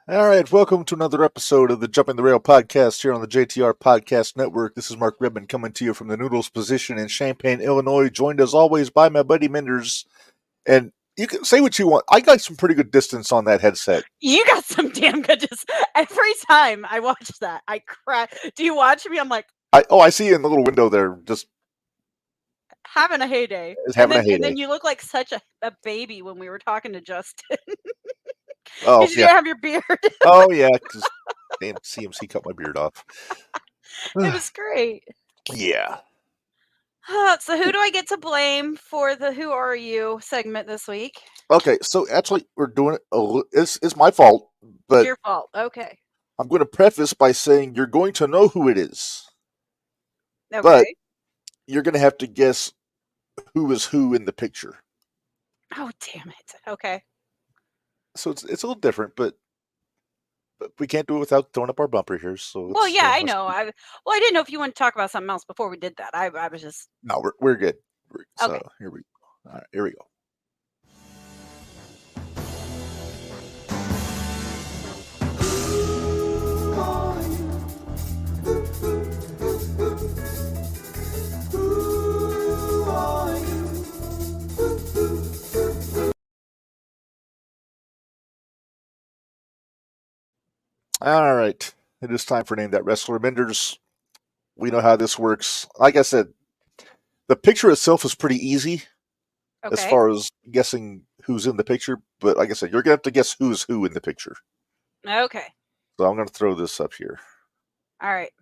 All right, welcome to another episode of the Jumping the Rail podcast here on the JTR Podcast Network. This is Mark Redmond coming to you from the Noodles position in Champaign, Illinois, joined as always by my buddy Minderz. And you can say what you want. I got some pretty good distance on that headset. You got some damn good. Every time I watch that, I cry. Do you watch me? I'm like I see you in the little window there, just having a heyday. having a And heyday. then you look like such a baby when we were talking to Justin. Oh Because you yeah, didn't have your beard. oh yeah, because damn CMC cut my beard off. It was great. Yeah. So who do I get to blame for the "Who Are You" segment this week? Okay, so actually we're doing it. It's my fault, It's but your fault. Okay. I'm going to preface by saying you're going to know who it is, but Okay. you're going to have to guess who is who in the picture. Oh, damn it. Okay. So it's a little different, but we can't do it without throwing up our bumper here. So Well, yeah, I let's know. I didn't know if you want to talk about something else before we did that. I was just no, we're good. So okay. here we go. All right, here we go. All right, it is time for Name That Wrestler. Minderz, we know how this works. Like I said, the picture itself is pretty easy as Okay. far as guessing who's in the picture. But like I said, you're going to have to guess who's who in the picture. Okay. So I'm going to throw this up here. All right.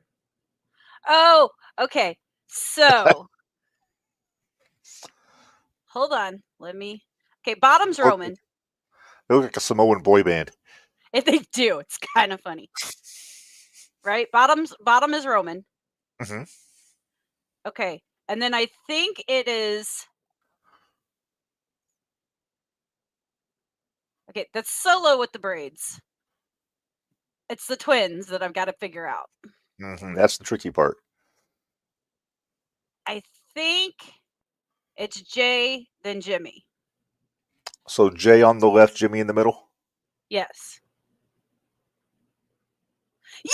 Oh, okay. So, hold on. Okay, bottom's Roman. They look like a Samoan boy band. If they do, it's kind of funny. Right? Bottom is Roman. Mm-hmm. Okay. And then I think it is okay, that's Solo with the braids. It's the twins that I've got to figure out. Mm-hmm. That's the tricky part. I think it's Jay, then Jimmy. So Jay on the left, Jimmy in the middle. Yes.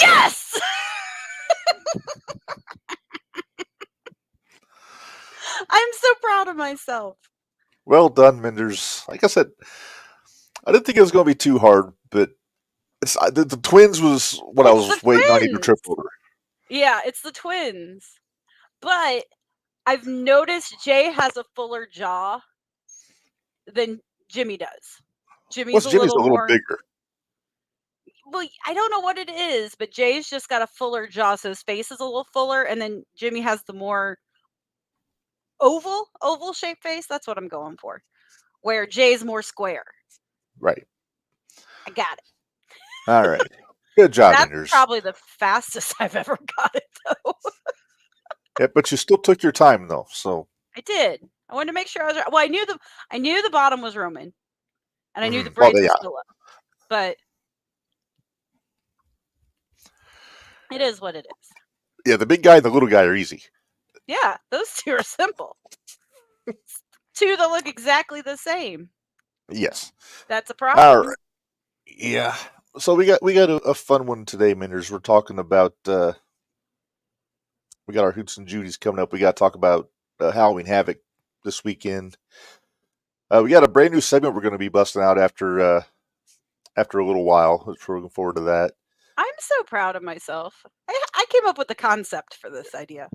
Yes! I'm so proud of myself. Well done, Minderz. Like I said, I didn't think it was going to be too hard, but the twins was what I It's was the waiting on you to twins. trip over. Yeah, it's the twins. But I've noticed Jay has a fuller jaw than Jimmy does. Jimmy's Plus, a Jimmy's little a little more. bigger. Well, I don't know what it is, but Jay's just got a fuller jaw, so his face is a little fuller, and then Jimmy has the more oval shaped face. That's what I'm going for. Where Jay's more square. Right. I got it. All right. Good job, That's Minderz. probably the fastest I've ever got it, though. Yeah, but you still took your time, though. So I did. I wanted to make sure I was right. Well, I knew the bottom was Roman, and I knew the well, braids was yeah, Philip, but it is what it is. yeah. The big guy and the little guy are easy. Yeah, those two are simple. Two that look exactly the same. Yes. That's a All problem. right. Yeah. So we got a fun one today, Minderz. We're talking about we got our Hoots and Judies coming up. We got to talk about Halloween Havoc this weekend. We got a brand new segment we're going to be busting out after a little while. We're looking forward to that. I'm so proud of myself. I came up with the concept for this idea.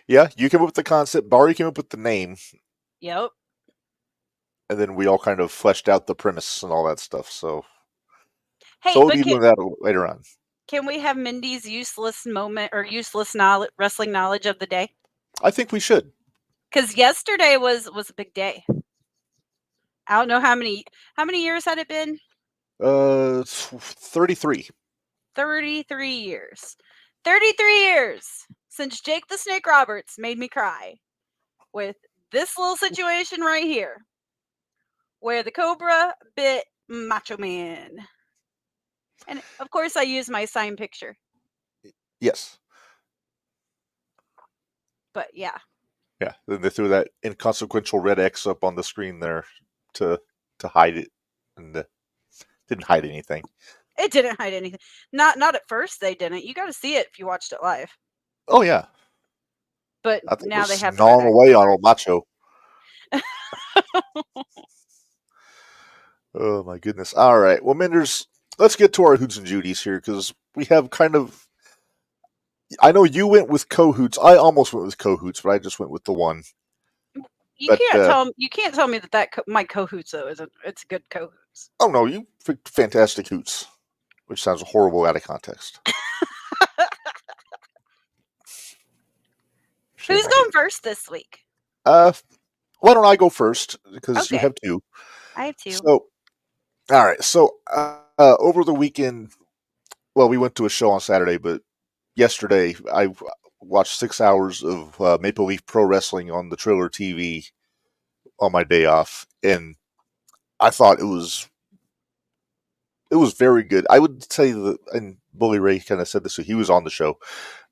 Yeah, you came up with the concept. Barry came up with the name, Yep. and then we all kind of fleshed out the premise and all that stuff. So, Hey, we'll but be doing that later on. can we have Mindy's useless moment or useless wrestling knowledge of the day? I think we should. Because yesterday was a big day. I don't know how many years had it been? 33. 33 years. 33 years since Jake the Snake Roberts made me cry with this little situation right here where the Cobra bit Macho Man. And of course, I use my sign picture. Yes. But yeah. Yeah. Then they threw that inconsequential red X up on the screen there to hide it, and Didn't hide anything. It didn't hide anything. Not at first they didn't. You got to see it if you watched it live. Oh yeah, But I think it now they was have gnawing better away on old Macho. Oh my goodness! All right, well, Minderz, let's get to our hoots and judies here because we have kind of. I know you went with Cahoots. I almost went with Cahoots, but I just went with the one. You But can't tell me that my Cahoots though isn't. It's a good Cahoots. oh no, you picked Fantastic Hoots, which sounds horrible out of context. Shame Who's I hate going first this week? it. Why don't I go first because you Okay, have two. I have two. So all right, so over the weekend, well, we went to a show on Saturday, but yesterday I watched 6 hours of Maple Leaf Pro Wrestling on the Triller TV on my day off, and I thought it was very good. I would say that, and Bully Ray kind of said this, so he was on the show,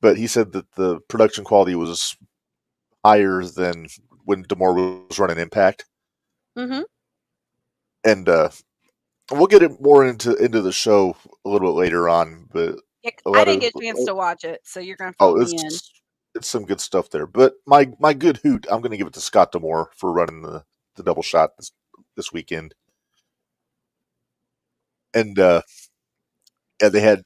but he said that the production quality was higher than when D'Amore was running Impact, Mm-hmm. and we'll get it more into the show a little bit later on. But Yeah, a I lot didn't of get a chance to watch it, so you're gonna fill me in. it's some good stuff there. But my good hoot, I'm going to give it to Scott D'Amore for running the double shot this weekend, and yeah, they had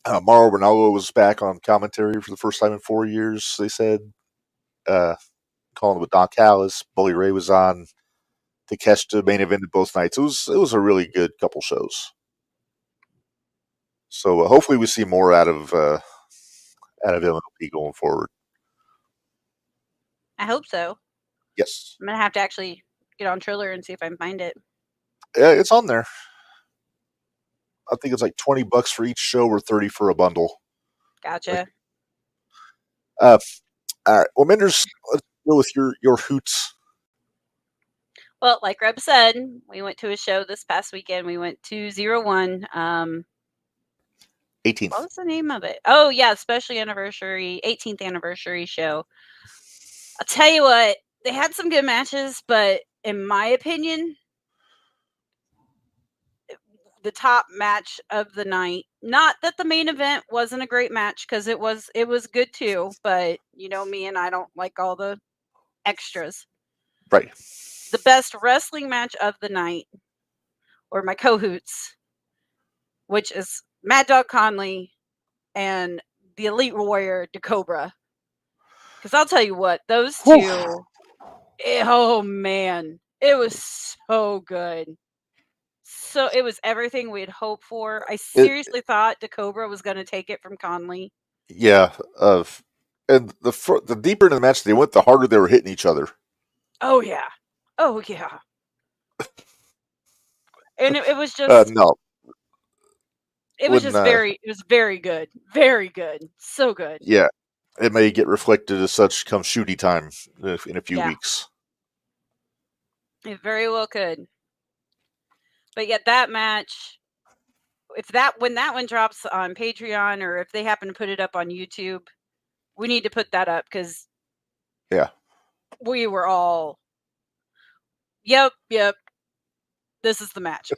Mauro Ronaldo was back on commentary for the first time in 4 years. They said, uh, calling with Don Callis. Bully Ray was on. Takeshita main evented both nights. It was a really good couple shows. So hopefully we see more out of MLP going forward. I hope so. Yes, I'm gonna have to actually get on Triller and see if I can find it. yeah, it's on there. I think it's like $20 for each show or 30 for a bundle. Gotcha. Uh, all right. Well, Minderz, let's go with your hoots. Well, like Reb said, we went to a show this past weekend. We went to 01. 18th. What was the name of it? Oh yeah, special anniversary, 18th anniversary show. I'll tell you what, they had some good matches, but in my opinion, the top match of the night. Not that the main event wasn't a great match, because it was good too, but you know me and I don't like all the extras. Right. The best wrestling match of the night, or my Cahoots, which is Mad Dog Conley and the Elite Warrior DeCobra. Because I'll tell you what, those two, oh man, it was so good. So it was everything we'd hoped for. I seriously thought DeCobra was going to take it from Conley. Yeah. And the deeper into the match they went, the harder they were hitting each other. Oh yeah. Oh yeah. And it was just no. It was just it was very good. Very good. So good. Yeah. It may get reflected as such come shooty time in a few weeks. It very well could. But yet that match, when that one drops on Patreon, or if they happen to put it up on YouTube, we need to put that up, because we were all, yep, this is the match.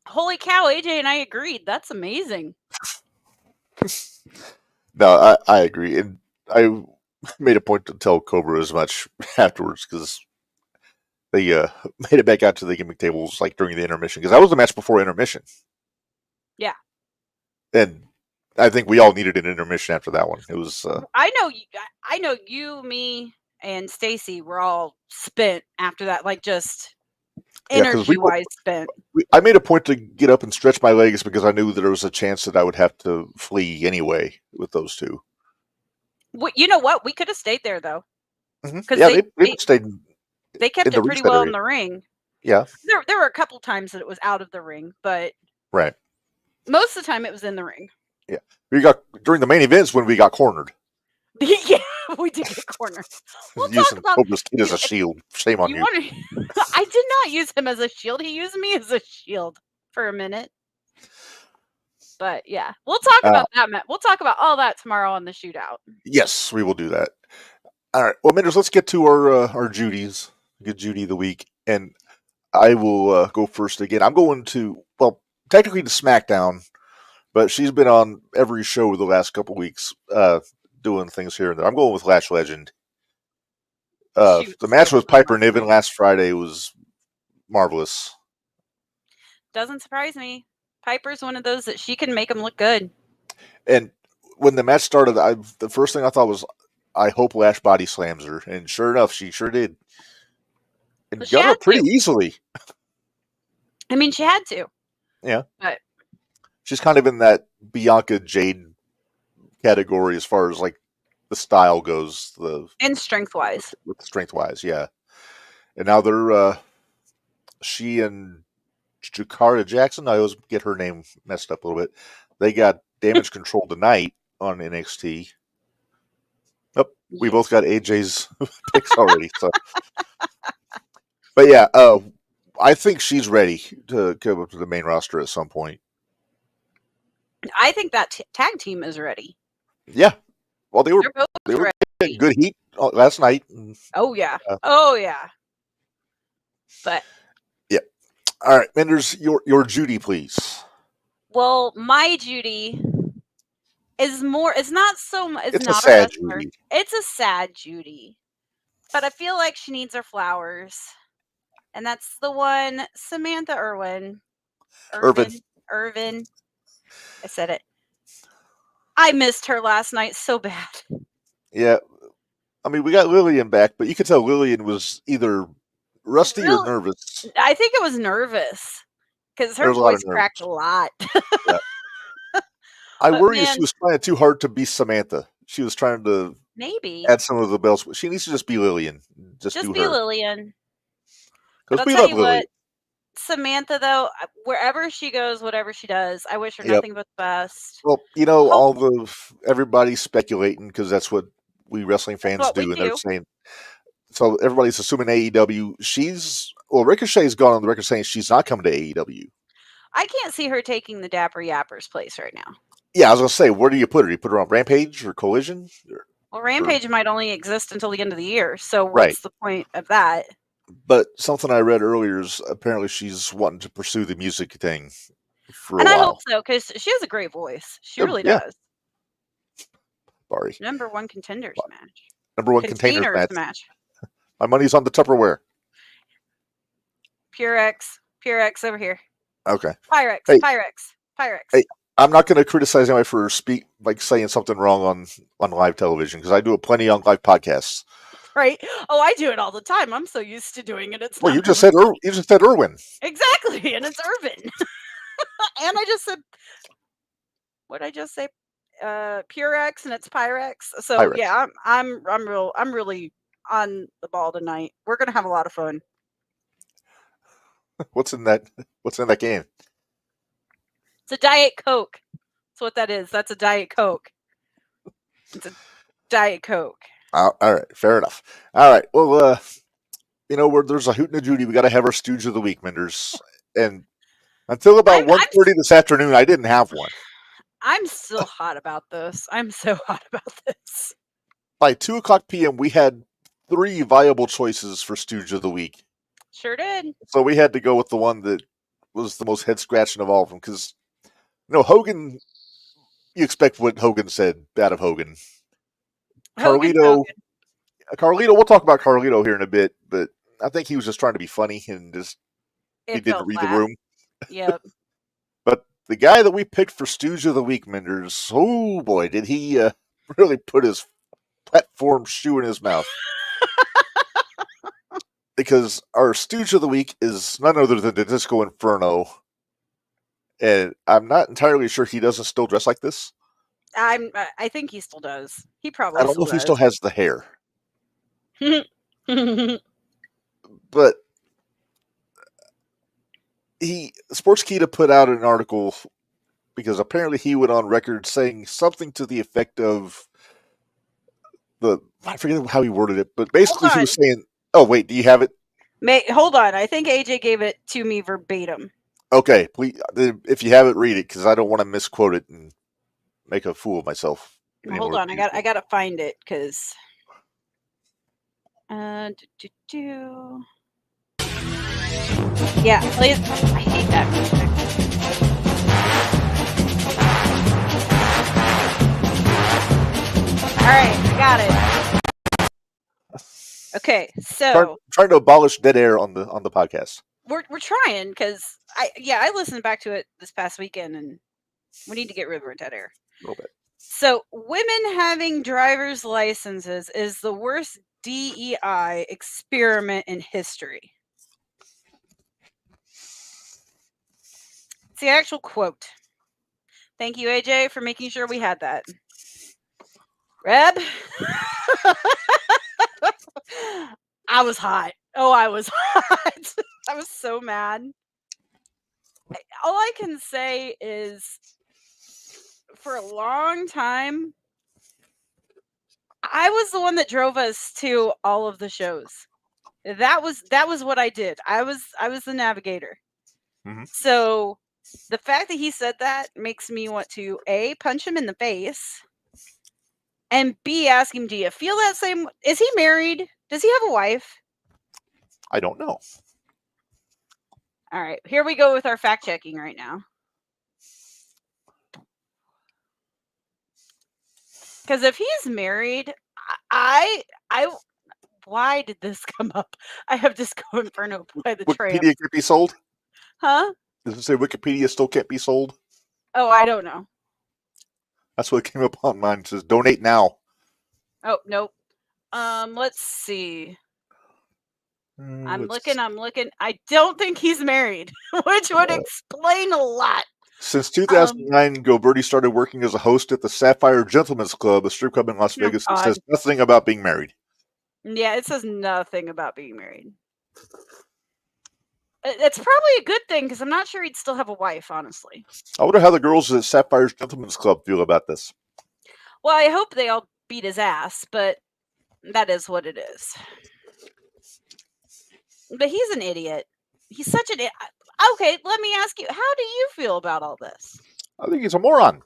Holy cow, AJ and I agreed. That's amazing. No, I agree. And I made a point to tell Cobra as much afterwards, because they made it back out to the gimmick tables like during the intermission, because that was the match before intermission. Yeah. And I think we all needed an intermission after that one. It was. I know you, me, and Stacy were all spent after that, like just energy-wise spent. I made a point to get up and stretch my legs because I knew that there was a chance that I would have to flee anyway with those two. Well, you know what? We could have stayed there though. Because they stayed. They kept it pretty well in the ring. Yeah. There were a couple times that it was out of the ring, but right. Most of the time it was in the ring. Yeah. We got during the main events when we got cornered. Yeah, we did get cornered. We'll using Cobra's kid as a shield. Shame on you. I did not use him as a shield. He used me as a shield for a minute. But yeah, we'll talk about that. We'll talk about all that tomorrow on the shootout. Yes, we will do that. All right. Well, Minderz, let's get to our Judies. good Judy of the week, and I will go first again. I'm going to technically to SmackDown, but she's been on every show the last couple weeks, doing things here and there. I'm going with Lash Legend. She was The so match with fun Piper last Niven night. last Friday was marvelous. Doesn't surprise me. Piper's one of those that she can make them look good. And when the match started, the first thing I thought was, I hope Lash body slams her, and sure enough, she sure did, and But she got her had pretty to. easily. I mean, she had to. Yeah, But she's kind of in that Bianca Jade category as far as like the style goes, and strength wise. with strength wise, yeah. And now she and Jakara Jackson. I always get her name messed up a little bit. They got Damage Control tonight on NXT. Yep, we both got AJ's picks already. So, but yeah, I think she's ready to come up to the main roster at some point. I think that tag team is ready. Yeah, well, they were ready. getting good heat last night. Oh yeah, oh yeah. But yeah, all right, Minderz, your Judy, please. Well, my Judy is more. It's not so. It's not a sad wrestler. Judy. It's a sad Judy, but I feel like she needs her flowers, and that's the one Samantha Irvin. I said it. I missed her last night so bad. Yeah, I mean, we got Lillian back, but you could tell Lillian was either rusty or nervous. I think it was nervous because her voice cracked a lot. Yeah. I worry she was trying too hard to be Samantha. She was trying to add some of the bells. She needs to just be Lillian. Just do be her. Lillian. Because we love Lillian. Samantha, though, wherever she goes, whatever she does, I wish her nothing but the best. Well, everybody's speculating because that's what we wrestling fans do, and they're saying. So everybody's assuming AEW. Ricochet's gone on the record saying she's not coming to AEW. I can't see her taking the Dapper Yapper's place right now. Yeah, I was gonna say, where do you put her? Do you put her on Rampage or Collision? Well, Rampage might only exist until the end of the year, so what's the point of that? But something I read earlier is apparently she's wanting to pursue the music thing for a while. And I hope so, because she has a great voice. She really does. Sorry. Number one contenders match. Number one containers match. My money's on the Tupperware. Purex over here. Okay. Pyrex. Hey, I'm not going to criticize anybody for saying something wrong on live television, because I do it plenty on live podcasts. Right? Oh, I do it all the time. I'm so used to doing it. It's you just said Irwin. Exactly, and it's Irvin. And I just said, what did I just say? Purex, and it's Pyrex. So Pyrex. Yeah, I'm really on the ball tonight. We're gonna have a lot of fun. What's in that game? It's a Diet Coke. That's what that is. That's a Diet Coke. It's a Diet Coke. All right, fair enough. All right, well, where there's a hoot and a Judy, we got to have our stooge of the week, Minderz. And until about 1:30 this afternoon, I didn't have one. I'm still hot about this. I'm so hot about this. By 2:00 p.m., we had 3 viable choices for stooge of the week. Sure did. So we had to go with the one that was the most head-scratching of all of them, because, Hogan, you expect what Hogan said out of Hogan. Carlito, we'll talk about Carlito here in a bit, but I think he was just trying to be funny and he didn't read the room. Yep. But the guy that we picked for Stooge of the Week, Minderz, oh boy, did he really put his platform shoe in his mouth. Because our Stooge of the Week is none other than the Disco Inferno. And I'm not entirely sure he doesn't still dress like this. I think he still does. He probably. I don't know if he still has the hair. But Sportskeeda put out an article because apparently he went on record saying something to the effect of I forget how he worded it, but basically he was saying, "Oh wait, do you have it?" Hold on, I think AJ gave it to me verbatim. Okay, please, if you have it, read it, because I don't want to misquote it and make a fool of myself. Hold on, I got to find it, because Yeah, please. I hate that music. All right, I got it. Okay, so trying to abolish dead air on the podcast. We're trying because I listened back to it this past weekend and we need to get rid of dead air. A little bit. So women having driver's licenses is the worst DEI experiment in history. It's the actual quote. Thank you, AJ, for making sure we had that. Reb? I was hot. Oh, I was hot. I was so mad. All I can say is for a long time, I was the one that drove us to all of the shows. That was what I did. I was the navigator. Mm-hmm. So the fact that he said that makes me want to A, punch him in the face, and B, ask him, do you feel that same? Is he married? Does he have a wife? I don't know. All right, here we go with our fact checking right now. Because if he's married, I why did this come up? I have Disco Inferno by the Tramp. Wikipedia can't be sold? Huh? Does it say Wikipedia still can't be sold? Oh, I don't know. That's what came up on mine. It says donate now. Oh, nope. Let's see. I'm looking. I don't think he's married, which would explain a lot. Since 2009, Gilberti started working as a host at the Sapphire Gentlemen's Club, a strip club in Las Vegas. It says nothing about being married. Yeah, it says nothing about being married. It's probably a good thing because I'm not sure he'd still have a wife, honestly. I wonder how the girls at Sapphire's Gentlemen's Club feel about this. Well, I hope they all beat his ass, but that is what it is. But he's an idiot. He's such an idiot. Okay, let me ask you, how do you feel about all this? I think he's a moron.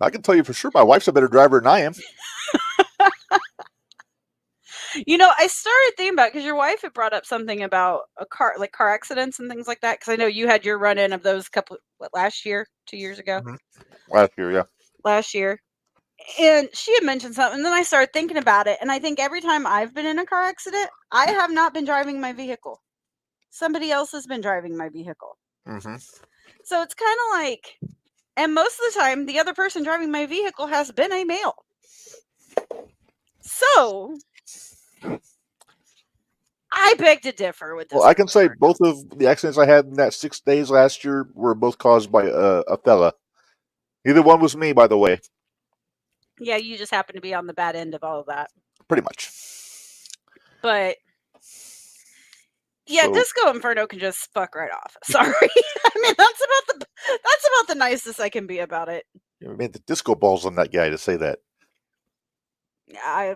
I can tell you for sure my wife's a better driver than I am. You know, I started thinking about, because your wife had brought up something about a car, like car accidents and things like that, because I know you had your run-in of those last year, 2 years ago? Mm-hmm. Last year, yeah. Last year. And she had mentioned something, and then I started thinking about it, and I think every time I've been in a car accident, I have not been driving my vehicle. Somebody else has been driving my vehicle. Mm-hmm. So it's kind of like, and most of the time, the other person driving my vehicle has been a male. So I beg to differ with this. Well, I can say both of the accidents I had in that 6 days last year were both caused by a fella. Neither one was me, by the way. Yeah, you just happen to be on the bad end of all of that. Pretty much. But yeah, so, Disco Inferno can just fuck right off. Sorry. I mean, that's about the nicest I can be about it. You made the disco balls on that guy to say that. Yeah,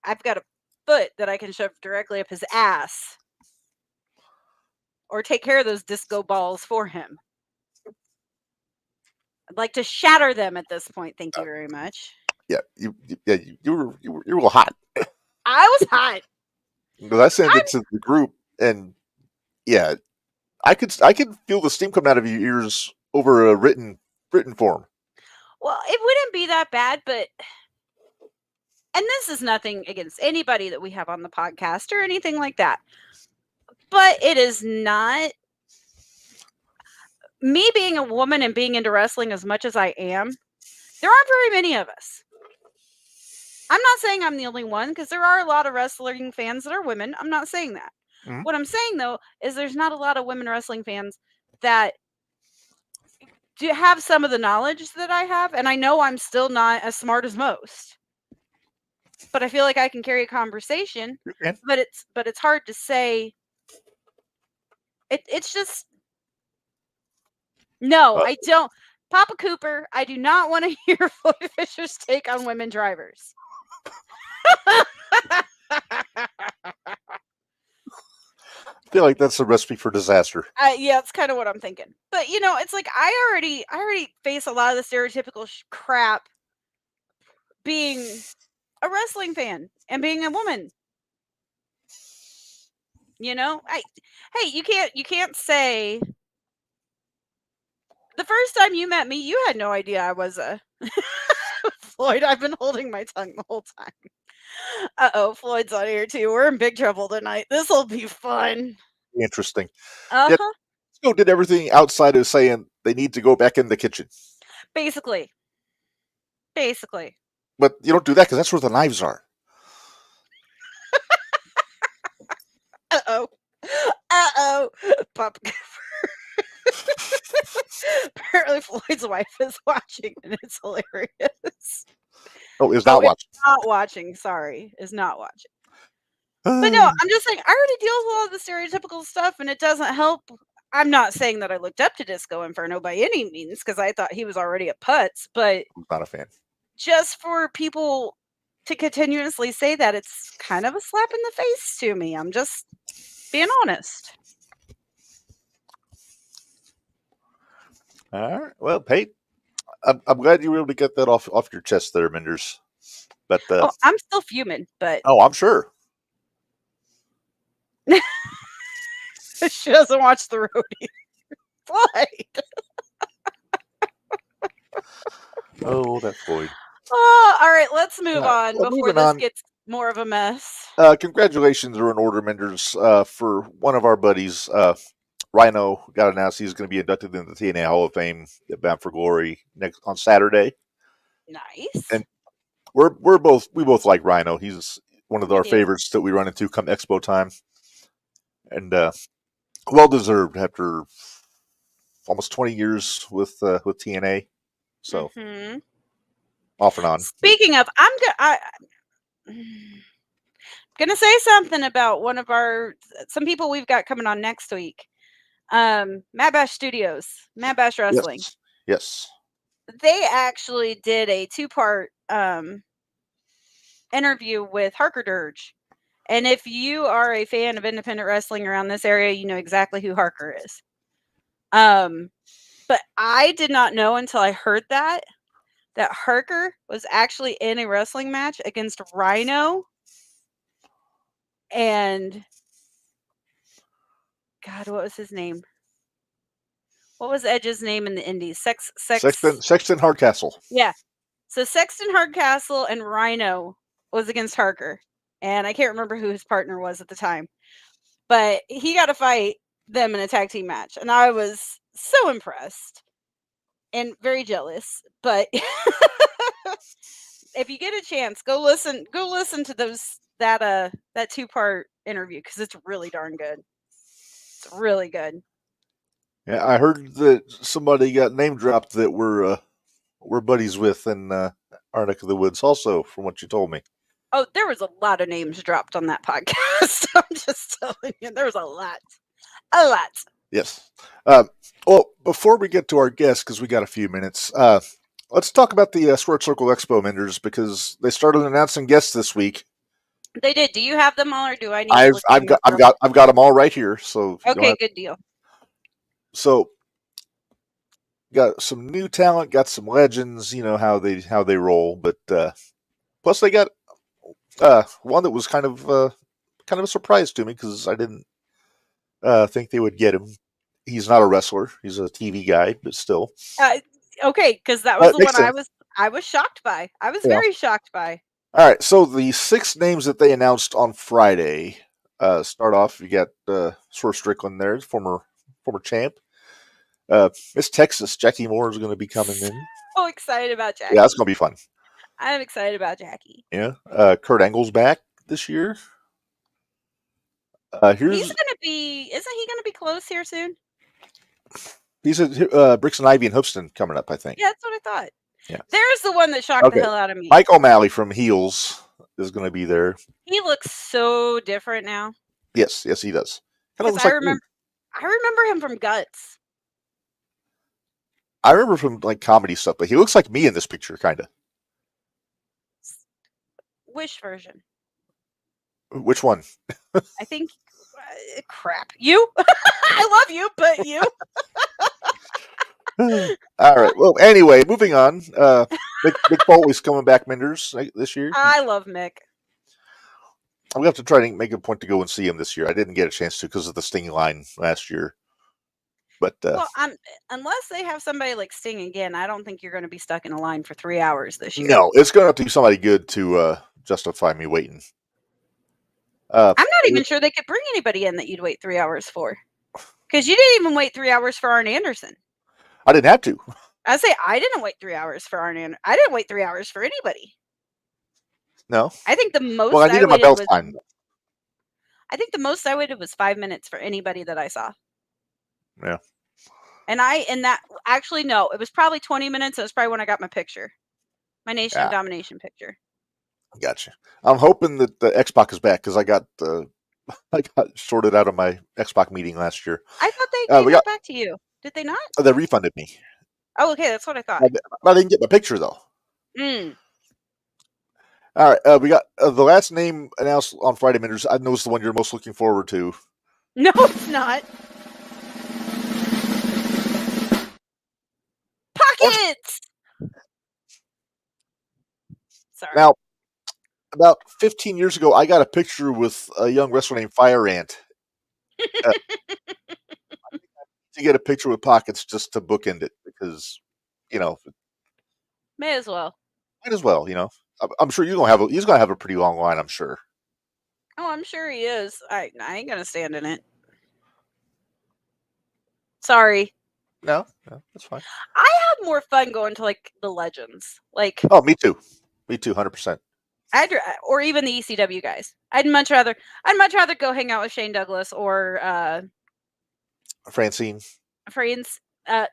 I've got a foot that I can shove directly up his ass, or take care of those disco balls for him. I'd like to shatter them at this point. Thank you very much. Yeah, you were hot. I was hot. Because I sent it to the group, and yeah, I could feel the steam coming out of your ears over a written form. Well, it wouldn't be that bad, but, and this is nothing against anybody that we have on the podcast or anything like that, but it is not me being a woman and being into wrestling as much as I am. There aren't very many of us. I'm not saying I'm the only one, because there are a lot of wrestling fans that are women. I'm not saying that. Mm-hmm. What I'm saying, though, is there's not a lot of women wrestling fans that do have some of the knowledge that I have. And I know I'm still not as smart as most. But I feel like I can carry a conversation. Okay. But it's hard to say. It's just... No, I don't. Papa Cooper, I do not want to hear Floyd Fisher's take on women drivers. I feel like that's a recipe for disaster. Yeah, it's kind of what I'm thinking. But you know, it's like I already face a lot of the stereotypical crap being a wrestling fan and being a woman. You know, hey, you can't say the first time you met me, you had no idea I was a Floyd. I've been holding my tongue the whole time. Floyd's on here too. We're in big trouble tonight. This will be fun. Interesting. Yet, Uh-huh. Cisco did everything outside of saying they need to go back in the kitchen. Basically. But you don't do that because that's where the knives are. Uh-oh. Pop. Apparently Floyd's wife is watching and it's hilarious. Oh, is not watching. Not watching, sorry. Is not watching. But no, I'm just saying, I already deal with all of the stereotypical stuff and it doesn't help. I'm not saying that I looked up to Disco Inferno by any means because I thought he was already a putz, but I'm not a fan. Just for people to continuously say that, it's kind of a slap in the face to me. I'm just being honest. All right. Well, Pete, I'm glad you were able to get that off your chest there, Minderz. But I'm still fuming, but I'm sure. she doesn't watch the road either. Floyd. Oh, that Floyd. Oh, all right, let's move on before this on. gets more of a mess. Congratulations are in order, Minderz, for one of our buddies. Rhino got announced he's going to be inducted into the TNA Hall of Fame at Bound for Glory on Saturday. Nice. And we both like Rhino. He's one of our favorites that we run into come Expo time, and well deserved after almost 20 years with TNA. So off and on. Speaking of, I'm gonna say something about some people we've got coming on next week. Mad Bash Studios, Mad Bash Wrestling. Yes. They actually did a 2-part interview with Harker Dirge. And if you are a fan of independent wrestling around this area, you know exactly who Harker is. But I did not know until I heard that Harker was actually in a wrestling match against Rhino and God, what was his name? What was Edge's name in the Indies? Sexton Hardcastle. Yeah. So Sexton Hardcastle and Rhino was against Harker. And I can't remember who his partner was at the time. But he got to fight them in a tag team match. And I was so impressed and very jealous. But if you get a chance, go listen to that 2-part interview because it's really darn good. It's really good. Yeah, I heard that somebody got name dropped that we're buddies with in our neck of the woods also, from what you told me. Oh, there was a lot of names dropped on that podcast. I'm just telling you, there was a lot. Yes. Well, before we get to our guests, because we got a few minutes, let's talk about the Squared Circle Expo Minderz, because they started announcing guests this week. They did. Do you have them all, or do I need? I've got them all right here. So okay, good deal. So, got some new talent, got some legends. You know how they roll, but plus they got one that was kind of a surprise to me because I didn't think they would get him. He's not a wrestler; he's a TV guy, but still. Okay, because that was the one I was shocked by. I was very shocked by. All right, so the 6 names that they announced on Friday. Start off, you got Swerve Strickland there, former champ. Miss Texas, Jackie Moore is going to be coming in. So excited about Jackie. Yeah, that's going to be fun. I'm excited about Jackie. Yeah. Kurt Angle's back this year. Isn't he going to be close here soon? He's at Bricks and Ivy and Hoopston coming up, I think. Yeah, that's what I thought. Yeah. There's the one that shocked the hell out of me. Mike O'Malley from Heels is going to be there. He looks so different now. Yes, he does. I remember him from Guts. I remember from like comedy stuff, but he looks like me in this picture, kind of. Which version? Which one? I think. Crap. You? I love you, but you. All right. Well, anyway, moving on. Mick Foley's coming back, Minderz, this year. I love Mick. I'm gonna have to try to make a point to go and see him this year. I didn't get a chance to because of the Sting line last year. But Well, unless they have somebody like Sting again, I don't think you're going to be stuck in a line for 3 hours this year. no, it's gonna have to be somebody good to justify me waiting. I'm not even sure they could bring anybody in that you'd wait 3 hours for, because you didn't even wait 3 hours for Arn Anderson. I didn't have to. I say I didn't wait 3 hours for Arn Anderson. I didn't wait 3 hours for anybody. No. I think the most Well, I needed my bell time. I think the most I waited was 5 minutes for anybody that I saw. Yeah. And that actually no, it was probably 20 minutes. It was probably when I got my picture, my Nation of Domination picture. Gotcha. I'm hoping that the Xbox is back because I got shorted out of my Xbox meeting last year. I thought they gave it back to you. Did they not? They refunded me. Oh, okay, that's what I thought. I didn't get my picture though. All right, we got the last name announced on Friday, Minderz. I know it's the one you're most looking forward to. No, it's not. Pockets! Sorry. Now, about 15 years ago, I got a picture with a young wrestler named Fire Ant. To get a picture with Pockets just to bookend it because, may as well. Might as well, I'm sure he's gonna have a pretty long line. I'm sure. Oh, I'm sure he is. I ain't gonna stand in it. Sorry. No, that's fine. I have more fun going to like the Legends. Like, oh, me too, 100%. Or even the ECW guys. I'd much rather go hang out with Shane Douglas or Francine.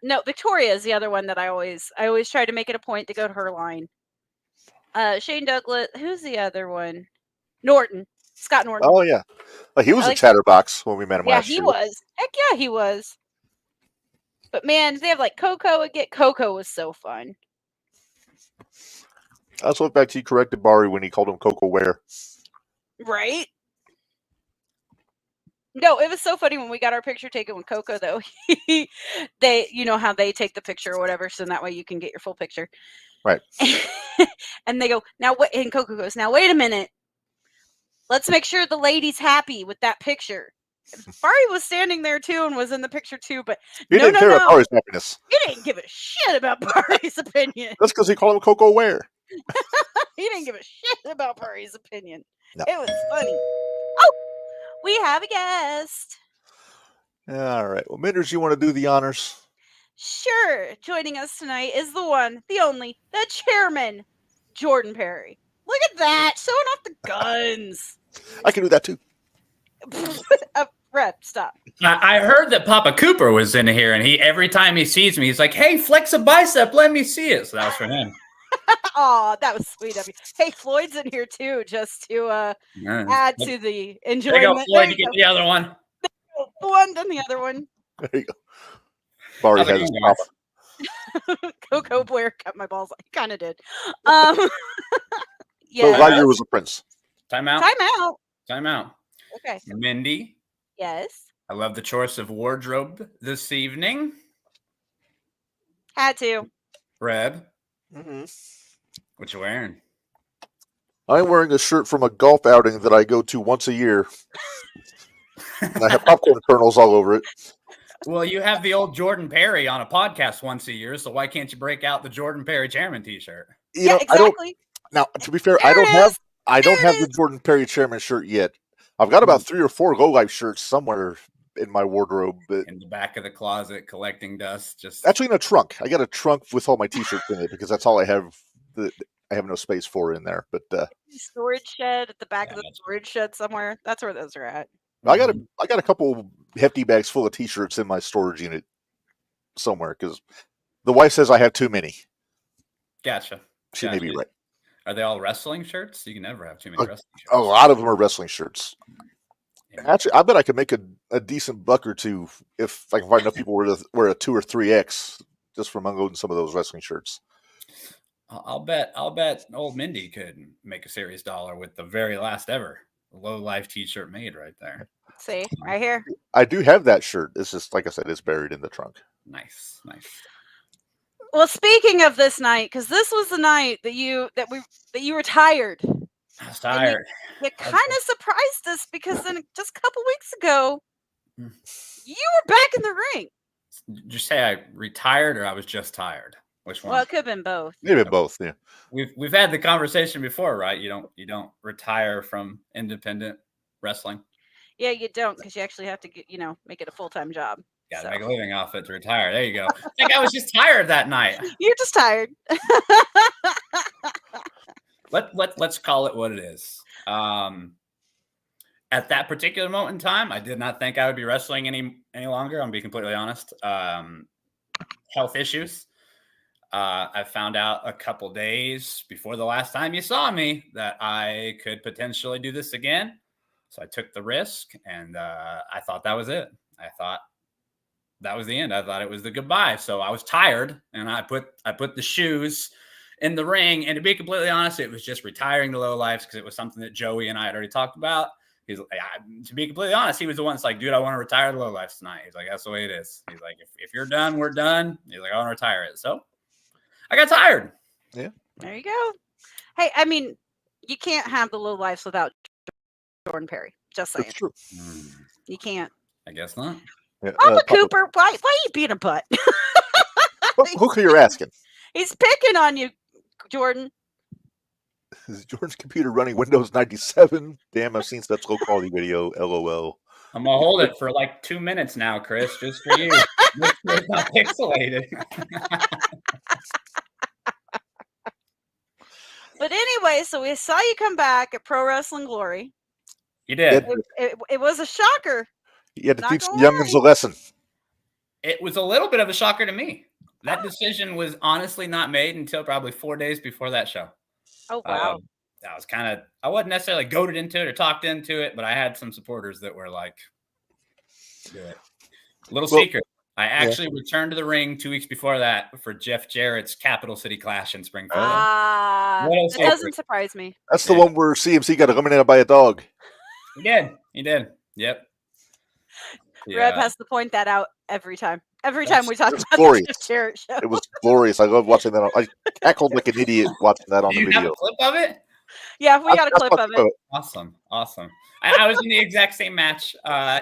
No, Victoria is the other one that I always try to make it a point to go to her line. Shane Douglas. Who's the other one? Norton. Scott Norton. Oh yeah, he was a chatterbox when we met him last year. Yeah, he was. Heck yeah, he was. But man, they have like Coco again. Coco was so fun. Let's look back to you corrected Barry when he called him Coco Ware. Right? No, it was so funny when we got our picture taken with Coco, though. They, how they take the picture or whatever, so that way you can get your full picture. Right. And they go, now what? And Coco goes, now wait a minute. Let's make sure the lady's happy with that picture. Barry was standing there too and was in the picture too, but he didn't care about Barry's happiness. He didn't give a shit about Barry's opinion. That's because he called him Coco Ware. He didn't give a shit about Barry's opinion. No. It was funny. Oh, we have a guest. All right. Well, Minderz, you want to do the honors? Sure. Joining us tonight is the one, the only, the chairman, Jordan Perry. Look at that. Showing off the guns. I can do that too. Rep, stop. I heard that Papa Cooper was in here, and every time he sees me, he's like, "Hey, flex a bicep, let me see it." So that was for him. Oh, that was sweet of you. Hey, Floyd's in here too, just to add to the enjoyment. There you go, Floyd, you get the other one. The one, then the other one. There you go. Barry has his Papa. Coco Blair cut my balls. He kind of did. Yeah. So Lightyear was a prince. Time out. Okay. Mindy. Yes. I love the choice of wardrobe this evening. Had to. Reb. Mm-hmm. What you wearing? I'm wearing a shirt from a golf outing that I go to once a year. And I have popcorn kernels all over it. Well, you have the old Jordan Perry on a podcast once a year, so why can't you break out the Jordan Perry chairman T-shirt? Yeah, exactly. Now, to be fair, I don't have the Jordan Perry chairman shirt yet. I've got about 3 or 4 Go Life shirts somewhere in my wardrobe. But in the back of the closet, collecting dust. Just actually in a trunk. I got a trunk with all my T-shirts in it because that's all I have. I have no space for in there. But storage shed at the back of the storage shed somewhere. That's where those are at. I got a couple hefty bags full of T-shirts in my storage unit somewhere because the wife says I have too many. Gotcha. She may be right. Are they all wrestling shirts? You can never have too many wrestling shirts. A lot of them are wrestling shirts. Yeah. Actually, I bet I could make a decent buck or two if I can find enough people wear a 2 or 3X just from unloading some of those wrestling shirts. I'll bet old Mindy could make a serious dollar with the very last ever Low Life T-shirt made right there. See, right here. I do have that shirt. It's just, like I said, it's buried in the trunk. Nice. Well, speaking of this night, because this was the night that you retired. I was tired. You kind of surprised us because then just a couple weeks ago, you were back in the ring. Did you say I retired or I was just tired? Which one? Well, it could have been both. Maybe both. Yeah. We've had the conversation before, right? You don't retire from independent wrestling. Yeah, you don't, because you actually have to get, make it a full-time job. Got to make a living off it to retire. There you go. I think I was just tired that night. You're just tired. Let's call it what it is. At that particular moment in time, I did not think I would be wrestling any longer. I'm being completely honest. Health issues. I found out a couple days before the last time you saw me that I could potentially do this again. So I took the risk, and I thought that was it. I thought that was the end. I thought it was the goodbye. So I was tired, and I put the shoes in the ring. And to be completely honest, it was just retiring the low lives because it was something that Joey and I had already talked about. To be completely honest, he was the one that's like, dude, I want to retire the low lives tonight. He's like, that's the way it is. He's like, if you're done, we're done. He's like, I want to retire it. So I got tired. Yeah. There you go. Hey, I mean, you can't have the low lives without Jordan Perry. Just saying. That's true. You can't. I guess not. Yeah, Papa Cooper, why are you being a butt? Who you're asking? He's picking on you, Jordan. Is Jordan's computer running Windows 97? Damn, I've seen such low quality video. LOL. I'm gonna hold it for like 2 minutes now, Chris, just for you. Make sure it's not pixelated. But anyway, so we saw you come back at Pro Wrestling Glory. You did. It was a shocker. You had to teach the youngins a lesson. It was a little bit of a shocker to me. That decision was honestly not made until probably 4 days before that show. Oh, wow. That was I wasn't necessarily goaded into it or talked into it, but I had some supporters that were like, do it. Secret. I actually returned to the ring 2 weeks before that for Jeff Jarrett's Capital City Clash in Springfield. That doesn't surprise me. That's the one where CMC got eliminated by a dog. He did. Yep. Reb has to point that out every time. Every time we talk about glorious. the Jeff Jarrett show. It was glorious. I love watching that. I cackled like an idiot watching that on the video. Do you have a clip of it? Yeah, we got a clip of it. Awesome. I was in the exact same match.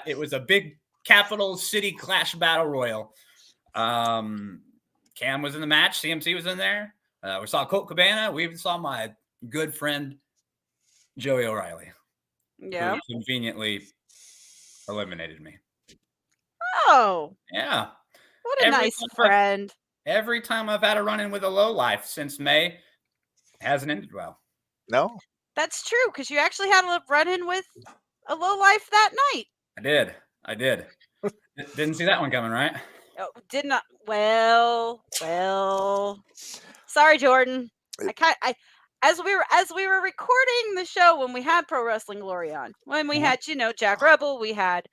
It was a big Capital City Clash Battle Royal. Cam was in the match. CMC was in there. We saw Colt Cabana. We even saw my good friend Joey O'Reilly. Yeah. Who conveniently eliminated me. Oh. Yeah. What a nice friend. Every time I've had a run-in with a low life since May, it hasn't ended well. No? That's true, because you actually had a run-in with a low life that night. I did. Didn't see that one coming, right? Oh, did not. Well. Sorry, Jordan. As we were recording the show when we had Pro Wrestling Glory on, when we had, Jack Rebel, we had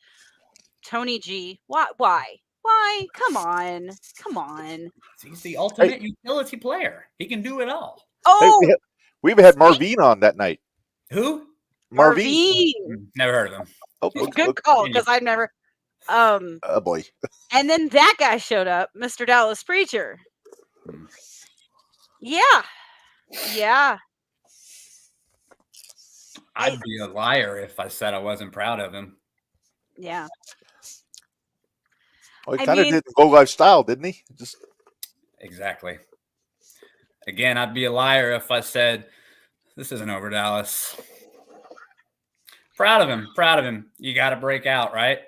Tony G. Why? Come on. He's the ultimate utility player. He can do it all. Oh, we even had Marvin on that night. Who? Marvin. Never heard of him. Oh, good call, because I've never. Oh boy. And then that guy showed up, Mr. Dallas Preacher. Yeah. I'd be a liar if I said I wasn't proud of him. Yeah. Well, he kind of did the Go Live style, didn't he? Exactly. Again, I'd be a liar if I said this isn't over, Dallas. Proud of him. You got to break out, right?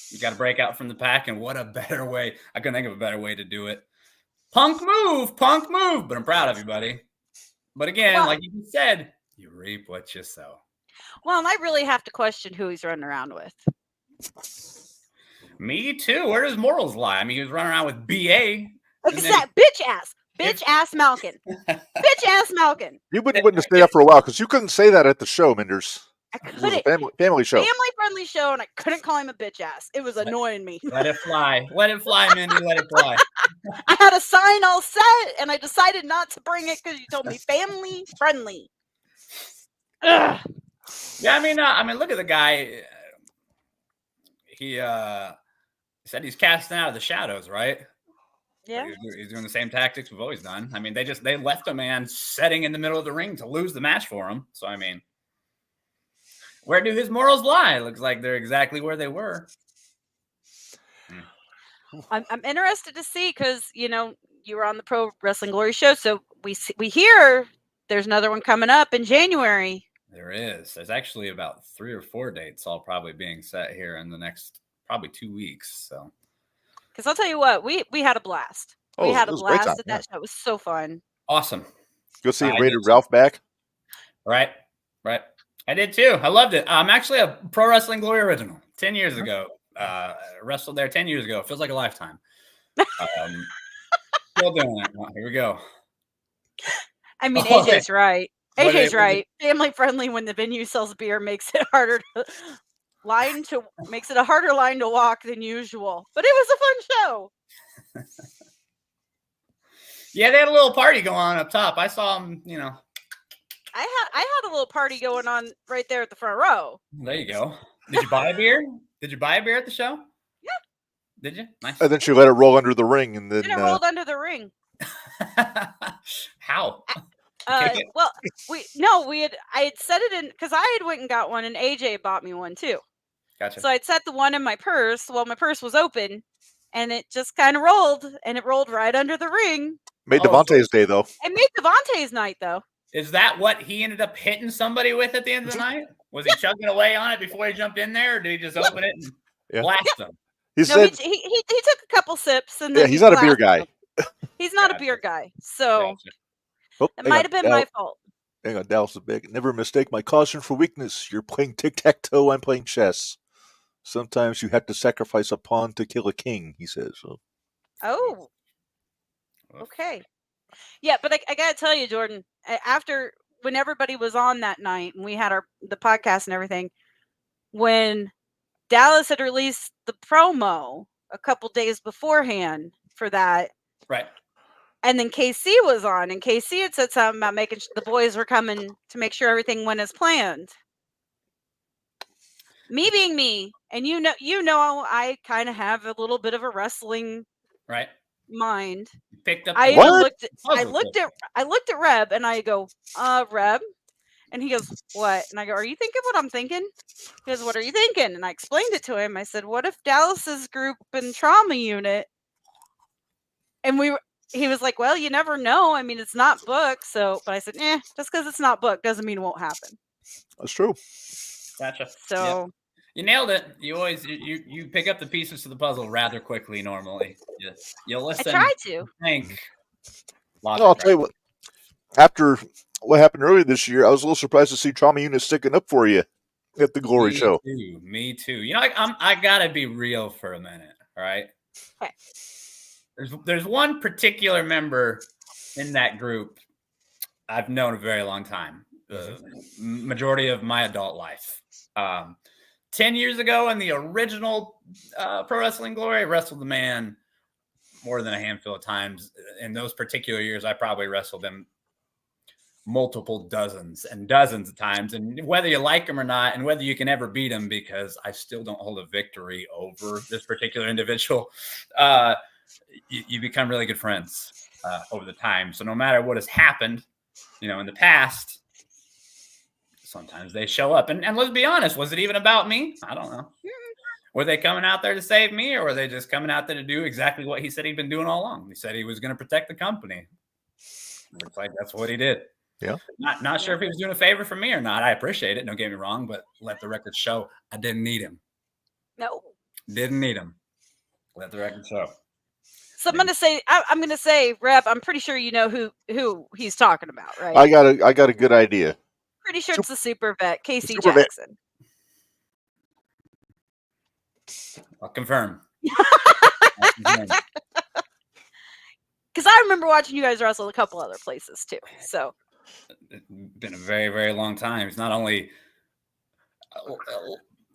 You got to break out from the pack, and what a better way. I couldn't think of a better way to do it. Punk move, but I'm proud of you, buddy. But again, like you said, you reap what you sow. Well, and I really have to question who he's running around with. Me too. Where does morals lie? I mean, he was running around with BA. Bitch ass Malkin. Bitch ass Malkin. You wouldn't say that for a while because you couldn't say that at the show, Minderz. I couldn't. It was a family show. Family-friendly show, and I couldn't call him a bitch ass. It was annoying me. Let it fly, Mindy. Let it fly. I had a sign all set, and I decided not to bring it because you told me family-friendly. Yeah, I mean, look at the guy. He said he's casting out of the shadows, right? Yeah. He's doing the same tactics we've always done. I mean, they left a man setting in the middle of the ring to lose the match for him. So, I mean, where do his morals lie? Looks like they're exactly where they were. I'm interested to see because, you know, you were on the Pro Wrestling Glory show. So we hear there's another one coming up in January. There is. There's actually about 3 or 4 dates all probably being set here in the next probably 2 weeks. So, because I'll tell you what, we had a blast. We had a blast at that show. It was so fun. Awesome. Go see Rated Ralph back. Right. I did too. I loved it. I'm actually a Pro Wrestling Glory original. 10 years ago. Wrestled there 10 years ago. It feels like a lifetime. Still doing it. Here we go. I mean, AJ's right. AJ's right. Family friendly when the venue sells beer makes it harder makes it a harder line to walk than usual. But it was a fun show. Yeah, they had a little party going on up top. I saw them, you know. I had a little party going on right there at the front row. There you go. Did you buy a beer? Did you buy a beer at the show? Yeah. Did you? Nice. And then she let it roll under the ring, and then it rolled under the ring. How? Well, I had set it in because I had went and got one, and AJ bought me one too. Gotcha. So I'd set the one in my purse. Well, my purse was open, and it just kind of rolled, and it rolled right under the ring. Made Devontae's day, though. It made Devontae's night, though. Is that what he ended up hitting somebody with at the end of the night? Was he chugging away on it before he jumped in there, or did he just open it and blast them? He said he took a couple sips, and then he's not a beer guy. He's not a beer guy, so it might have been my fault. Hang on, Dallas is big. Never mistake my caution for weakness. You're playing tic-tac-toe, I'm playing chess. Sometimes you have to sacrifice a pawn to kill a king, he says. So. Oh. Okay. Yeah, but I gotta tell you, Jordan, when everybody was on that night and we had the podcast and everything, when Dallas had released the promo a couple days beforehand for that. Right. And then KC was on, and KC had said something about making the boys were coming to make sure everything went as planned. Me being me, and you know, I kind of have a little bit of a wrestling mind. You picked up. I looked at Reb, and I go, Reb, and he goes, what? And I go, are you thinking what I'm thinking? He goes, what are you thinking? And I explained it to him. I said, what if Dallas's group and trauma unit? And he was like, well, you never know. I mean, it's not booked. So, but I said, just because it's not booked doesn't mean it won't happen. That's true. Gotcha. So you nailed it. You always you pick up the pieces to the puzzle rather quickly. Normally, you listen. I try to think. I'll tell you what. After what happened earlier this year, I was a little surprised to see Trauma Unit sticking up for you at the Glory show. Me too. You know, I gotta be real for a minute. All right. Okay. There's one particular member in that group I've known a very long time, the majority of my adult life. 10 years ago in the original Pro Wrestling Glory, I wrestled the man more than a handful of times. In those particular years, I probably wrestled him multiple dozens and dozens of times. And whether you like him or not, and whether you can ever beat him, because I still don't hold a victory over this particular individual, you become really good friends over the time. So no matter what has happened, you know, in the past, sometimes they show up. And let's be honest, was it even about me? I don't know. Were they coming out there to save me, or were they just coming out there to do exactly what he said he'd been doing all along? He said he was going to protect the company. Looks like that's what he did. Yeah. Not sure if he was doing a favor for me or not. I appreciate it. Don't get me wrong, but let the record show I didn't need him. No. Didn't need him. Let the record show. So I'm gonna say, Reb, I'm pretty sure you know who he's talking about, right? I got a good idea. Pretty sure it's the super vet, Casey Super Jackson. I'll confirm. Because I remember watching you guys wrestle a couple other places too. So it's been a very, very long time. It's not only.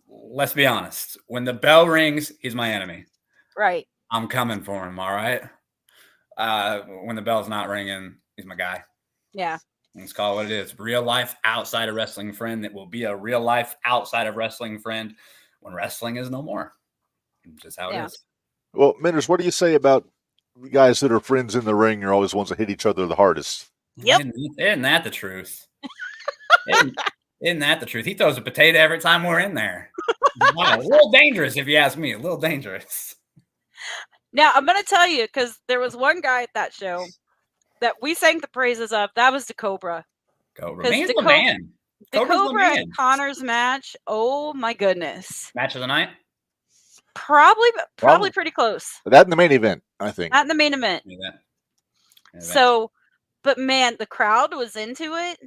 Let's be honest. When the bell rings, he's my enemy. Right. I'm coming for him. All right. When the bell's not ringing, he's my guy. Yeah. Let's call it what it is. Real life outside of wrestling friend that will be a real life outside of wrestling friend when wrestling is no more. Just how it is. Well, Minderz, what do you say about guys that are friends in the ring are always ones that hit each other the hardest. Yep. Isn't that the truth? Isn't that the truth? He throws a potato every time we're in there. Wow, a little dangerous, if you ask me. A little dangerous. Now, I'm going to tell you, because there was one guy at that show that we sang the praises of. That was the Cobra. Cobra. Man's the man. The Cobra's Cobra the man. and Connor's match. Oh, my goodness. Match of the night? Probably pretty close. That in the main event, I think. Not in the main event. So, but man, the crowd was into it.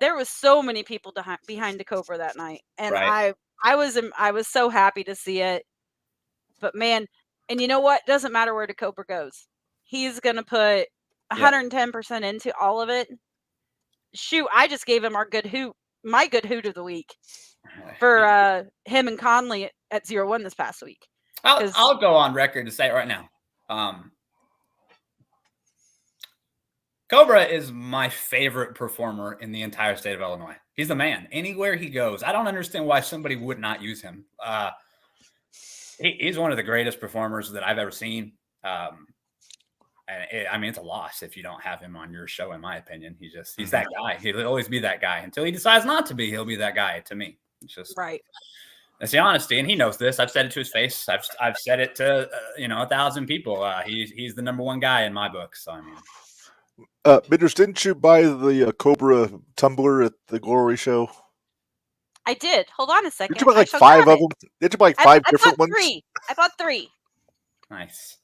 There was so many people behind the Cobra that night, and right. I was so happy to see it. But man, and you know what? Doesn't matter where the Cobra goes. He's gonna put 110% into all of it. Shoot, I just gave him my good hoot of the week for him and Conley at 0-1 this past week. I'll go on record to say it right now. Cobra is my favorite performer in the entire state of Illinois. He's the man. Anywhere he goes, I don't understand why somebody would not use him. He's one of the greatest performers that I've ever seen. It's a loss if you don't have him on your show, in my opinion. He's that guy. He'll always be that guy until he decides not to be. He'll be that guy to me. It's just right. That's the honesty, and he knows this. I've said it to his face. I've said it to 1,000 people. He's the number one guy in my book. So I mean. Minderz, didn't you buy the Cobra tumbler at the Glory show? I did. Hold on a second. Did you buy like 5 of them? Did you buy like 5 different ones? I bought 3. Nice.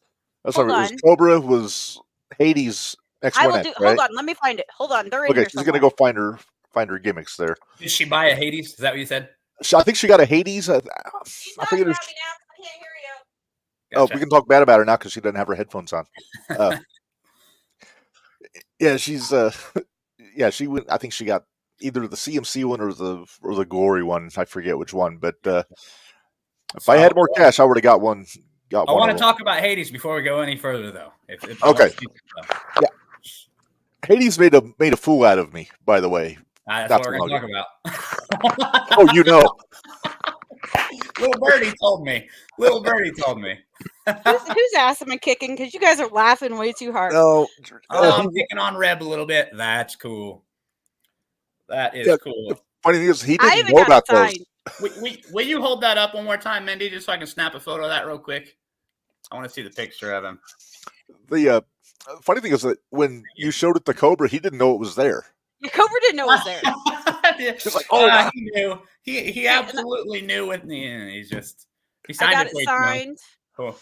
That's all right. Cobra was Hades X1X, right? Hold on. Let me find it. Hold on. They're in here. Okay, she's going to go find her gimmicks there. Did she buy a Hades? Is that what you said? I think she got a Hades. I figured I can't hear you. Gotcha. Oh, we can talk bad about her now because she doesn't have her headphones on. Yeah, she's she went. I think she got either the CMC one or the Glory one. I forget which one, but if I had more cash, I would have got one. I want to talk about Hades before we go any further, though. Okay. Yeah, Hades made a fool out of me. By the way, that's what we're going to talk about. Oh, you know. Little birdie told me. Whose ass am I kicking? Because you guys are laughing way too hard. No, I'm kicking on Reb a little bit. That's cool. That is cool. The funny thing is, he didn't know about those. Will you hold that up one more time, Mindy, just so I can snap a photo of that real quick? I want to see the picture of him. The funny thing is that when you showed it to Cobra, he didn't know it was there. The Cobra didn't know it was there. He's like, oh, he knew. He absolutely knew it. He signed I got it signed. Cool.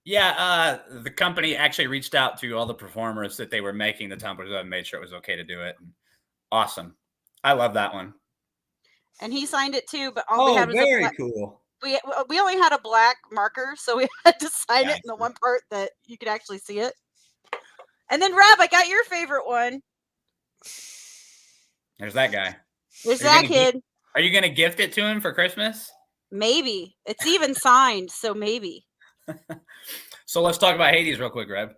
Yeah, the company actually reached out to all the performers that they were making the tumblers and made sure it was okay to do it. Awesome. I love that one. And he signed it too, but all we had was very cool. We only had a black marker, so we had to sign it in the one part that you could actually see it. And then Rab, I got your favorite one. There's that guy. There's that kid. Are you going to gift it to him for Christmas? Maybe. It's even signed, so maybe. So let's talk about Hades real quick, Reb.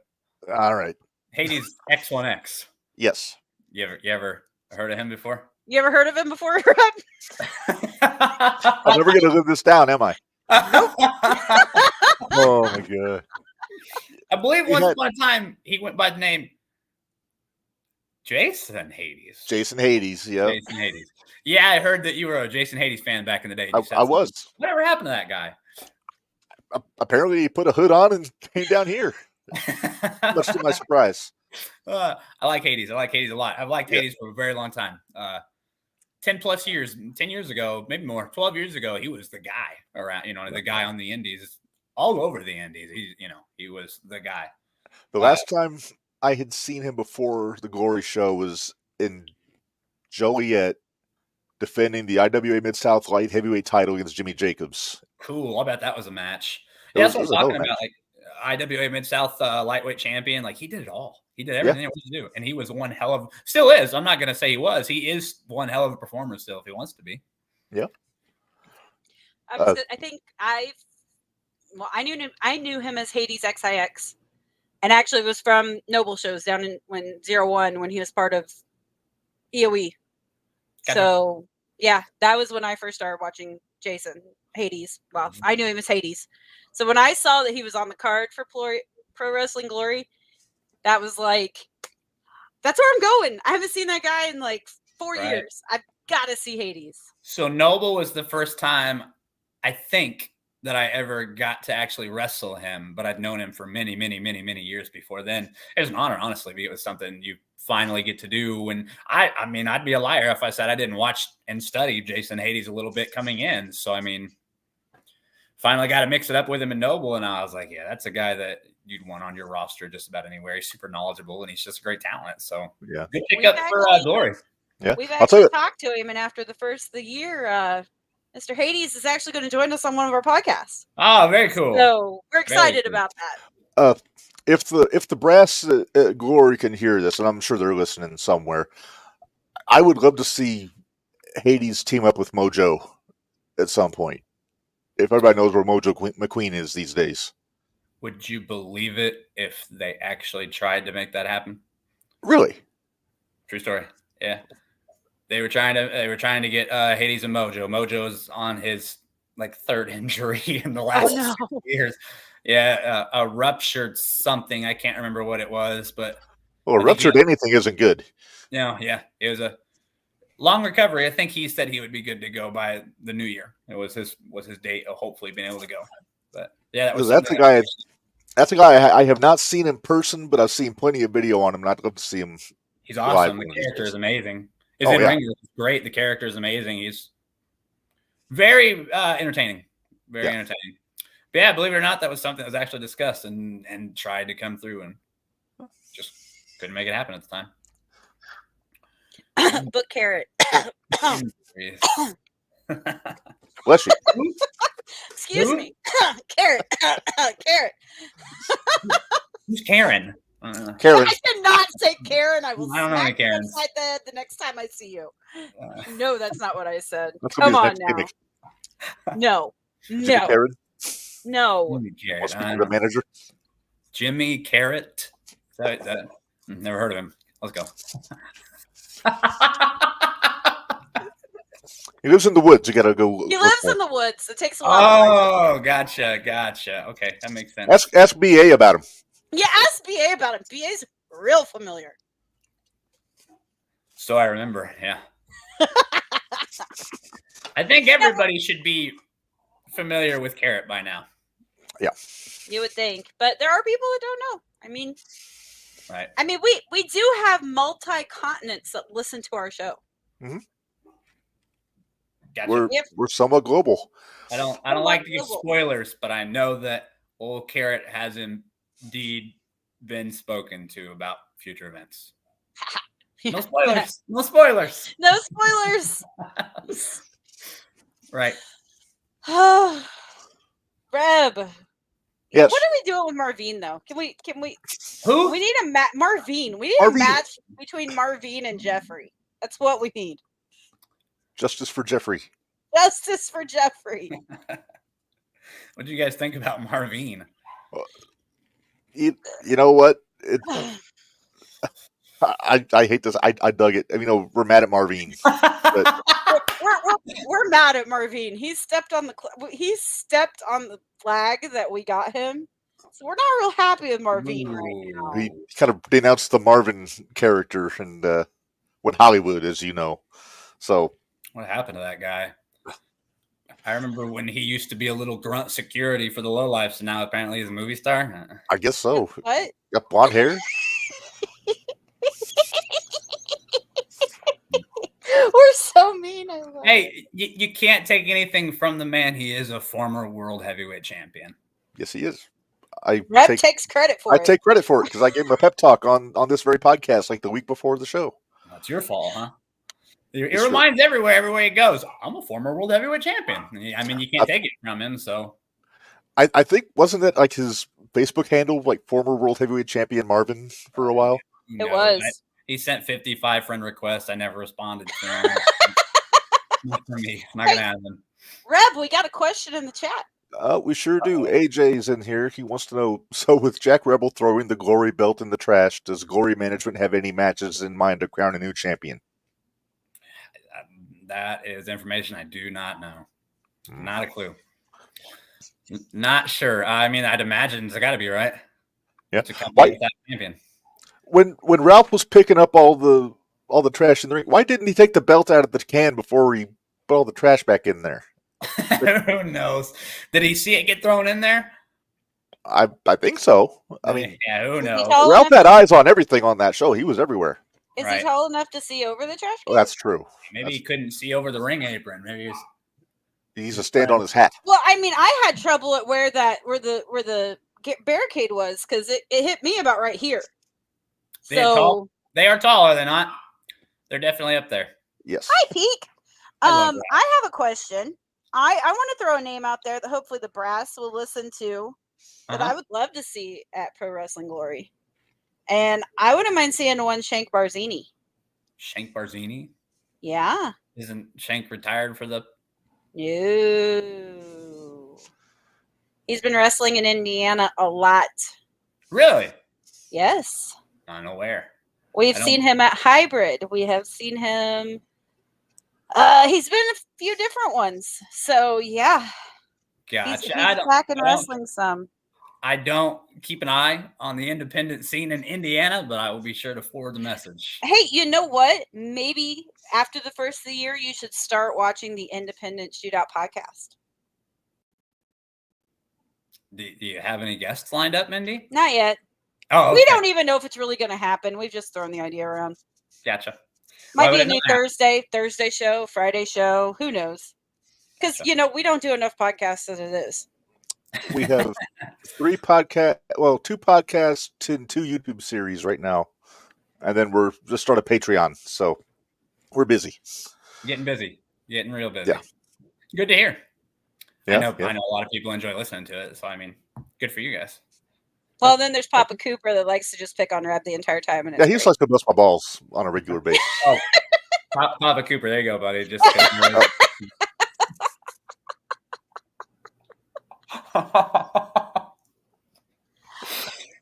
All right. Hades X1X. Yes. You ever heard of him before? You ever heard of him before, Reb? I'm never going to live this down, am I? Oh, my God. I believe once upon a time he went by the name Jason Hades. Jason Hades, yeah. Jason Hades. Yeah, I heard that you were a Jason Hades fan back in the day. I was. Whatever happened to that guy? Apparently, he put a hood on and came down here. Much to my surprise. I like Hades. I like Hades a lot. I've liked Hades for a very long time. 10 years ago, maybe more, 12 years ago, he was the guy around, the guy on the indies, all over the indies. He was the guy. The last time I had seen him before the Glory show was in Joliet defending the IWA Mid-South Light Heavyweight title against Jimmy Jacobs. Cool. I bet that was a match. That's what I'm talking about. Like IWA Mid-South lightweight champion. Like he did it all. He did everything he wanted to do. And he was one hell of, still is. I'm not going to say he was. He is one hell of a performer still if he wants to be. Yeah. I knew him as Hades XIX. And actually it was from Noble shows down in 01 when he was part of EOE. Gotcha. So yeah, that was when I first started watching Jason Hades. Well, I knew him as Hades. So when I saw that he was on the card for Pro Wrestling Glory, that was like, that's where I'm going. I haven't seen that guy in like 4 years. I've got to see Hades. So Noble was the first time, I think, that I ever got to actually wrestle him, but I'd known him for many, many, many, many years before then. It was an honor, honestly, because it was something you finally get to do. And I mean, I'd be a liar if I said I didn't watch and study Jason Hades a little bit coming in. So, I mean, finally got to mix it up with him in Noble. And I was like, yeah, that's a guy that you'd want on your roster just about anywhere. He's super knowledgeable and he's just a great talent. So, yeah, good pick up for Glory. Yeah, we've actually talked to him, and after the first of the year, Mr. Hades is actually going to join us on one of our podcasts. Oh, very cool. So we're excited about that. If the brass Glory can hear this, and I'm sure they're listening somewhere, I would love to see Hades team up with Mojo at some point. If everybody knows where Mojo McQueen is these days. Would you believe it if they actually tried to make that happen? Really? True story. Yeah. They were trying to get Hades and Mojo. Mojo is on his like third injury in the last 6 years. Yeah, a ruptured something. I can't remember what it was, but ruptured anything isn't good. No, yeah, it was a long recovery. I think he said he would be good to go by the new year. It was his date of hopefully being able to go. But yeah, that's a guy. That's a guy I have not seen in person, but I've seen plenty of video on him. I'd love to see him. He's awesome. The character is amazing. His in-ring is great. The character is amazing. He's very entertaining. Very entertaining. But yeah, believe it or not, that was something that was actually discussed and tried to come through and just couldn't make it happen at the time. Book Carrot. Bless you. Excuse me. Carrot. Carrot. Who's Karen? Karen. I did not say Karen. I will I don't know any Karens. Upside the head the next time I see you. No, that's not what I said. That's Come on now. Gimmick. No. Karen? No. Must be the manager. Jimmy Carrot. That never heard of him. Let's go. He lives in the woods. You gotta go. He lives in the woods. It takes a while. Oh, gotcha. Okay, that makes sense. Ask BA about him. Yeah, ask BA about him. BA's real familiar. So I remember, yeah. I think everybody should be familiar with Carrot by now. Yeah. You would think. But there are people that don't know. I mean, right. I mean, we do have multi-continents that listen to our show. Mm-hmm. Gotcha. We're somewhat global. I don't like to give spoilers, but I know that old Carrot has indeed been spoken to about future events. No spoilers. No spoilers. No spoilers. Right. Reb. Yes. What are we doing with Marvin though? Can we Who? We need a Marvin. We need a match between Marvin and Jeffrey. That's what we need. Justice for Jeffrey. Justice for Jeffrey. What do you guys think about Marvin? You know what? I hate this. I dug it. I mean, we're mad at Marvin. But... we're mad at Marvin. He stepped on the flag that we got him. So we're not real happy with Marvin right now. He kind of denounced the Marvin character and with Hollywood, as you know. So what happened to that guy? I remember when he used to be a little grunt security for the lowlifes, and now apparently he's a movie star. I guess so. What? Got blonde hair. We're so mean. Hey, you can't take anything from the man. He is a former world heavyweight champion. Yes, he is. Takes credit for it. I take credit for it because I gave him a pep talk on this very podcast like the week before the show. That's your fault, huh? It reminds everywhere he goes, I'm a former world heavyweight champion. I mean, you can't take it from him, so. I think, wasn't that like his Facebook handle, like former world heavyweight champion Marvin for a while? It was. He sent 55 friend requests. I never responded to him. Not for me. Not going to happen. Reb, we got a question in the chat. We sure do. AJ's in here. He wants to know, so with Jack Rebel throwing the Glory belt in the trash, does Glory management have any matches in mind to crown a new champion? That is information I do not know. Not a clue. Not sure. I mean, I'd imagine it's got to be, right? Yeah. It's a company without a champion. When Ralph was picking up all the trash in the ring, why didn't he take the belt out of the can before he put all the trash back in there? Who knows? Did he see it get thrown in there? I think so. I mean, yeah, who Is he knows? tall Ralph enough had eyes on everything on that show. He was everywhere. Is Right. he tall enough to see over the trash can? Well, that's true. Maybe he couldn't see over the ring apron. Maybe He needs to stand on his hat. Well, I mean, I had trouble at where the barricade was because it hit me about right here. They are tall, are they not? They're definitely up there. Yes. Hi, Peak. I I have a question. I want to throw a name out there that hopefully the brass will listen to that I would love to see at Pro Wrestling Glory. And I wouldn't mind seeing one Shank Barzini. Shank Barzini? Yeah. Isn't Shank retired for the... No. He's been wrestling in Indiana a lot. Really? Yes. Unaware. We've seen him at Hybrid. We have seen him. He's been a few different ones. So, yeah. Gotcha. He's back in wrestling some. I don't keep an eye on the independent scene in Indiana, but I will be sure to forward the message. Hey, you know what? Maybe after the first of the year, you should start watching the Independent Shootout podcast. Do you have any guests lined up, Mindy? Not yet. Oh, okay. We don't even know if it's really going to happen. We've just thrown the idea around. Gotcha. Might be a new Thursday show, Friday show. Who knows? Because, we don't do enough podcasts as it is. We have 2 podcasts and 2 YouTube series right now. And then we're just started Patreon. So we're busy. Getting busy. Getting real busy. Yeah. Good to hear. Yeah, I know a lot of people enjoy listening to it. So, I mean, good for you guys. Well, then there's Papa Cooper that likes to just pick on Reb the entire time. And he just likes to bust my balls on a regular basis. Oh, Papa Cooper. There you go, buddy. Just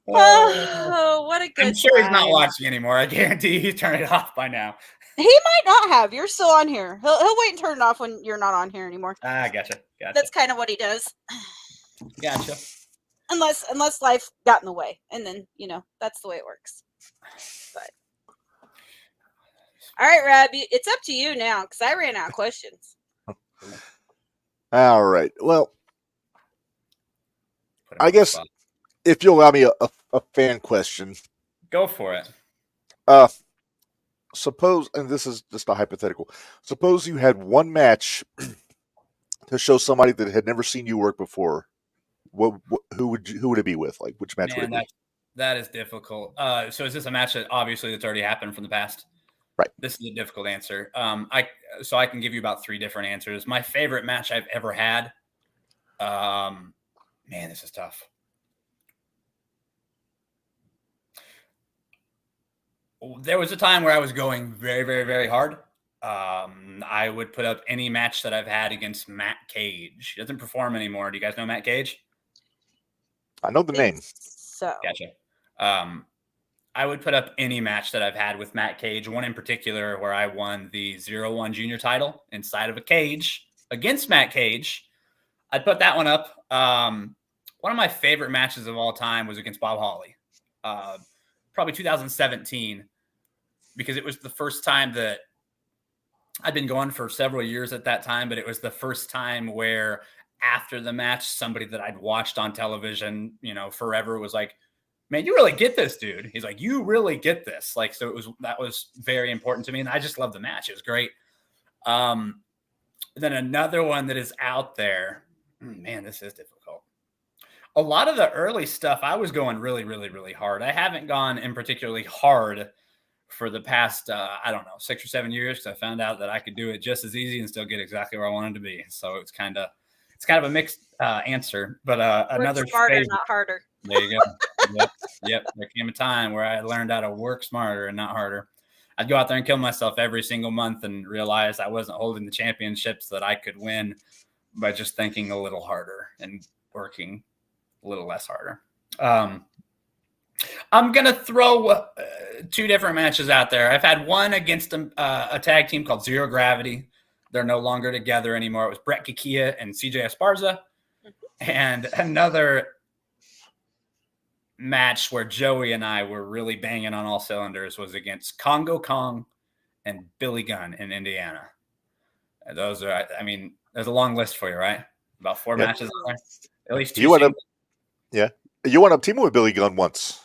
Oh, what a good I'm sure time. he's not watching anymore. I guarantee he's turned it off by now. He might not have. You're still on here. He'll wait and turn it off when you're not on here anymore. Gotcha. That's kind of what he does. Gotcha. Unless life got in the way. And then, that's the way it works. But all right, Rab, it's up to you now because I ran out of questions. All right. Well, I guess if you'll allow me a fan question. Go for it. Suppose, and this is just a hypothetical, suppose you had one match to show somebody that had never seen you work before. Who would it be with? Like, which match would it be? That is difficult. So is this a match that obviously that's already happened from the past? Right. This is a difficult answer. I can give you about 3 different answers. My favorite match I've ever had. Man, this is tough. There was a time where I was going very, very, very hard. I would put up any match that I've had against Matt Cage. He doesn't perform anymore. Do you guys know Matt Cage? I know the name. So Gotcha. I would put up any match that I've had with Matt Cage. One in particular where I won the 0-1 junior title inside of a cage against Matt Cage. I'd put that one up. One of my favorite matches of all time was against Bob Holly. Probably 2017, because it was the first time that I'd been going for several years at that time, but it was the first time where after the match, somebody that I'd watched on television, forever was like, man, you really get this, dude. He's like, you really get this. Like, so that was very important to me. And I just loved the match. It was great. Then another one that is out there, man, this is difficult. A lot of the early stuff, I was going really, really, really hard. I haven't gone in particularly hard for the past, 6 or 7 years, because I found out that I could do it just as easy and still get exactly where I wanted to be. So it's kind of a mixed answer. But another smarter, favorite, not harder. There you go. Yep. There came a time where I learned how to work smarter and not harder. I'd go out there and kill myself every single month and realize I wasn't holding the championships that I could win by just thinking a little harder and working a little less harder. I'm going to throw 2 different matches out there. I've had one against a tag team called Zero Gravity. They're no longer together anymore. It was Brett Kikia and CJ Esparza. And another match where Joey and I were really banging on all cylinders was against Congo Kong and Billy Gunn in Indiana. Those are, I mean, there's a long list for you, right? About 4 matches on there. At least 2. You went up teaming with Billy Gunn once.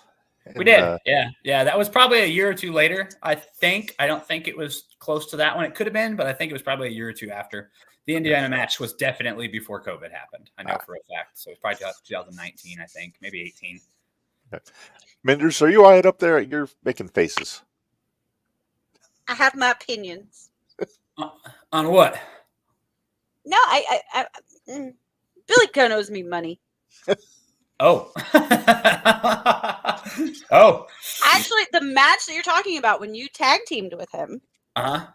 We did. Yeah. That was probably a year or 2 later, I think. I don't think it was close to that one. It could have been, but I think it was probably a year or 2 after. The Indiana match was definitely before COVID happened. I know for a fact. So it's probably 2019, I think, maybe 18. Minderz, are you all right up there? You're making faces. I have my opinions. On what? No, Billy Gunn owes me money. Oh. Oh. Actually, the match that you're talking about when you tag teamed with him, Uh-huh.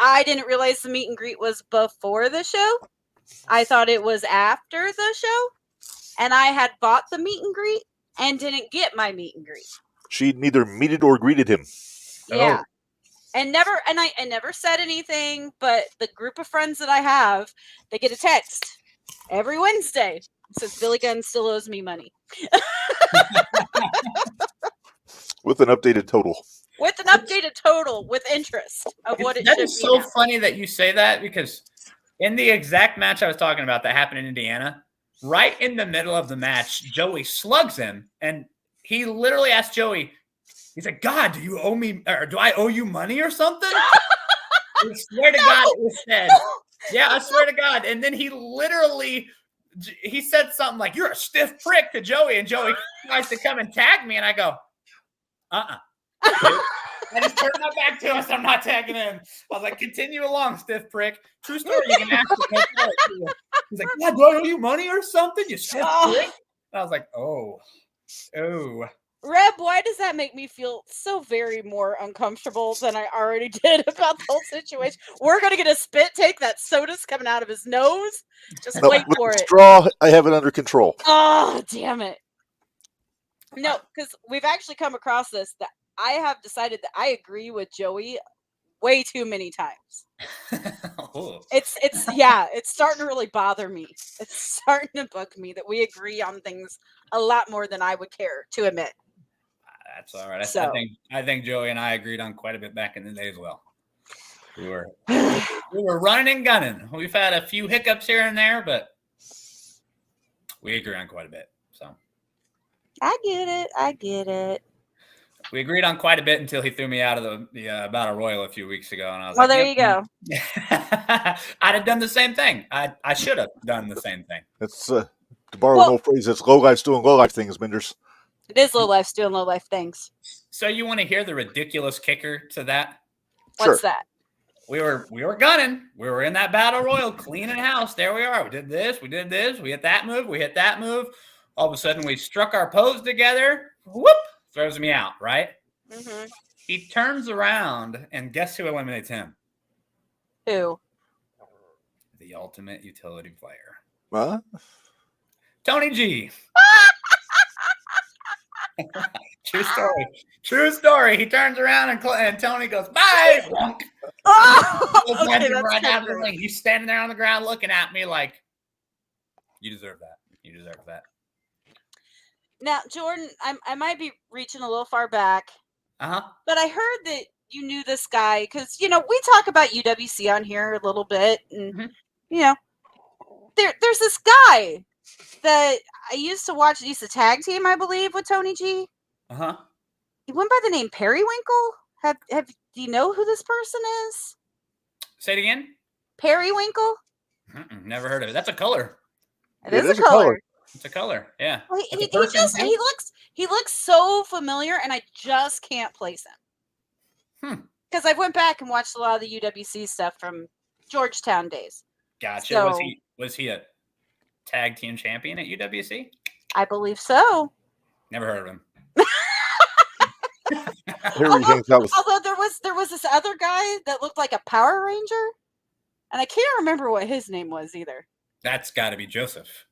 I didn't realize the meet and greet was before the show. I thought it was after the show. And I had bought the meet and greet and didn't get my meet and greet. She neither meted or greeted him. Yeah. And I never said anything, but the group of friends that I have, they get a text every Wednesday. It says Billy Gunn still owes me money. With an updated total. With an updated total with interest of what it should be. That is so funny that you say that, because in the exact match I was talking about that happened in Indiana, right in the middle of the match, Joey slugs him, and he literally asked Joey, he's like, God, do you owe me, or do I owe you money or something? I swear to God it was said. Yeah, I swear to God. And then he said something like, you're a stiff prick to Joey, and Joey tries to come and tag me, and I go, I just turned my back to us. I'm not tagging him. I was like, continue along, stiff prick. True story. You can ask him. He's like, God, do I owe you money or something? You stiff prick. And I was like, oh. Reb, why does that make me feel so very more uncomfortable than I already did about the whole situation? We're going to get a spit take. That soda's coming out of his nose. Just wait for it. Straw, I have it under control. Oh, damn it. No, because we've actually come across this, that I have decided that I agree with Joey way too many times. It's starting to really bother me. It's starting to bug me that we agree on things a lot more than I would care to admit. That's all right. I think Joey and I agreed on quite a bit back in the day as well. We were running and gunning. We've had a few hiccups here and there, but we agree on quite a bit. So I get it. We agreed on quite a bit until he threw me out of the Battle Royal a few weeks ago, and I was like, there you go. I'd have done the same thing. I should have done the same thing. It's to borrow an old phrase, it's low life doing low life things, Minderz. It is low life doing low life things. So you want to hear the ridiculous kicker to that? What's that? We were gunning. We were in that Battle Royal, cleaning house. There we are. We did this. We hit that move. We hit that move. All of a sudden, we struck our pose together. Whoop! Throws me out, right? Mm-hmm. He turns around, and guess who eliminates him? Who? The ultimate utility player. What? Tony G. True story. He turns around, and Tony goes, bye! Okay, right down the ring. He's standing there on the ground looking at me like, you deserve that. You deserve that. Now, Jordan, I might be reaching a little far back, but I heard that you knew this guy because, we talk about UWC on here a little bit, and, there's this guy that I used to watch. He used to tag team, I believe, with Tony G. He went by the name Periwinkle. Do you know who this person is? Say it again. Periwinkle. Never heard of it. That's a color. It is a color. It's a color, yeah. Well, he looks so familiar, and I just can't place him. Because I went back and watched a lot of the UWC stuff from Georgetown days. Gotcha. So, was he a tag team champion at UWC? I believe so. Never heard of him. Although there was this other guy that looked like a Power Ranger, and I can't remember what his name was either. That's got to be Joseph.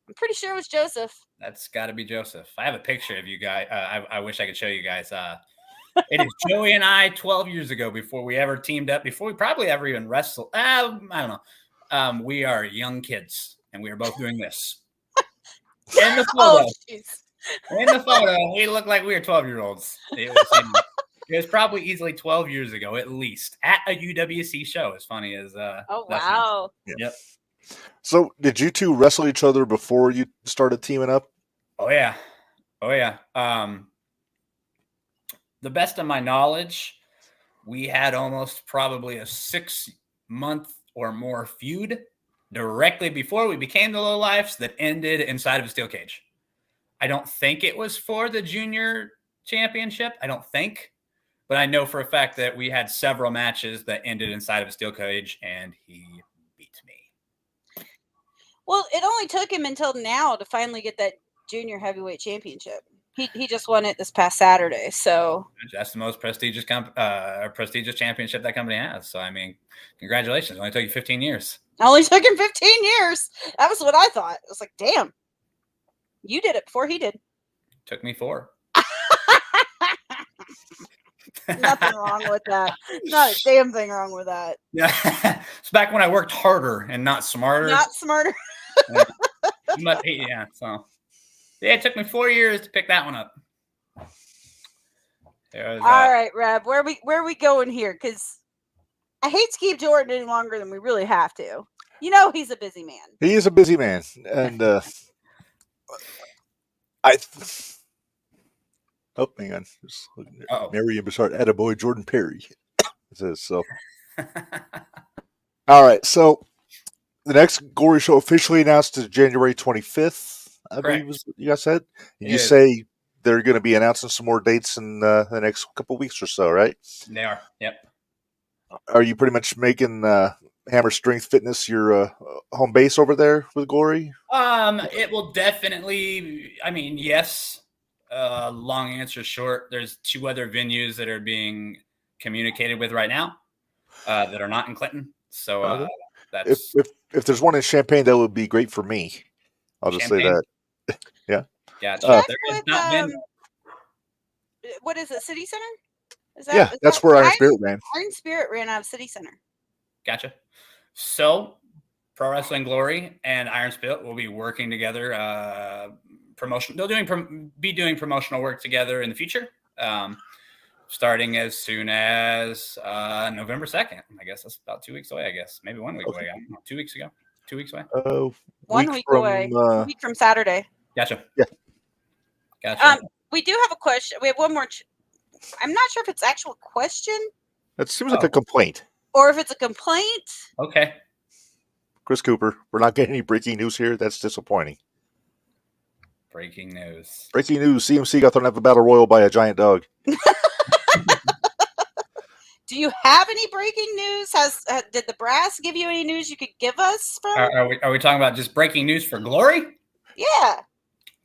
I'm pretty sure it was Joseph. That's got to be Joseph. I have a picture of you guys. I wish I could show you guys. It is Joey and I 12 years ago, before we ever teamed up, before we probably ever even wrestled. I don't know. We are young kids, and we are both doing this. In the photo. In the photo, we looked like we were 12-year-olds. It was probably easily 12 years ago, at least, at a UWC show. As funny as Oh, that sounds. wow. Yeah. Yep. So, did you two wrestle each other before you started teaming up? Oh yeah. The best of my knowledge, we had almost probably a 6-month or more feud directly before we became the Lowlifes that ended inside of a steel cage. I don't think it was for the junior championship. I don't think. But I know for a fact that we had several matches that ended inside of a steel cage, and he beat me. Well, it only took him until now to finally get that junior heavyweight championship. He just won it this past Saturday. So that's the most prestigious prestigious championship that company has. So I mean, congratulations! It only took you 15 years. It only took him 15 years. That was what I thought. It was like, damn, you did it before he did. Took me 4. Nothing wrong with that. Not a damn thing wrong with that. Yeah, it's back when I worked harder and not smarter. Not smarter. Yeah. So yeah, it took me 4 years to pick that one up. All right, Reb, where are we going here? Because I hate to keep Jordan any longer than we really have to. You know he's a busy man. He is a busy man, and oh, hang on. Just Marion Bouchard, attaboy, Jordan Perry. It says so. All right, so the next Gory show officially announced is January 25th, I believe was what you guys said. And you say they're going to be announcing some more dates in the next couple weeks or so, right? They are, yep. Are you pretty much making Hammer Strength Fitness your home base over there with Gory? It will definitely, I mean, yes. Long answer short, there's 2 other venues that are being communicated with right now that are not in Clinton. So that's if there's one in Champaign, that would be great for me. I'll just say that. Yeah. Yeah. There is not been. What is it? City Center? That's where Iron Spirit ran. Iron Spirit ran out of City Center. Gotcha. So, Pro Wrestling Glory and Iron Spirit will be working together. They'll be doing promotional work together in the future, starting as soon as November 2nd. I guess that's about 2 weeks away. I guess maybe 1 week away. I don't know, 2 weeks ago. 2 weeks away. 1 week away. 1 week from Saturday. Gotcha. Yeah. Gotcha. We do have a question. We have one more. I'm not sure if it's an actual question. That seems like a complaint. Or if it's a complaint. Okay. Chris Cooper, we're not getting any breaking news here. That's disappointing. Breaking news. Breaking news. CMC got thrown out of a battle royal by a giant dog. Do you have any breaking news? Did the brass give you any news you could give us from? Are we talking about just breaking news for Glory? Yeah.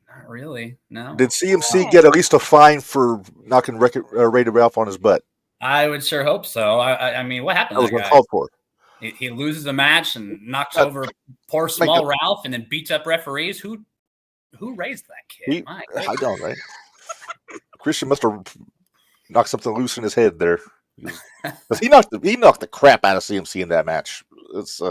Not really. No. Did CMC get at least a fine for knocking Rated Ralph on his butt? I would sure hope so. I mean, what happened? That was uncalled for. He loses a match and knocks over poor small Ralph, and then beats up referees. Who raised that kid? I don't, right? Christian must have knocked something loose in his head there. He knocked the crap out of CMC in that match. It's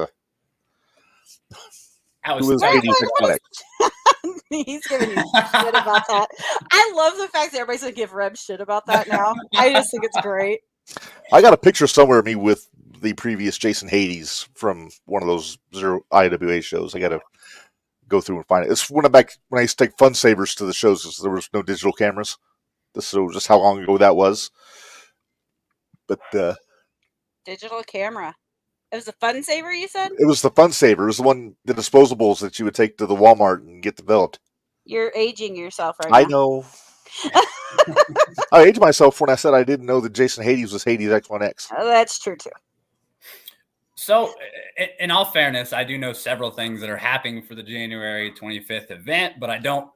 He's giving you shit about that. I love the fact that everybody's gonna give Reb shit about that now. I just think it's great. I got a picture somewhere of me with the previous Jason Hades from one of those Zero IWA shows. I got to go through and find it. It's when I used to take Fun Savers to the shows because there was no digital cameras. This is just how long ago that was. But digital camera. It was a Fun Saver, you said? It was the Fun Saver. It was the disposables that you would take to the Walmart and get developed. You're aging yourself right now. I know. I aged myself when I said I didn't know that Jason Hades was Hades X1X. Oh, that's true too. So, in all fairness, I do know several things that are happening for the January 25th event, but I don't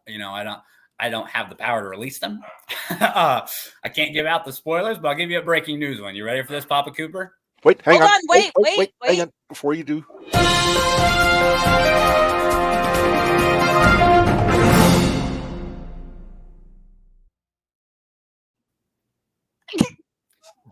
have the power to release them. I can't give out the spoilers, but I'll give you a breaking news one. You ready for this, Papa Cooper? Wait, hang on. Wait. Hang on. Before you do.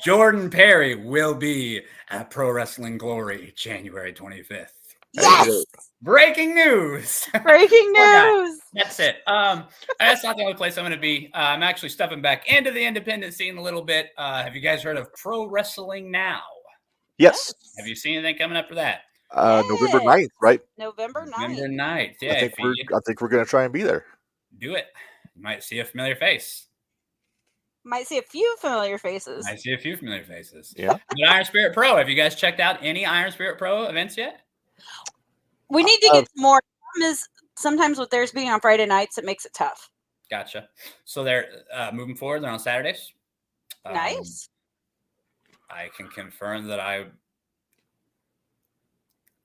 Jordan Perry will be at Pro Wrestling Glory January 25th. Yes! Breaking news. Breaking Poor news. That's it. That's not the only place I'm going to be. I'm actually stepping back into the independent scene a little bit. Have you guys heard of Pro Wrestling Now? Yes. Have you seen anything coming up for that? November Yes. 9th, right? November 9th. November 9th. Yeah, I think we're gonna try and be there. do it. You might see a familiar face. Might see a few familiar faces. I see a few familiar faces. Yeah. But Iron Spirit Pro, have you guys checked out any Iron Spirit Pro events yet? We need to get some more. The problem is sometimes with theirs being on Friday nights, it makes it tough. Gotcha. So they're moving forward. They're on Saturdays. Nice. I can confirm that I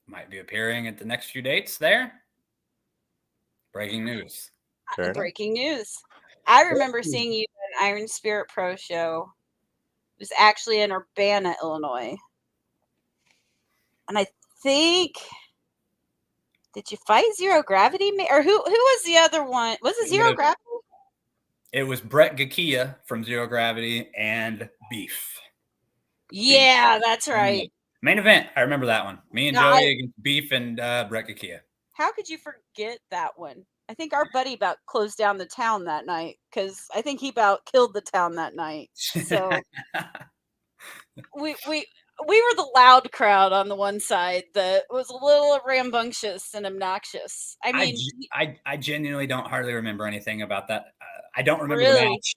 might be appearing at the next few dates there. Breaking news. Breaking news. I remember seeing you at an Iron Spirit Pro show. It was actually in Urbana, Illinois. And I think, did you fight Zero Gravity? Or who was the other one? Was it Zero Gravity? It was Brett Gakia from Zero Gravity and Beef. Yeah, that's right. Main event. I remember that one. Me and Joey against Beef and Brett Gakia. How could you forget that one? I think our buddy about closed down the town that night because I think he about killed the town that night. So we were the loud crowd on the one side that was a little rambunctious and obnoxious. I mean, I genuinely don't hardly remember anything about that. I don't remember really? the match.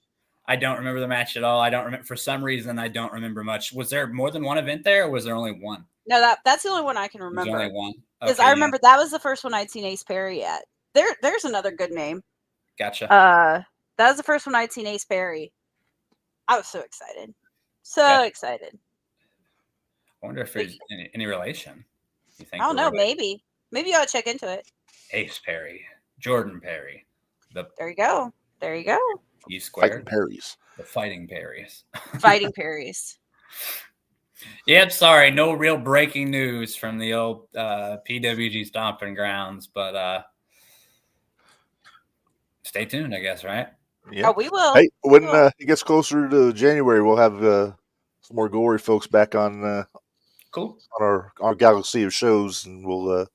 I don't remember the match at all. I don't remember, for some reason, I don't remember much. Was there more than one event there, or was there only one? No, that's the only one I can remember. There's only one. Because I remember that was the first one I'd seen Ace Perry at. There's another good name. Gotcha. That was the first one I'd seen Ace Perry. I was so excited. So excited. I wonder if there's any relation. You think? I don't know. Maybe you ought to check into it. Ace Perry, Jordan Perry. There you go. E squared. Fighting Perrys. The Fighting Perrys. Fighting Perrys. Yep, sorry, no real breaking news from the old PWG stomping grounds, but stay tuned, I guess, right? Yeah. Oh, we will. Hey, when it gets closer to January, we'll have some more gory folks back on cool on our galaxy of shows, and we'll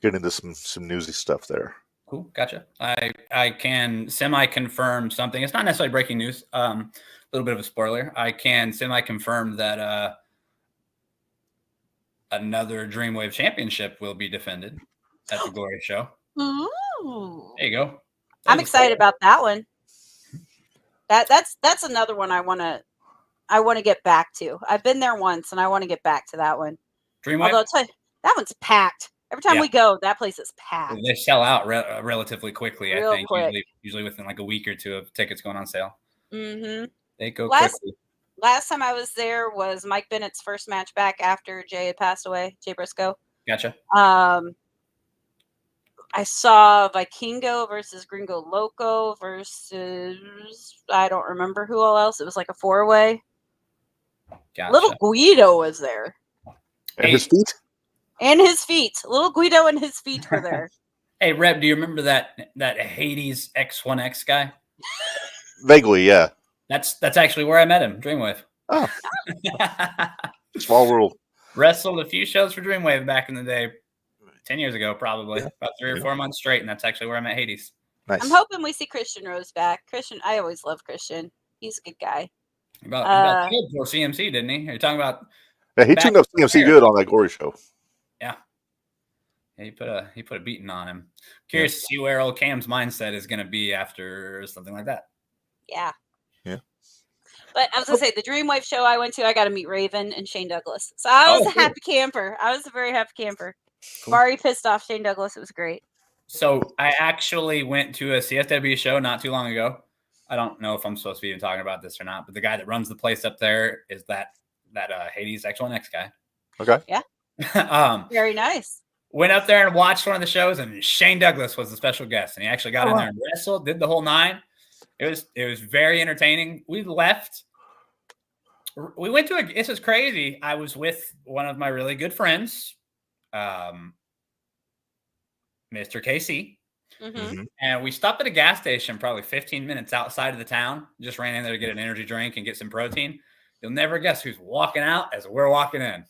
get into some newsy stuff there. Cool, gotcha. I can semi-confirm something. It's not necessarily breaking news. A little bit of a spoiler. I can semi-confirm that another Dreamwave Championship will be defended at the Glory Show. Ooh. There you go. I'm excited about that one. That's another one I want to get back to. I've been there once, and I want to get back to that one. Dreamwave? Although I'll tell you, that one's packed. Every time we go, that place is packed. They sell out relatively quickly, Real I think. quick. Usually within like a week or two of tickets going on sale. Mm-hmm. They go quickly. Last time I was there was Mike Bennett's first match back after Jay had passed away, Jay Briscoe. Gotcha. I saw Vikingo versus Gringo Loco versus I don't remember who all else. It was like a 4-way. Gotcha. Little Guido was there. And his feet? And his feet. Little Guido and his feet were there. Hey, Reb, do you remember that Hades X1X guy? Vaguely, yeah. That's actually where I met him, Dreamwave. Oh. Small world. Wrestled a few shows for Dreamwave back in the day. 10 years ago, probably. Yeah. About 3 or 4 months straight, and that's actually where I met Hades. Nice. I'm hoping we see Christian Rose back. Christian, I always love Christian. He's a good guy. He about killed for CMC, didn't he? Are you talking about? Yeah, he tuned up CMC good on that Glory Show. Yeah. He put a beating on him. Curious to see where old Cam's mindset is going to be after something like that. Yeah. Yeah. But I was going to say, the Dreamwave show I went to, I got to meet Raven and Shane Douglas. So I was a happy camper. I was a very happy camper. Cool. Bari pissed off Shane Douglas. It was great. So I actually went to a CSW show not too long ago. I don't know if I'm supposed to be even talking about this or not, but the guy that runs the place up there is that Hades X1X guy. Okay. Yeah. Very nice. Went up there and watched one of the shows, and Shane Douglas was the special guest, and he actually got in there and wrestled, did the whole 9. It was very entertaining. We left. We went to this is crazy. I was with one of my really good friends, Mr. KC. Mm-hmm. And we stopped at a gas station probably 15 minutes outside of the town. Just ran in there to get an energy drink and get some protein. You'll never guess who's walking out as we're walking in.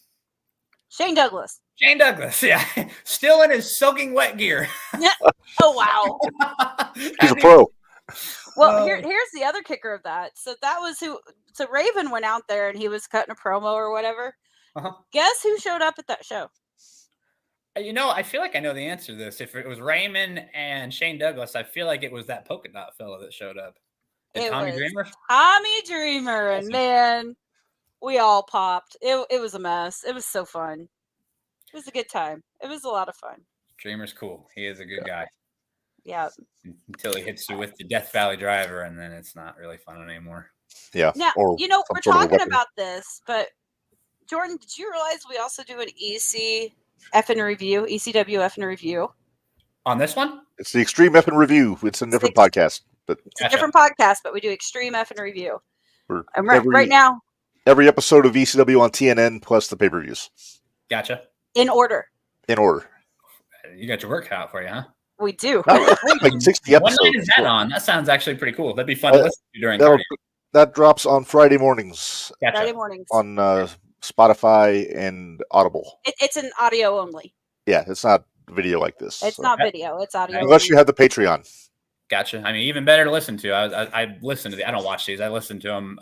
Shane Douglas. Shane Douglas, yeah. Still in his soaking wet gear. Oh, wow. He's a pro. Well, here's the other kicker of that. So that was who. So Raven went out there and he was cutting a promo or whatever. Uh-huh. Guess who showed up at that show? I feel like I know the answer to this. If it was Raymond and Shane Douglas, I feel like it was that polka dot fella that showed up. Tommy Dreamer? Tommy Dreamer, and man, we all popped. It was a mess. It was so fun. It was a good time. It was a lot of fun. Dreamer's cool. He is a good guy. Yeah. Until he hits you with the Death Valley driver, and then it's not really fun anymore. Yeah. Now, or we're talking about this, but Jordan, did you realize we also do an ECW review? On this one? It's the Extreme Effing Review. It's a different podcast. But it's a different podcast, but we do Extreme Effing Review. And right now. Every episode of ECW on TNN plus the pay-per-views. Gotcha. In order. You got your work cut out for you, huh? We do. Like 60 episodes. What night is that on? That sounds actually pretty cool. That'd be fun to listen to during cardio. That drops on Friday mornings. Gotcha. Friday mornings. On Spotify and Audible. It's an audio only. Yeah, it's not video like this. It's not video. It's audio. Unless you have the Patreon. Gotcha. I mean, even better to listen to. I listen to I don't watch these. I listen to them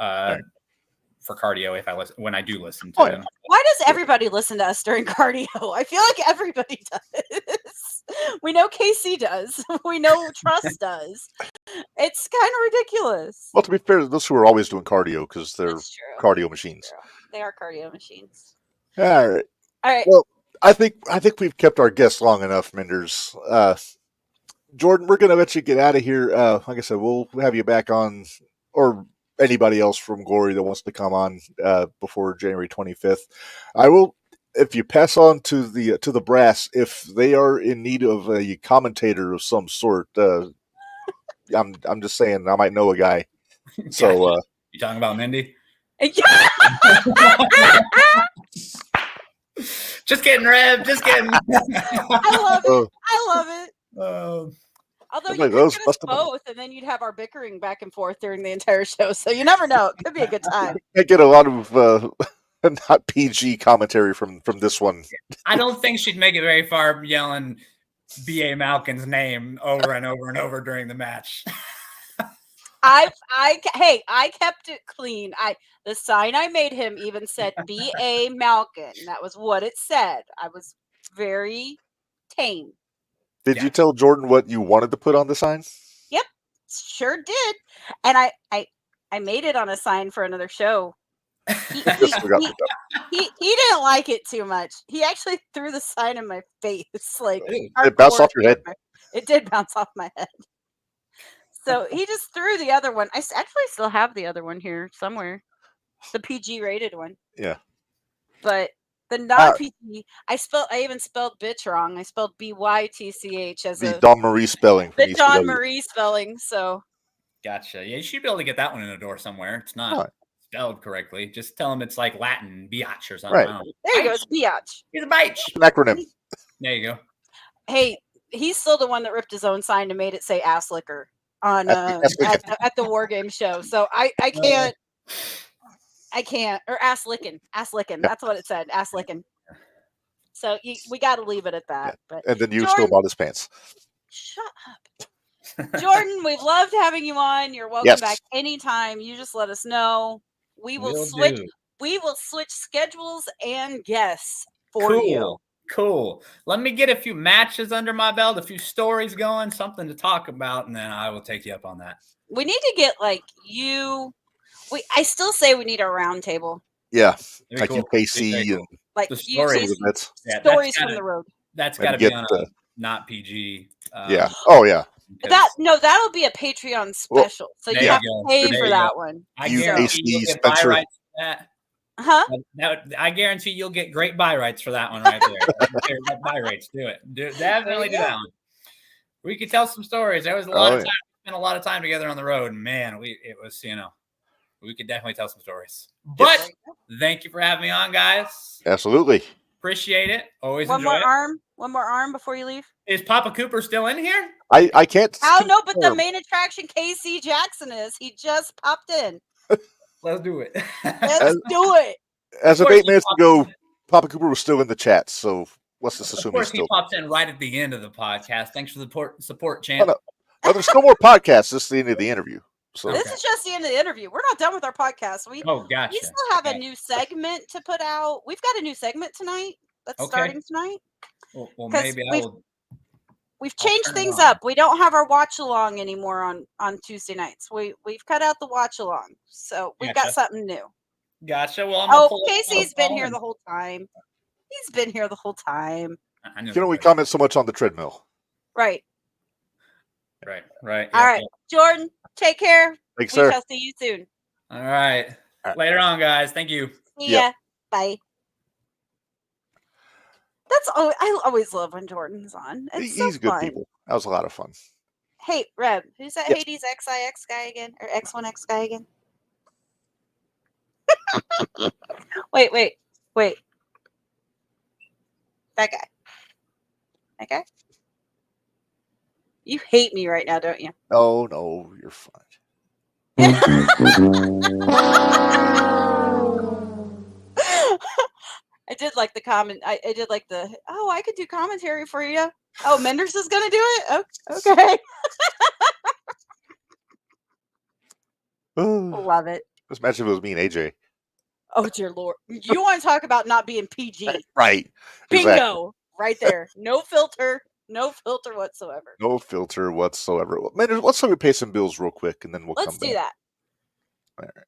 for cardio when I do listen to them. Why does everybody listen to us during cardio? I feel like everybody does. We know KC does. We know Trust does. It's kind of ridiculous. Well, to be fair, those who are always doing cardio because they're cardio machines. They are cardio machines. All right. Well, I think we've kept our guests long enough, Minderz. Jordan, we're going to let you get out of here. Like I said, we'll have you back on, or anybody else from Glory that wants to come on before January 25th. I will, if you pass on to the brass, if they are in need of a commentator of some sort. I'm just saying, I might know a guy. So you talking about Mindy? Just kidding, Rev. Just kidding. I love it. Although you could get us both, and then you'd have our bickering back and forth during the entire show. So you never know. It could be a good time. I get a lot of not PG commentary from this one. I don't think she'd make it very far yelling B.A. Malkin's name over and over and over during the match. I kept it clean. The sign I made him even said B.A. Malkin. That was what it said. I was very tame. Did you tell Jordan what you wanted to put on the sign? Yep, sure did. And I made it on a sign for another show. He didn't like it too much. He actually threw the sign in my face. Like it bounced off your head. It did bounce off my head. So he just threw the other one. I actually still have the other one here somewhere. The PG rated one. Yeah. But the non-PG, I even spelled bitch wrong. I spelled BYTCH as the Dawn Marie spelling. The Dawn Marie spelling. So. Gotcha. Yeah, you should be able to get that one in a door somewhere. It's not spelled correctly. Just tell them it's like Latin, biatch or something. Right. There you go. It's biatch. He's a bitch. An acronym. There you go. Hey, he's still the one that ripped his own sign and made it say ass liquor on at the War Game show. So I can't. I can't. Or ass licking. Ass licking. That's what it said. Ass licking. So we got to leave it at that. Yeah. But and then you still bought his pants. Shut up. Jordan, we've loved having you on. You're welcome back anytime. You just let us know. We will switch. We will switch schedules and guests for you. Cool. Let me get a few matches under my belt, a few stories going, something to talk about, and then I will take you up on that. We need to get I still say we need a round table. Yeah, like UKC and like the stories from the road. That's got to be on a not PG. Yeah. Oh yeah. That'll be a Patreon special. So you have to pay for that one. I guarantee you'll get buy rights for that. Huh? I guarantee you'll get great buy rights for that one right there. Buy rights. Do it. Definitely do that one. We could tell some stories. There was a lot of time. We spent a lot of time together on the road, and man, we could definitely tell some stories. But thank you for having me on, guys. Absolutely. Appreciate it. Always One enjoy more arm before you leave. Is Papa Cooper still in here? I can't. Oh, no, but the main attraction, KC Jackson, is. He just popped in. Let's do it. Let's do it. As of 8 minutes ago, Papa Cooper was still in the chat, so let's just Of assume he's course, he still. pops in right at the end of the podcast. Thanks for the support, Oh, champ. no. Oh, there's still more podcasts. This is the end of the interview. So This is just the end of the interview. We're not done with our podcast. We gotcha. still have a new segment to put out. We've got a new segment tonight that's starting tonight. Well, maybe we've I'll changed turn it things on. up. We don't have our watch along anymore on Tuesday nights. We've cut out the watch along, so we've got something new. Gotcha. Well, I'm gonna pull Casey's been here the whole time. He's been here the whole time. You can only comment so much on the treadmill. Right. Right. All right, Jordan, take care. Thanks, we sir. shall see you soon. All right. Later on, guys. Thank you. See ya. Bye. I always love when Jordan's on. He's good fun. people. That was a lot of fun. Hey, Reb, who's that Hades XIX guy again? Or X1X guy again? Wait. That guy. You hate me right now, don't you? Oh, no, you're fine. I did like the comment. I did like I could do commentary for you. Oh, Minderz is going to do it? Oh, okay. Love it. Just imagine if it was me and AJ. Oh, dear Lord. You want to talk about not being PG. Right. Bingo. Exactly. Right there. No filter. No filter whatsoever. No filter whatsoever. Minderz, let's let me pay some bills real quick, and then we'll come back. Let's do that. All right.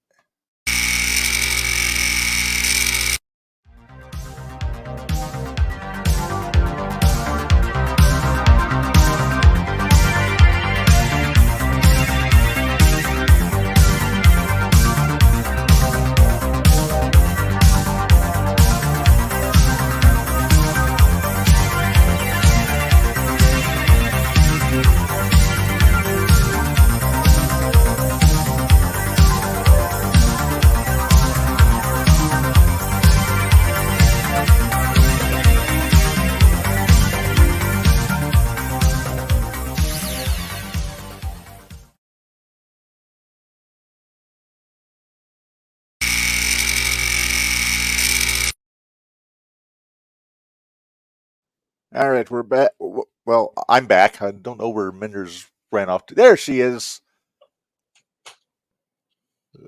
All right, we're back. Well, I'm back. I don't know where Minderz ran off to. There she is.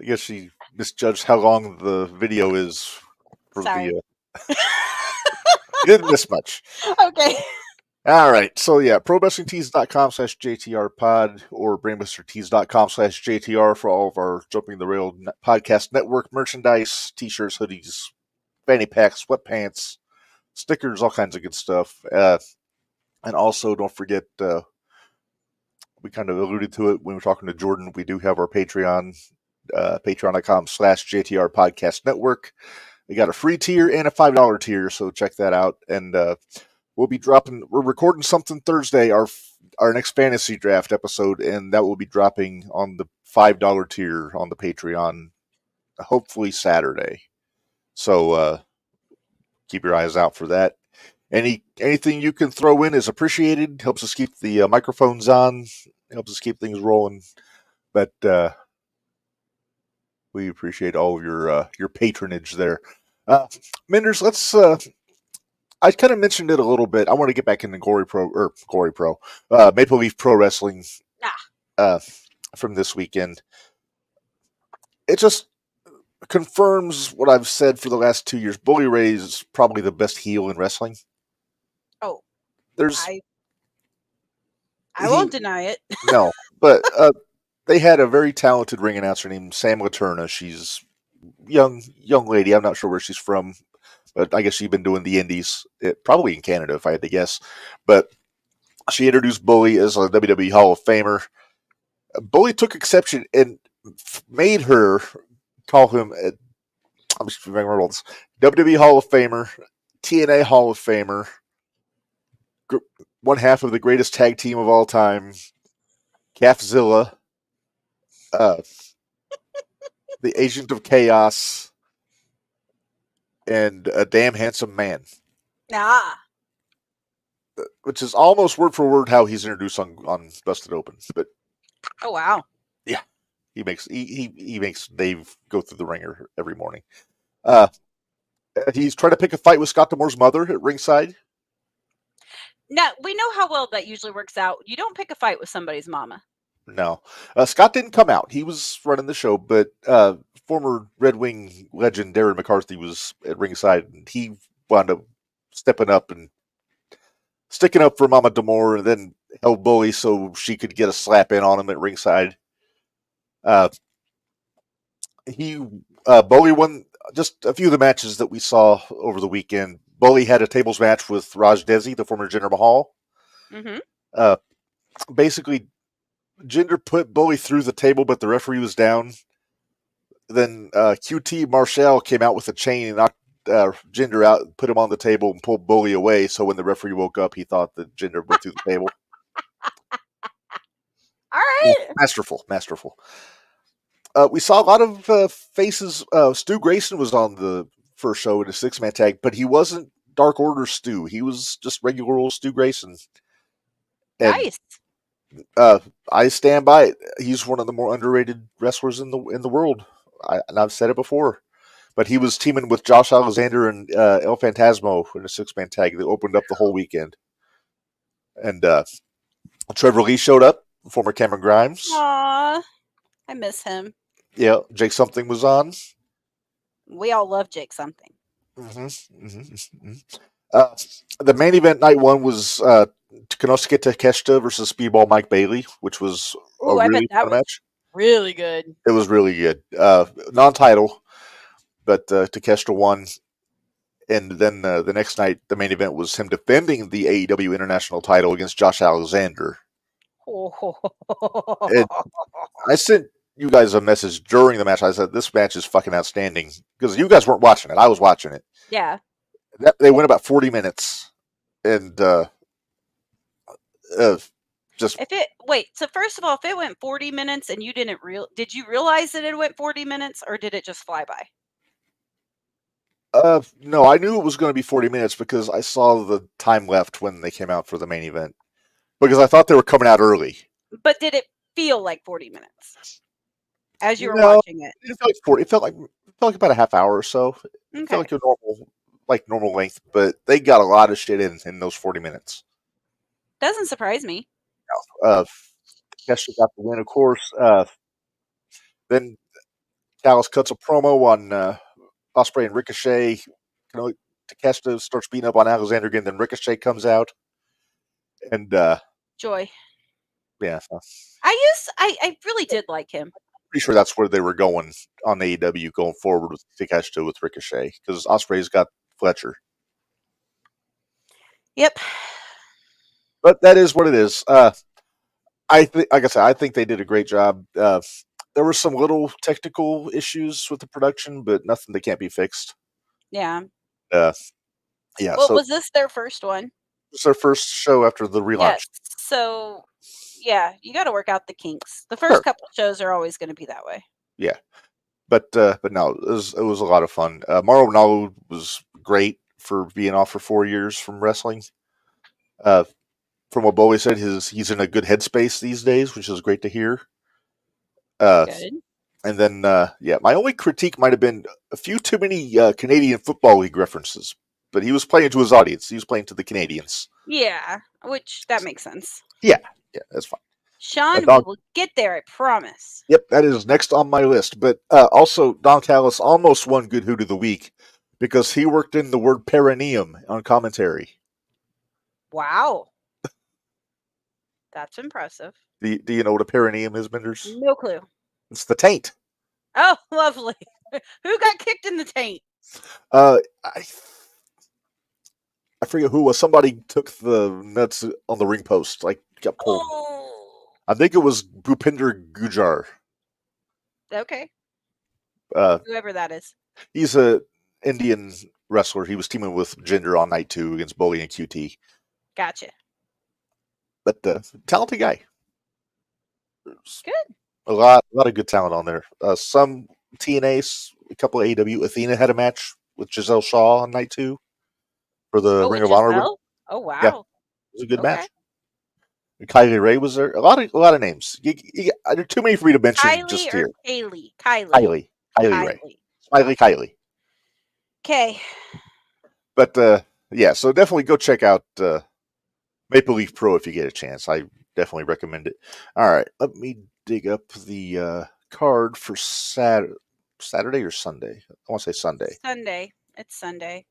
I guess she misjudged how long the video is for Sorry. You didn't miss much. Okay. All right. So, yeah, ProWrestlingTees.com/JTRPod or BrainbusterTees.com/JTR for all of our Jumping the Rail podcast network merchandise, t-shirts, hoodies, fanny packs, sweatpants, stickers, all kinds of good stuff. And also, don't forget, we kind of alluded to it when we were talking to Jordan. We do have our Patreon, patreon.com/JTR podcast network. We got a free tier and a $5 tier, so check that out. And we're recording something Thursday, our next fantasy draft episode, and that will be dropping on the $5 tier on the Patreon, hopefully Saturday. So keep your eyes out for that. Anything you can throw in is appreciated. Helps us keep the microphones on. Helps us keep things rolling. But we appreciate all of your patronage there. Minderz, let's. I kind of mentioned it a little bit. I want to get back into Maple Leaf Pro Wrestling from this weekend. It just confirms what I've said for the last 2 years. Bully Ray is probably the best heel in wrestling. Oh, I won't deny it. No, but they had a very talented ring announcer named Sam Laterna. She's young lady. I'm not sure where she's from, but I guess she's been doing the indies, probably in Canada, if I had to guess. But she introduced Bully as a WWE Hall of Famer. Bully took exception and made her call him WWE Hall of Famer, TNA Hall of Famer, one half of the greatest tag team of all time, Calfzilla, the Agent of Chaos, and a damn handsome man. Which is almost word for word how he's introduced on Busted Open. But oh wow, yeah, he makes Dave go through the ringer every morning. He's trying to pick a fight with Scott D'Amore's mother at ringside. Now, we know how well that usually works out. You don't pick a fight with somebody's mama. No. Scott didn't come out. He was running the show, but former Red Wing legend Darren McCarthy was at ringside, and he wound up stepping up and sticking up for Mama D'Amore, and then held Bully so she could get a slap in on him at ringside. Bully won just a few of the matches that we saw over the weekend. Bully had a tables match with Raj Desi, the former Jinder Mahal. Mm-hmm. Basically, Jinder put Bully through the table, but the referee was down. Then QT Marshall came out with a chain and knocked Jinder out, put him on the table, and pulled Bully away. So when the referee woke up, he thought that Jinder went through the table. All right. Masterful. We saw a lot of faces. Stu Grayson was on the first show in a 6-man tag, but he wasn't Dark Order Stu. He was just regular old Stu Grayson. And, Nice. I stand by it. He's one of the more underrated wrestlers in the world. And I've said it before. But he was teaming with Josh Alexander and El Phantasmo in a 6-man tag that opened up the whole weekend. And Trevor Lee showed up, former Cameron Grimes. Aww. I miss him. Yeah, Jake Something was on. We all love Jake Something. The main event night one was Konosuke Takeshita versus Speedball Mike Bailey, which was a really fun match. Really good. It was really good. Non-title, but Takeshita won. And then the next night, the main event was him defending the AEW International title against Josh Alexander. And I sent you guys a message during the match. I said, this match is fucking outstanding. Because you guys weren't watching it. I was watching it. Yeah. They went about 40 minutes. And just... So first of all, if it went 40 minutes and you did you realize that it went 40 minutes or did it just fly by? No, I knew it was going to be 40 minutes because I saw the time left when they came out for the main event. Because I thought they were coming out early. But did it feel like 40 minutes as you were watching it? It felt like 40. It felt like about a half hour or so. It felt like a normal length, but they got a lot of shit in those 40 minutes. Doesn't surprise me. Kesha got the win, of course. Then Callis cuts a promo on Ospreay and Ricochet. Takeshita starts beating up on Alexander again. Then Ricochet comes out, and Joy. Yeah, I really did like him. Pretty sure that's where they were going on AEW going forward with Takeshita with Ricochet because Ospreay's got Fletcher. Yep. But that is what it is. Like I said, I think they did a great job. There were some little technical issues with the production, but nothing that can't be fixed. Yeah. Yeah. Well, was this their first one? It was their first show after the relaunch. Yes. So, yeah, you got to work out the kinks. The first couple of shows are always going to be that way. Yeah. But no, it was a lot of fun. Mauro Nalu was great for being off for 4 years from wrestling. From what Bowie said, he's in a good headspace these days, which is great to hear. Good. And then, my only critique might have been a few too many Canadian Football League references. But he was playing to his audience. He was playing to the Canadians. Yeah, which that makes sense. Yeah, that's fine. Sean, we will get there, I promise. Yep, that is next on my list. But also, Don Callis almost won Good Hoot of the Week because he worked in the word perineum on commentary. Wow. That's impressive. Do you know what a perineum is, Minderz? No clue. It's the taint. Oh, lovely. Who got kicked in the taint? I forget who it was. Somebody took the nuts on the ring post, got pulled. Oh. I think it was Bhupinder Gujar. Okay. Whoever that is. He's a Indian wrestler. He was teaming with Jinder on night 2 against Bully and QT. Gotcha. But talented guy. Good. A lot of good talent on there. Some TNA, a couple of AEW. Athena had a match with Giselle Shaw on night 2 for the Ring of Honor. Oh wow! Yeah, it was a good match. And Kylie Ray was there. A lot of names. There are too many for me to mention. Kylie just or here. Kylie Ray. Smiley Kylie. Okay. But yeah, so definitely go check out Maple Leaf Pro if you get a chance. I definitely recommend it. All right, let me dig up the card for Saturday or Sunday. I want to say Sunday. Sunday. It's Sunday.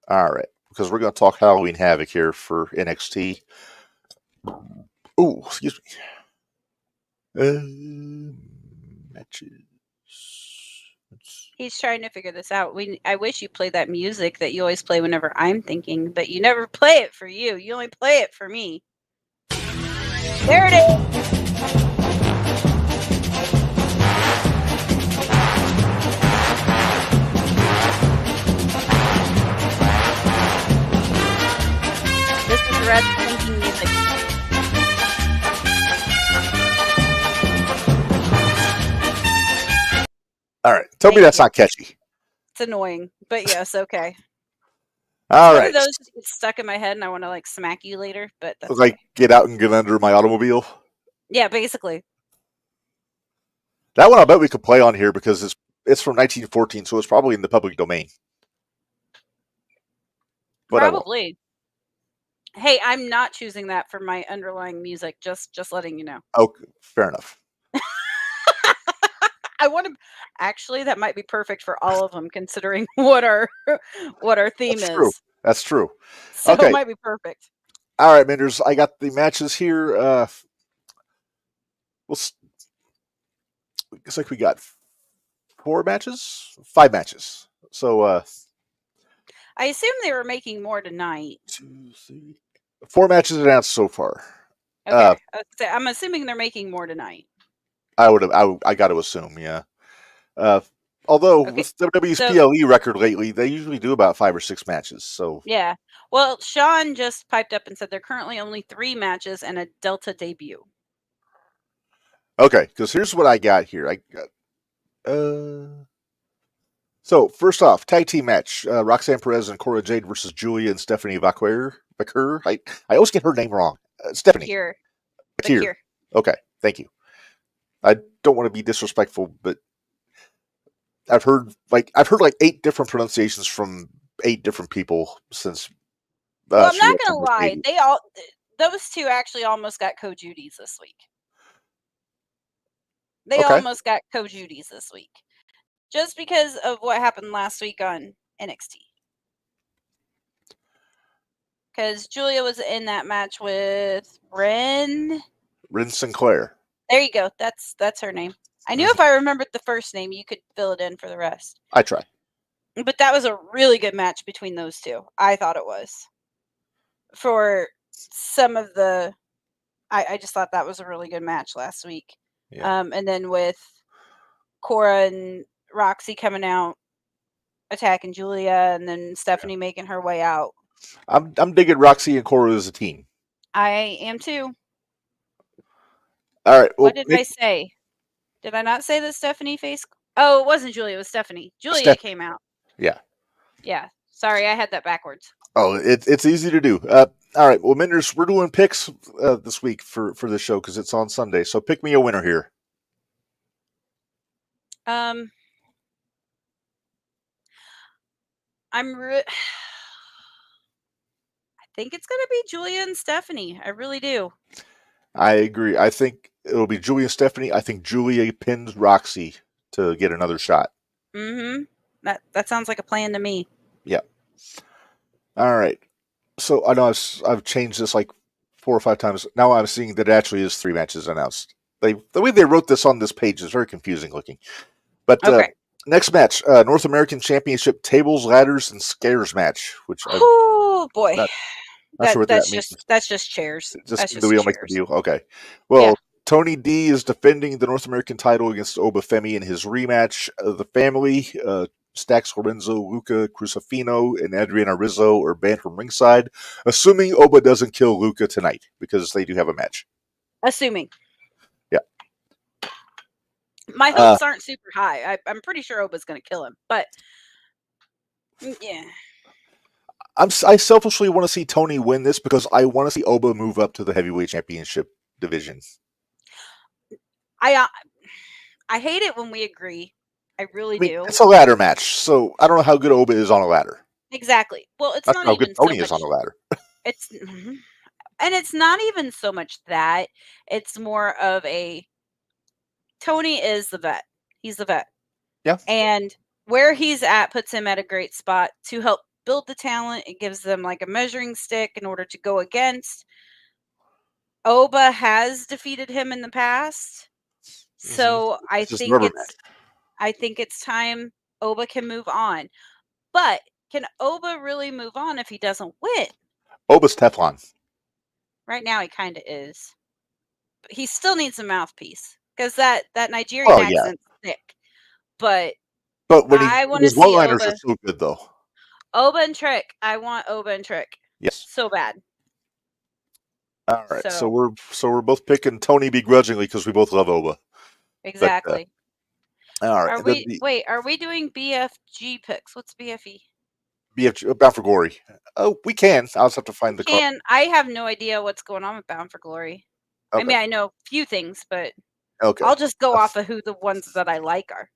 All right, because we're going to talk Halloween Havoc here for NXT. Oh, excuse me. Matches. He's trying to figure this out. I wish you played that music that you always play whenever I'm thinking, but you never play it for you. You only play it for me. There it is. This is Red thinking music. All right, tell me Thank that's you. not catchy. It's annoying, but yes, okay. All One right, of those just gets stuck in my head, and I want to like smack you later. But that's like okay. get out and get under my automobile. Yeah, basically. That one I bet we could play on here because it's from 1914, so it's probably in the public domain. But Probably. Hey, I'm not choosing that for my underlying music. Just letting you know. Oh, fair enough. I want to. Actually, that might be perfect for all of them, considering what our theme That's is. true. That's true. So Okay. it might be perfect. All right, Minderz. I got the matches here. Looks like we got 5 matches. So I assume they were making more tonight. 2, 3, 4 matches announced so far. Okay, I'm assuming they're making more tonight. I got to assume, yeah. Although Okay, with WWE's so- PLE record lately, they usually do about 5 or 6 matches. So Yeah. Well, Sean just piped up and said there are currently only 3 matches and a Delta debut. okay, because here's what I got here. I got so first off, tag team match: Roxanne Perez and Cora Jade versus Julia and Stephanie Vaquer. I always get her name wrong. Stephanie. Bakir. Okay, thank you. I don't want to be disrespectful, but I've heard like 8 different pronunciations from 8 different people since. Well, I'm she not went gonna from this lie. baby. Those 2 actually almost got co-Judies this week. They Okay. almost got co-Judies this week, just because of what happened last week on NXT. Because Julia was in that match with Ren Sinclair. There you go. That's her name. I knew if I remembered the first name, you could fill it in for the rest. I try. But that was a really good match between those 2. I thought it was. For some of the... I just thought that was a really good match last week. Yeah. And then with Cora and Roxy coming out, attacking Julia, and then Stephanie making her way out. I'm digging Roxy and Cora as a team. I am too. All right. Well, What did I say? Did I not say that Stephanie faced... Oh, it wasn't Julia. It was Stephanie. Julia came out. Yeah. Yeah. Sorry, I had that backwards. Oh, it's easy to do. All right. Well, Minderz, we're doing picks this week for the show because it's on Sunday. So pick me a winner here. I think it's going to be Julia and Stephanie. I really do. I agree. I think it'll be Julia and Stephanie. I think Julia pins Roxy to get another shot. Mm-hmm. That sounds like a plan to me. Yeah. All right. So I know I've changed this like 4 or 5 times. Now I'm seeing that it actually is 3 matches announced. The way they wrote this on this page is very confusing looking. But Okay. Next match, North American Championship Tables, Ladders, and Scares match. Which Oh boy, not sure what that means. That's just chairs. That's just the wheel chairs. make the deal. Okay. Well, Yeah. Tony D is defending the North American title against Oba Femi in his rematch. The family, Stax Lorenzo, Luca Crucifino, and Adriana Rizzo are banned from ringside, assuming Oba doesn't kill Luca tonight because they do have a match. Assuming. Yeah. My hopes aren't super high. I'm pretty sure Oba's going to kill him, but yeah. I selfishly want to see Tony win this because I want to see Oba move up to the heavyweight championship division. I hate it when we agree I really I mean, do. it's a ladder match, so I don't know how good Oba is on a ladder. Exactly. Well, it's That's not how good even so Tony is on much. a ladder. It's and it's not even so much that. It's more of a Tony is the vet. He's the vet. Yeah. And where he's at puts him at a great spot to help build the talent. It gives them like a measuring stick in order to go against. Oba has defeated him in the past. So I It's just think rubber it's time Oba can move on. But can Oba really move on if he doesn't win? Oba's Teflon. Right now he kind of is. But he still needs a mouthpiece because that Nigerian accent's thick. But when I want to his see one-liners Oba. are so good, though. Oba and Trick. I want Oba and Trick. Yes. So bad. All right. So we're both picking Tony begrudgingly because we both love Oba. Exactly. All right. Are we doing BFG picks? What's BFE? BFG Bound for Glory. Oh, we can. I'll just have to find the card. I have no idea what's going on with Bound for Glory. Okay. I mean, I know a few things, but okay. I'll just go off of who the ones that I like are.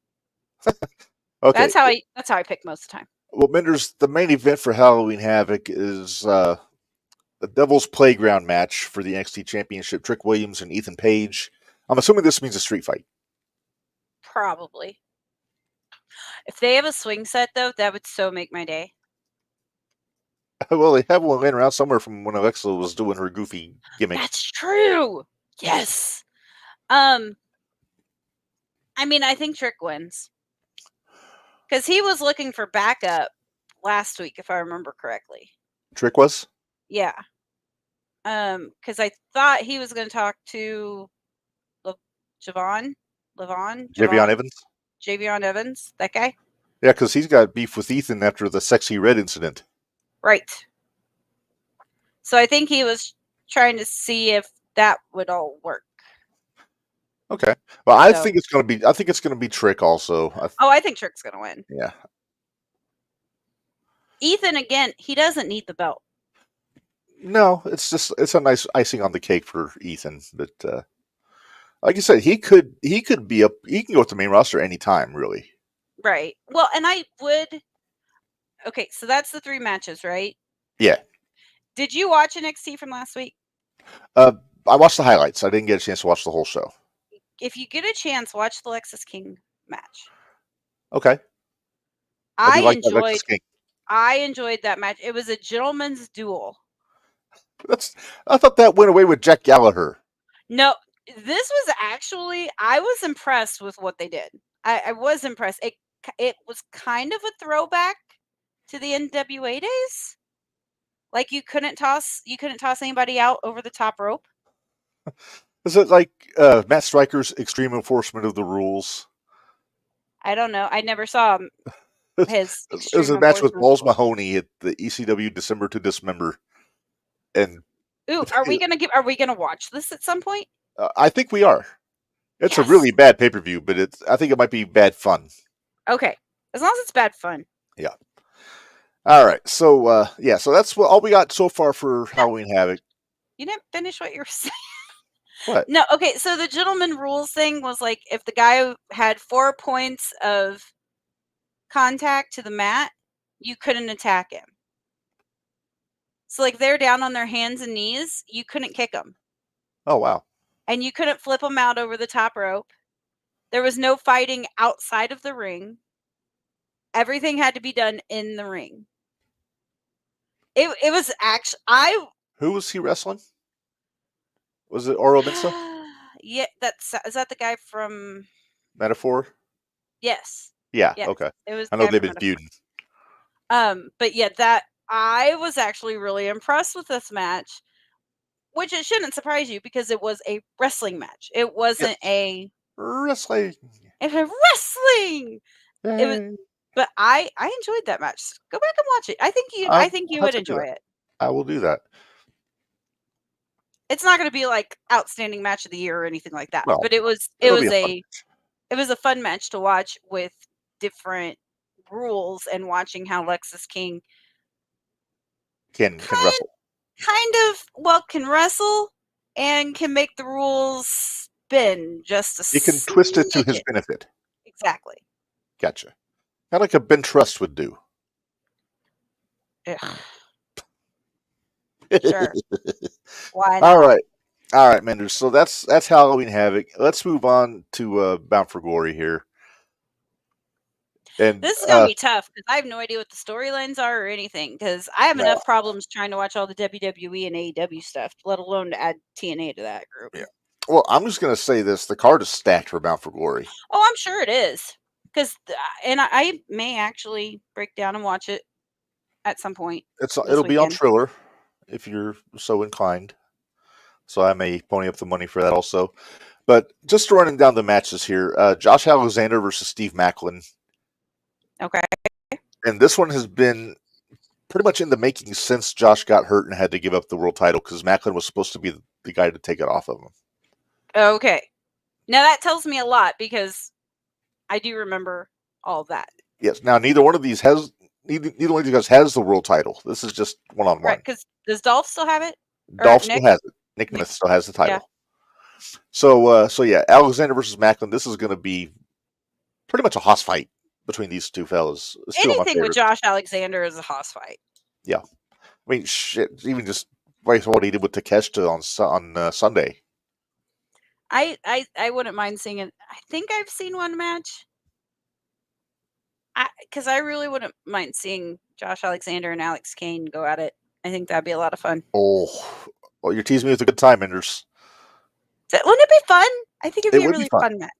Okay. That's how I pick most of the time. Well, Minderz, the main event for Halloween Havoc is the Devil's Playground match for the NXT Championship. Trick Williams and Ethan Page. I'm assuming this means a street fight. Probably. If they have a swing set, though, that would so make my day. Well, they have one laying around somewhere from when Alexa was doing her goofy gimmick. That's true. Yes. I mean, I think Trick wins. Because he was looking for backup last week, if I remember correctly. Trick was? Yeah. Because I thought he was going to talk to Javion Evans, that guy. Yeah, because he's got beef with Ethan after the Sexy Red incident. Right. So I think he was trying to see if that would all work. Okay. Well, I think it's going to be Trick also. I think Trick's going to win. Yeah. Ethan, again, he doesn't need the belt. No, it's a nice icing on the cake for Ethan, but like you said, he can go with the main roster anytime, really. Right. Well, and I would. Okay, so that's the 3 matches, right? Yeah. Did you watch NXT from last week? I watched the highlights. I didn't get a chance to watch the whole show. If you get a chance, watch the Lexis King match. Okay. I enjoyed that match. It was a gentleman's duel. I thought that went away with Jack Gallagher. No, this was actually, I was impressed with what they did. I was impressed. It was kind of a throwback to the NWA days. Like you couldn't toss anybody out over the top rope. Is it like Matt Striker's Extreme Enforcement of the Rules? I don't know. I never saw his. It was a match with Balls Mahoney at the ECW December to Dismember. And are we gonna watch this at some point? I think we are. It's a really bad pay-per-view, but I think it might be bad fun. Okay, as long as it's bad fun. Yeah. All right. So so that's all we got so far for Halloween Havoc. You didn't finish what you were saying. What? No. Okay. So the gentleman rules thing was like if the guy had 4 points of contact to the mat, you couldn't attack him. So like they're down on their hands and knees, you couldn't kick them. Oh wow. And you couldn't flip them out over the top rope. There was no fighting outside of the ring. Everything had to be done in the ring. It was actually Who was he wrestling? Was it Oro Mensah? Yeah, is that the guy from Metaphor? Yes. Yeah, yes. Okay. It was I know they've been feuding. But yeah, that I was actually really impressed with this match, which it shouldn't surprise you because it was a wrestling match. It wasn't a wrestling. It was wrestling. Yay. It was, but I enjoyed that match. Go back and watch it. I think you would enjoy it. I will do that. It's not going to be like outstanding match of the year or anything like that, Well, but it was a fun match to watch with different rules and watching how Lexis King can wrestle. Can wrestle and can make the rules spin just a He can twist it to his benefit. Exactly. Gotcha. Kind of like a Ben Trust would do. Ugh. Sure. Why All not? right, Minderz. So that's Halloween Havoc. Let's move on to Bound for Glory here. And This is gonna be tough because I have no idea what the storylines are or anything. Because I have No. enough problems trying to watch all the WWE and AEW stuff, let alone to add TNA to that group. Yeah. Well, I'm just gonna say this: the card is stacked for Bound for Glory. Oh, I'm sure it is. Because and I may actually break down and watch it at some point. It'll be on weekend. Triller if you're so inclined. So I may pony up the money for that also. But just running down the matches here: Josh Alexander versus Steve Macklin. Okay. And this one has been pretty much in the making since Josh got hurt and had to give up the world title because Macklin was supposed to be the guy to take it off of him. Okay. Now that tells me a lot because I do remember all of that. Yes. Now neither one of these has neither one of these guys has the world title. This is just one-on-one. Right? Because does Dolph still have it? Dolph still has it. Nick Smith still has the title. Yeah. So yeah, Alexander versus Macklin. This is going to be pretty much a hoss fight between these two fellas. Anything with Josh Alexander is a hoss fight. Yeah. I mean, shit. Even just based on what he did with Takeshita on Sunday. I wouldn't mind seeing it. I think I've seen one match. Because I really wouldn't mind seeing Josh Alexander and Alex Kane go at it. I think that'd be a lot of fun. Oh, well, you're teasing me with a good time, Minderz. Wouldn't it be fun? I think it'd be a really fun match.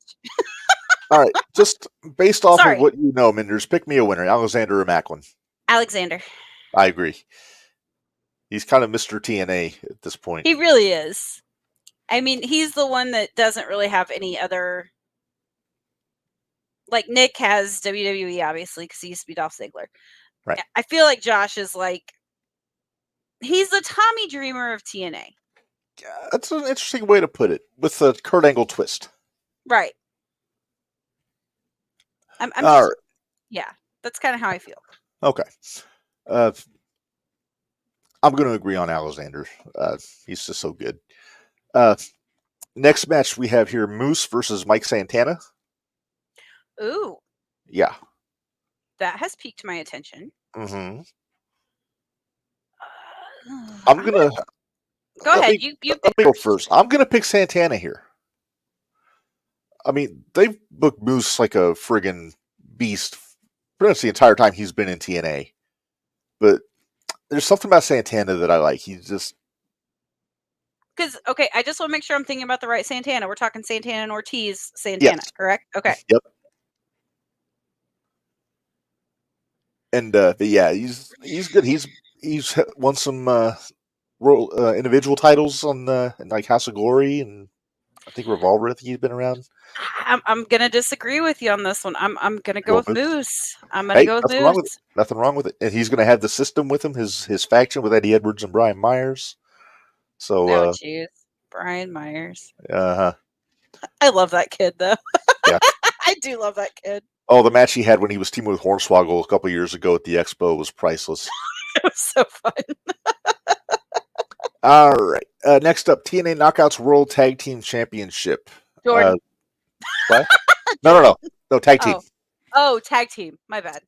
All right, just based off of what you know, Minderz, pick me a winner, Alexander or Macklin. Alexander. I agree. He's kind of Mr. TNA at this point. He really is. I mean, he's the one that doesn't really have any other. Like Nick has WWE, obviously, because he used to be Dolph Ziggler. Right. I feel like Josh is like, he's the Tommy Dreamer of TNA. That's an interesting way to put it, with a Kurt Angle twist. Right. I'm just, right. Yeah, that's kind of how I feel. Okay. I'm going to agree on Alexander. He's just so good. Next match we have here, Moose versus Mike Santana. Ooh. Yeah. That has piqued my attention. Mm-hmm. I'm going to... Go ahead. You let me go first. I'm going to pick Santana here. I mean, they've booked Moose like a friggin' beast pretty much the entire time he's been in TNA. But there's something about Santana that I like. He's just... Because, okay, I just want to make sure I'm thinking about the right Santana. We're talking Santana and Ortiz Santana, correct? Okay. Yep. And but yeah, he's good. He's won some individual titles on like House of Glory, and I think Revolver. I think he's been around. I'm gonna disagree with you on this one. I'm gonna go with Moose. I'm gonna go with Moose. Nothing wrong with it. And he's gonna have the system with him, his faction with Eddie Edwards and Brian Myers. So jeez, Brian Myers. I love that kid though. Yeah. I do love that kid. Oh, the match he had when he was teaming with Hornswoggle a couple years ago at the Expo was priceless. It was so fun. All right. Next up, TNA Knockouts World Tag Team Championship. Jordan. What? No, tag team. Oh, tag team. My bad.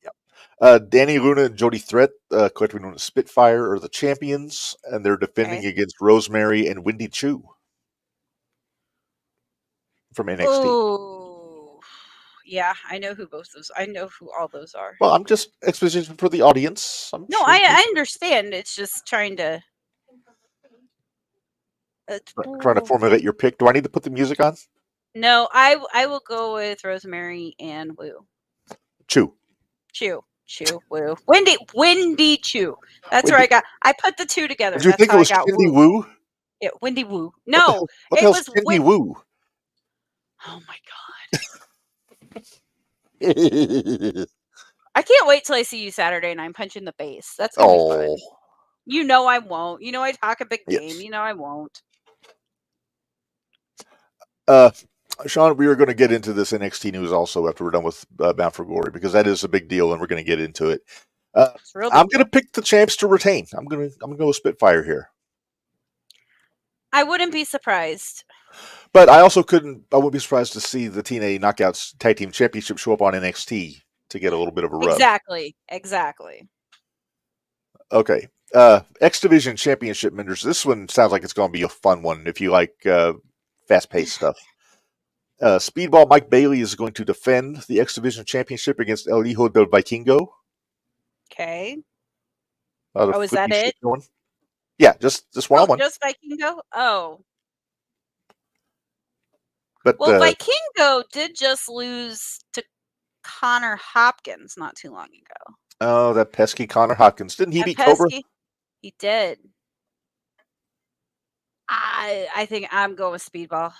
Danny Luna and Jody Threat, collectively known as Spitfire, are the champions, and they're defending against Rosemary and Wendy Chu from NXT. Ooh. Yeah, I know who both those. I know who all those are. Well, I'm just exposition for the audience. I understand. It's just trying to formulate your pick. Do I need to put the music on? No, I will go with Rosemary and Woo. Chu, Woo. Wendy Chu. That's where I got. I put the two together. Did you think it was Wendy Woo? Yeah, Wendy Woo. No, what the hell's Wendy Woo? Oh my god. I can't wait till I see you Saturday and I'm punching the bass. That's gonna be fun. You know I won't. You know I talk a big game. You know I won't. Sean, we are going to get into this NXT news also after we're done with Bound for Glory because that is a big deal and we're going to get into it. I'm going to pick the champs to retain. I'm going to go with Spitfire here. I wouldn't be surprised. But I also I wouldn't be surprised to see the TNA Knockouts Tag Team Championship show up on NXT to get a little bit of a rub. Exactly. Okay. X Division Championship, Minderz. This one sounds like it's going to be a fun one if you like fast-paced stuff. Speedball Mike Bailey is going to defend the X Division Championship against El Hijo del Vikingo. Okay. Oh, is that it? Going. Yeah, just one-on-one. Just Vikingo? Oh. But, Vikingo did just lose to Connor Hopkins not too long ago. Oh, that pesky Connor Hopkins. Didn't he beat Cobra? He did. I think I'm going with Speedball.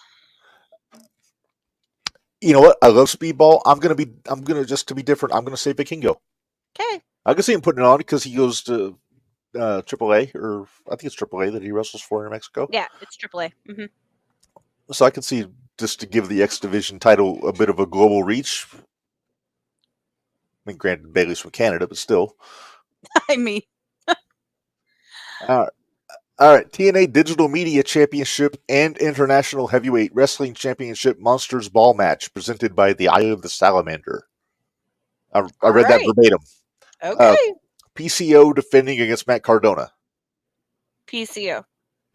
You know what? I love Speedball. I'm gonna just to be different. I'm gonna say Vikingo. Okay. I can see him putting it on because he goes to AAA, or I think it's AAA that he wrestles for in Mexico. Yeah, it's AAA. Mm-hmm. So I can see just to give the X Division title a bit of a global reach. I mean, granted, Bailey's from Canada, but still. I mean. All right. TNA Digital Media Championship and International Heavyweight Wrestling Championship Monsters Ball match presented by the Eye of the Salamander. I read that verbatim. Okay. PCO defending against Matt Cardona. PCO.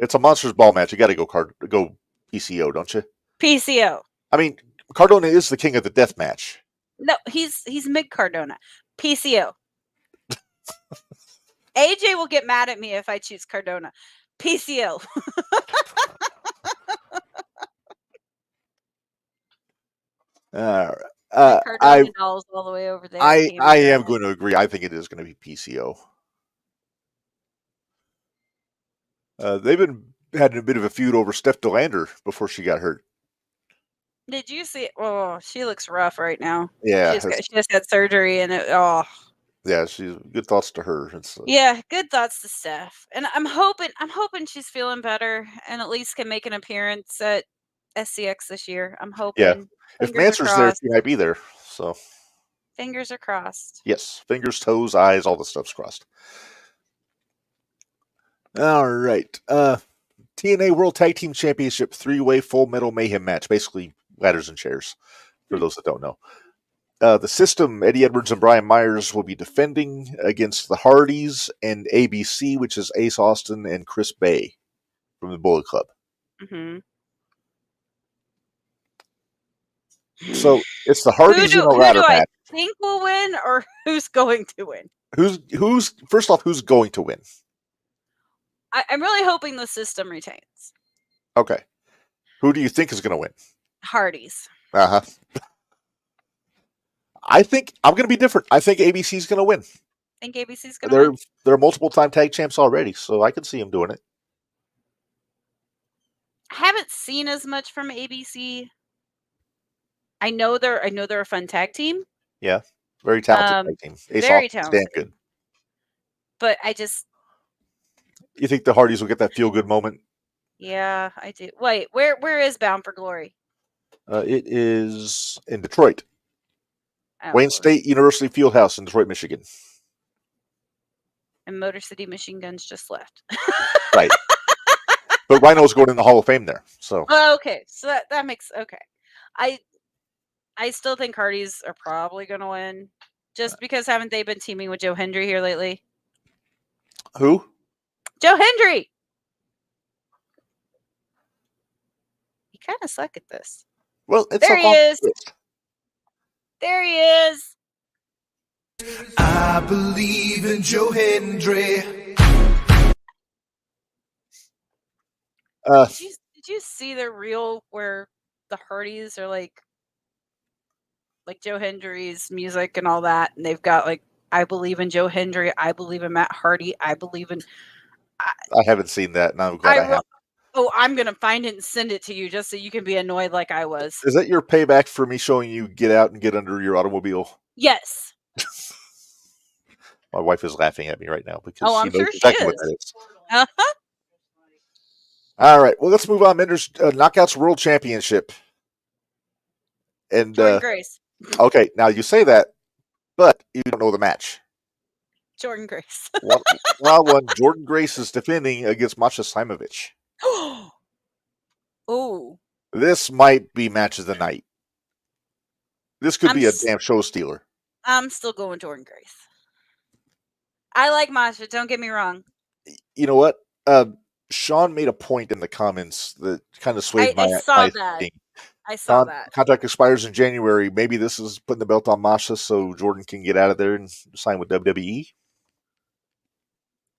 It's a Monsters Ball match. You got to go PCO, don't you? PCO. I mean, Cardona is the king of the death match. No, he's Mid Cardona. PCO. AJ will get mad at me if I choose Cardona. PCO. Cardona dolls all the way over there. I am going to agree. I think it is going to be PCO. They've been having a bit of a feud over Steph DeLander before she got hurt. Did you see it? Oh, she looks rough right now. Yeah. She just got surgery and Yeah, she's good thoughts to her. Yeah, good thoughts to Steph. And I'm hoping she's feeling better and at least can make an appearance at SCX this year. I'm hoping. Yeah. If Manser's there, she might be there. So fingers are crossed. Yes. Fingers, toes, eyes, all the stuff's crossed. All right. TNA World Tag Team Championship 3-way Full Metal Mayhem match. Basically, ladders and chairs, for those that don't know. The System, Eddie Edwards and Brian Myers, will be defending against the Hardys and ABC, which is Ace Austin and Chris Bay from the Bullet Club. Mm-hmm. So it's the Hardys in a ladder match. Who do I think will win, or who's going to win? Who's first off? Who's going to win? I'm really hoping the System retains. Okay. Who do you think is going to win? Hardys. Uh-huh. I think I'm going to be different. I think ABC's going to win. Think ABC's going to win? They're multiple-time tag champs already, so I can see them doing it. I haven't seen as much from ABC. I know they're a fun tag team. Yeah, very talented tag team. Ace very talented. Damn good. But I just. You think the Hardys will get that feel-good moment? Yeah, I do. Wait, where is Bound for Glory? It is in Detroit. Oh, Wayne State University Fieldhouse in Detroit, Michigan. And Motor City Machine Guns just left. Right. But Rhino's going in the Hall of Fame there. So. Okay, so that makes okay. I still think Hardys are probably going to win, just because haven't they been teaming with Joe Hendry here lately? Who? Joe Hendry. He kind of suck at this. Well, it's there he is. There he is. I believe in Joe Hendry. Did you see the reel where the Hardys are like Joe Hendry's music and all that, and they've got like I believe in Joe Hendry, I believe in Matt Hardy, I believe in. I haven't seen that, and I'm glad I have. Oh, I'm gonna find it and send it to you just so you can be annoyed like I was. Is that your payback for me showing you get out and get under your automobile? Yes. My wife is laughing at me right now because she knows sure exactly what that is. Uh-huh. All right, well, let's move on. Minderz Knockouts World Championship. And Jordan Grace. Okay, now you say that, but you don't know the match. Jordan Grace. one, Jordan Grace is defending against Masha Simovic. Oh. This might be match of the night. This could be a damn show stealer. I'm still going Jordan Grace. I like Masha, don't get me wrong. You know what? Sean made a point in the comments that kind of swayed my saw that. thinking. I saw that. Contract expires in January. Maybe this is putting the belt on Masha so Jordan can get out of there and sign with WWE.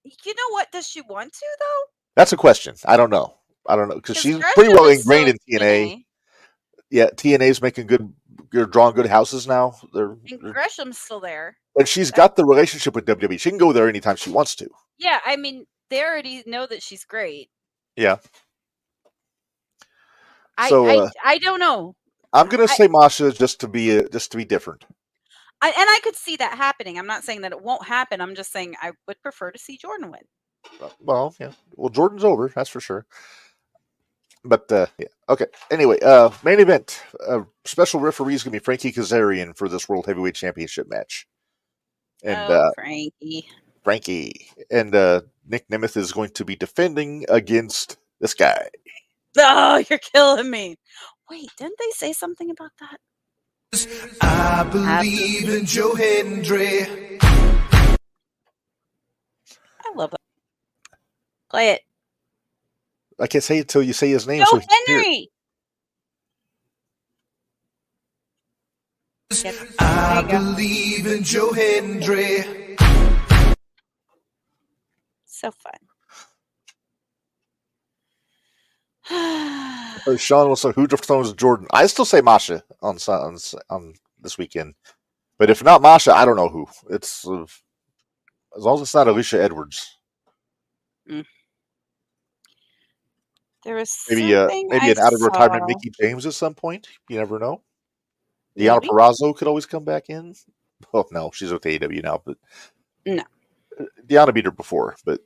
You know what? Does she want to, though? That's a question. I don't know. Because she's pretty well ingrained in TNA. Yeah, TNA's making drawing good houses now. And Gresham's still there. And she's got the relationship with WWE. She can go there anytime she wants to. Yeah, I mean, they already know that she's great. Yeah. I don't know. I'm gonna say Masha just to be different. I could see that happening. I'm not saying that it won't happen. I'm just saying I would prefer to see Jordan win. Well, yeah. Well, Jordan's over, that's for sure. But yeah. Okay. Anyway, main event. Special referee is gonna be Frankie Kazarian for this World Heavyweight Championship match. And Frankie. And Nick Nemeth is going to be defending against this guy. Oh, you're killing me. Wait, didn't they say something about that? I believe in Joe Hendry. I love it. Play it. I can't say it until you say his name. Joe Henry! I believe in Joe Hendry. So fun. Sean will say who throws Jordan. I still say Masha on this weekend, but if not Masha, I don't know who. It's as long as it's not Alicia Edwards. There was maybe an out of retirement Mickie James at some point. You never know. Deanna Purrazzo could always come back in. Oh no, she's with AEW now, but no, Deanna beat her before, but.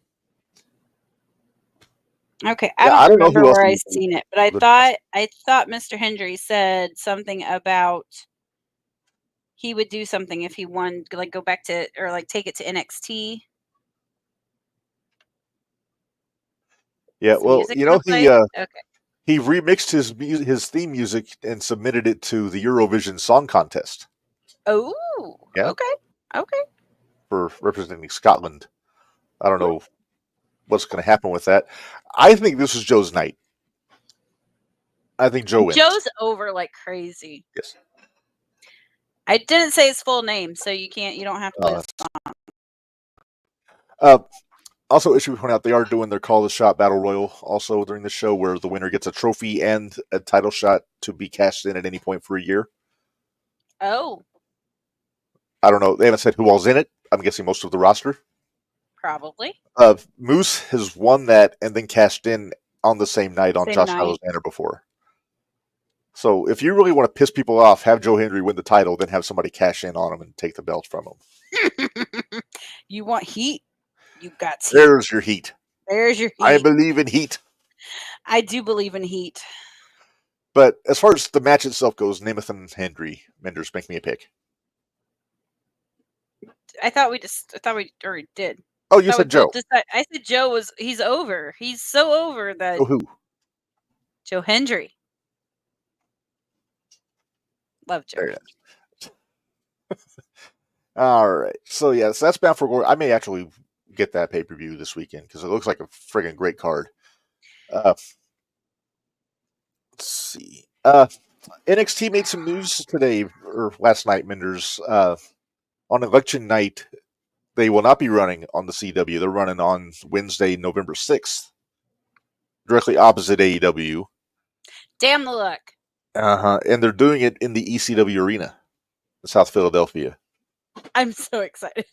Okay, I don't remember where I've seen it, but I thought Mr. Hendry said something about he would do something if he won, like go back to or like take it to NXT. Yeah, well, you know he remixed his theme music and submitted it to the Eurovision Song Contest. Oh, yeah, okay. For representing Scotland, I don't know what's going to happen with that. I think this is Joe's night. I think Joe wins. Joe's over like crazy. Yes. I didn't say his full name, so you don't have to play the song. Also, it should be pointed out they are doing their Call the Shot Battle Royal also during the show where the winner gets a trophy and a title shot to be cashed in at any point for a year. Oh. I don't know. They haven't said who all's in it. I'm guessing most of the roster. Probably. Moose has won that and then cashed in on the same night on Josh Alexander before. So if you really want to piss people off, have Joe Hendry win the title, then have somebody cash in on him and take the belt from him. You want heat? You got to. There's your heat. There's your heat. I believe in heat. I do believe in heat. But as far as the match itself goes, Nemeth and Hendry, Minderz, make me a pick. I thought we already did. Oh, you said Joe. I said Joe he's over. He's so over that. Oh, who? Joe Hendry. Love Joe. All right. So, yes, that's Bound for Glory. I may actually get that pay-per-view this weekend because it looks like a friggin' great card. Let's see. NXT made some news today, or last night, Minderz. On election night, they will not be running on the CW. They're running on Wednesday, November 6th, directly opposite AEW. Damn the luck. And they're doing it in the ECW arena in South Philadelphia. I'm so excited.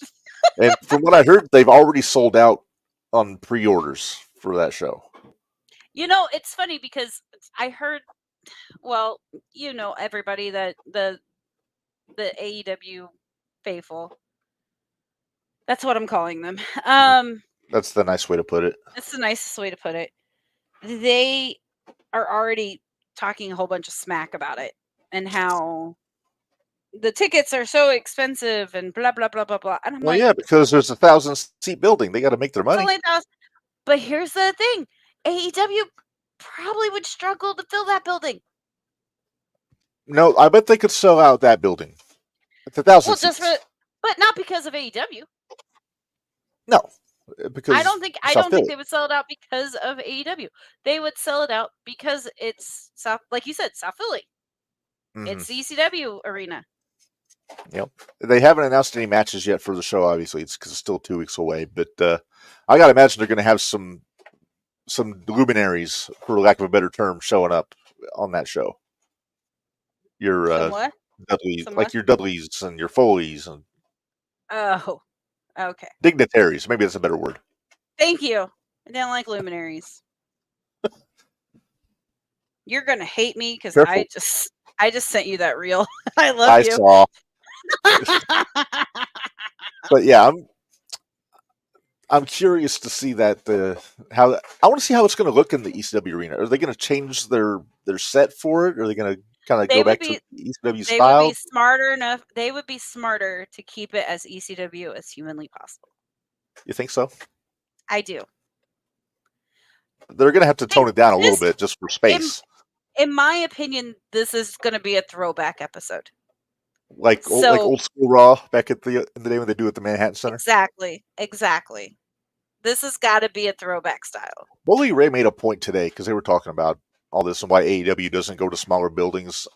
And from what I heard, they've already sold out on pre-orders for that show. You know, it's funny because I heard, well, you know, everybody that the AEW faithful. That's what I'm calling them. That's the nice way to put it. That's the nicest way to put it. They are already talking a whole bunch of smack about it and how the tickets are so expensive and blah, blah, blah, blah, blah. And I'm well, yeah, because there's a 1,000-seat building. They got to make their money. But here's the thing. AEW probably would struggle to fill that building. No, I bet they could sell out that building. It's 1,000 Well, seats. but not because of AEW. No, because I don't think South Philly. they would sell it out because of AEW. They would sell it out because it's South, like you said, South Philly. Mhm. It's the ECW arena. Yep. They haven't announced any matches yet for the show. Obviously, it's because it's still 2 weeks away. But I gotta imagine they're going to have some luminaries, for lack of a better term, showing up on that show. Your Somewhat. Dudleys, Some like what? your Dudleys and your Foleys and Oh, okay. dignitaries. Maybe that's a better word. Thank you. I don't like luminaries. You're gonna hate me because Careful. I just sent you that reel. I love I you. saw. But yeah, I'm curious to see that how I want to see how it's going to look in the ECW arena. Are they going to change their set for it? Or are they going to kind of They go would back be- to the ECW They style? would be smarter enough. They would be smarter to keep it as ECW as humanly possible. You think so? I do. They're going to have to tone it down a little this- bit just for space, In my opinion, this is going to be a throwback episode. like old school Raw back in the day when they do it at the Manhattan Center. Exactly. This has got to be a throwback style. Bully Ray made a point today because they were talking about all this and why AEW doesn't go to smaller buildings.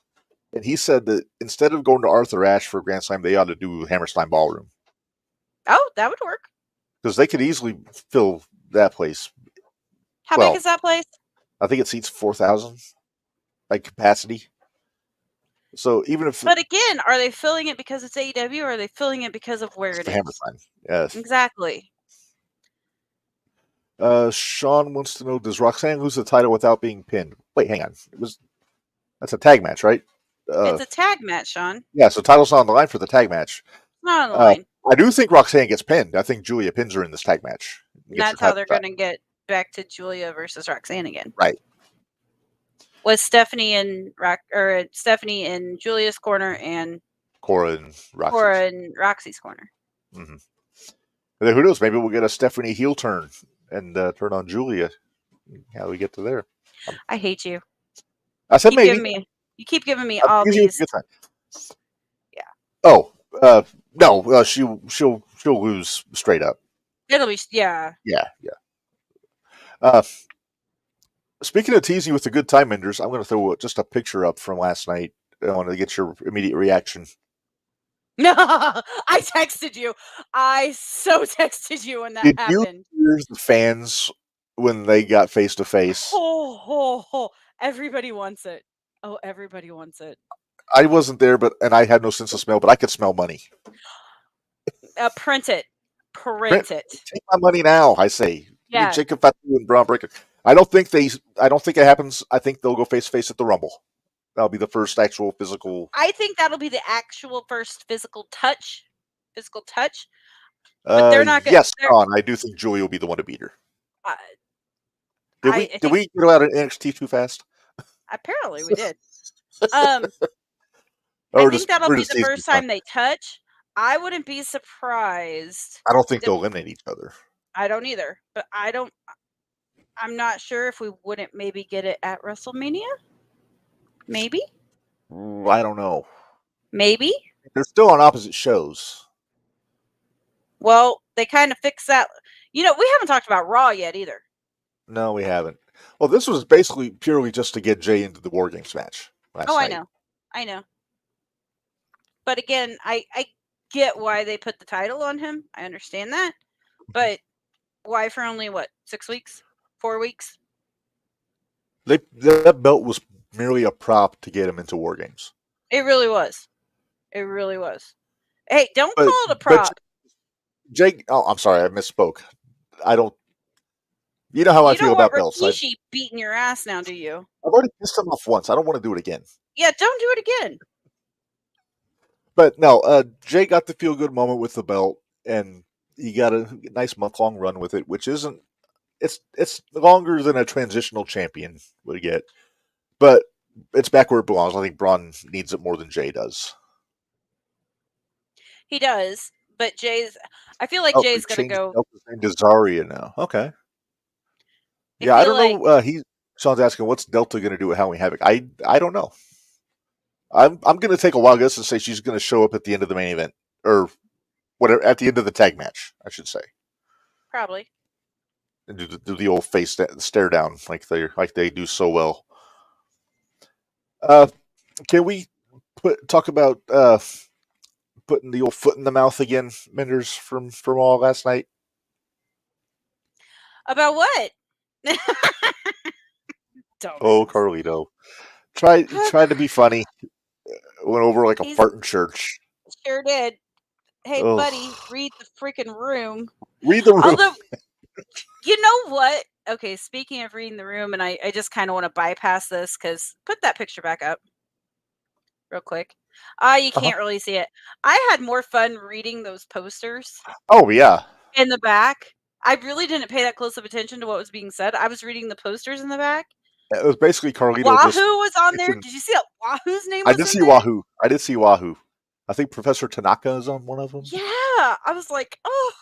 And he said that instead of going to Arthur Ashe for Grand Slam, they ought to do Hammerstein Ballroom. Oh, that would work. Because they could easily fill that place. How Well, big is that place? I think it seats 4,000, like capacity. So even if But again, are they filling it because it's AEW, or are they filling it because of where it's it the is? Hammerstein, yes. Exactly. Sean wants to know: does Roxanne lose the title without being pinned? Wait, hang on. That's a tag match, right? It's a tag match, Sean. Yeah, so title's not on the line for the tag match. It's not on the line. I do think Roxanne gets pinned. I think Julia pins her in this tag match. That's how they're going to get back to Julia versus Roxanne again. Right. Was Stephanie in Julia's corner and Cora and Roxy. Cora in Roxy's corner. Mm-hmm. And then who knows? Maybe we'll get a Stephanie heel turn and turn on Julia. How do we get to there? I hate you. I said maybe. You keep giving me all these. Yeah. Oh, no. She'll lose straight up. It'll be Yeah. Speaking of teasing with the good time Minderz, I'm going to throw just a picture up from last night. I want to get your immediate reaction. No, I texted you. I so texted you when that happened. Did you hear the fans when they got face to face? Oh, everybody wants it. Oh, everybody wants it. I wasn't there, and I had no sense of smell, but I could smell money. Print it. Print it. Take my money now, I say. Yeah. Jacob Fatu and Braun Breaker. I don't think it happens. I think they'll go face to face at the Rumble. That'll be the first actual physical. I think that'll be the actual first physical touch. But they're not. Yes, Sean. I do think Julie will be the one to beat her. Did we get out of NXT too fast? Apparently, we did. I think that'll be the first time they touch. I wouldn't be surprised. I don't think they'll eliminate each other. I don't either, but I'm not sure if we wouldn't maybe get it at WrestleMania. Maybe. I don't know. Maybe. They're still on opposite shows. Well, they kind of fixed that. We haven't talked about Raw yet either. No, we haven't. Well, this was basically purely just to get Jay into the War Games match. I know. But again, I get why they put the title on him. I understand that. But why for only, 6 weeks? 4 weeks? That belt was merely a prop to get him into War Games. It really was. Hey, don't call it a prop. Jake, I'm sorry, I misspoke. I don't. You know how I feel about belts. Rikishi beating your ass now, do you? I've already pissed him off once. I don't want to do it again. Yeah, don't do it again. But no, Jay got the feel-good moment with the belt, and he got a nice month-long run with it, which isn't. It's longer than a transitional champion would get, but it's back where it belongs. I think Braun needs it more than Jay does. He does, but I feel like Jay's going to go. To Zarya now. Okay. Yeah, I don't know. Sean's asking, what's Delta going to do with Halloween Havoc? I don't know. I'm going to take a wild guess and say she's going to show up at the end of the main event, or whatever, at the end of the tag match, I should say. Probably. And do the old face stare down like they do so well. Can we talk about putting the old foot in the mouth again, Minderz, from all last night? About what? Oh, Carlito. Tried to be funny. Went over like a fart in church. Sure did. Hey, buddy, read the freaking room. Read the room. Although, you know what? Okay, speaking of reading the room, and I just kind of want to bypass this because put that picture back up real quick. You can't really see it. I had more fun reading those posters. Oh, yeah. In the back. I really didn't pay that close of attention to what was being said. I was reading the posters in the back. It was basically Carlito. Wahoo was on there. Did you see that Wahoo's name was I did see Wahoo. I did see Wahoo. I think Professor Tanaka is on one of them. Yeah. I was like, oh,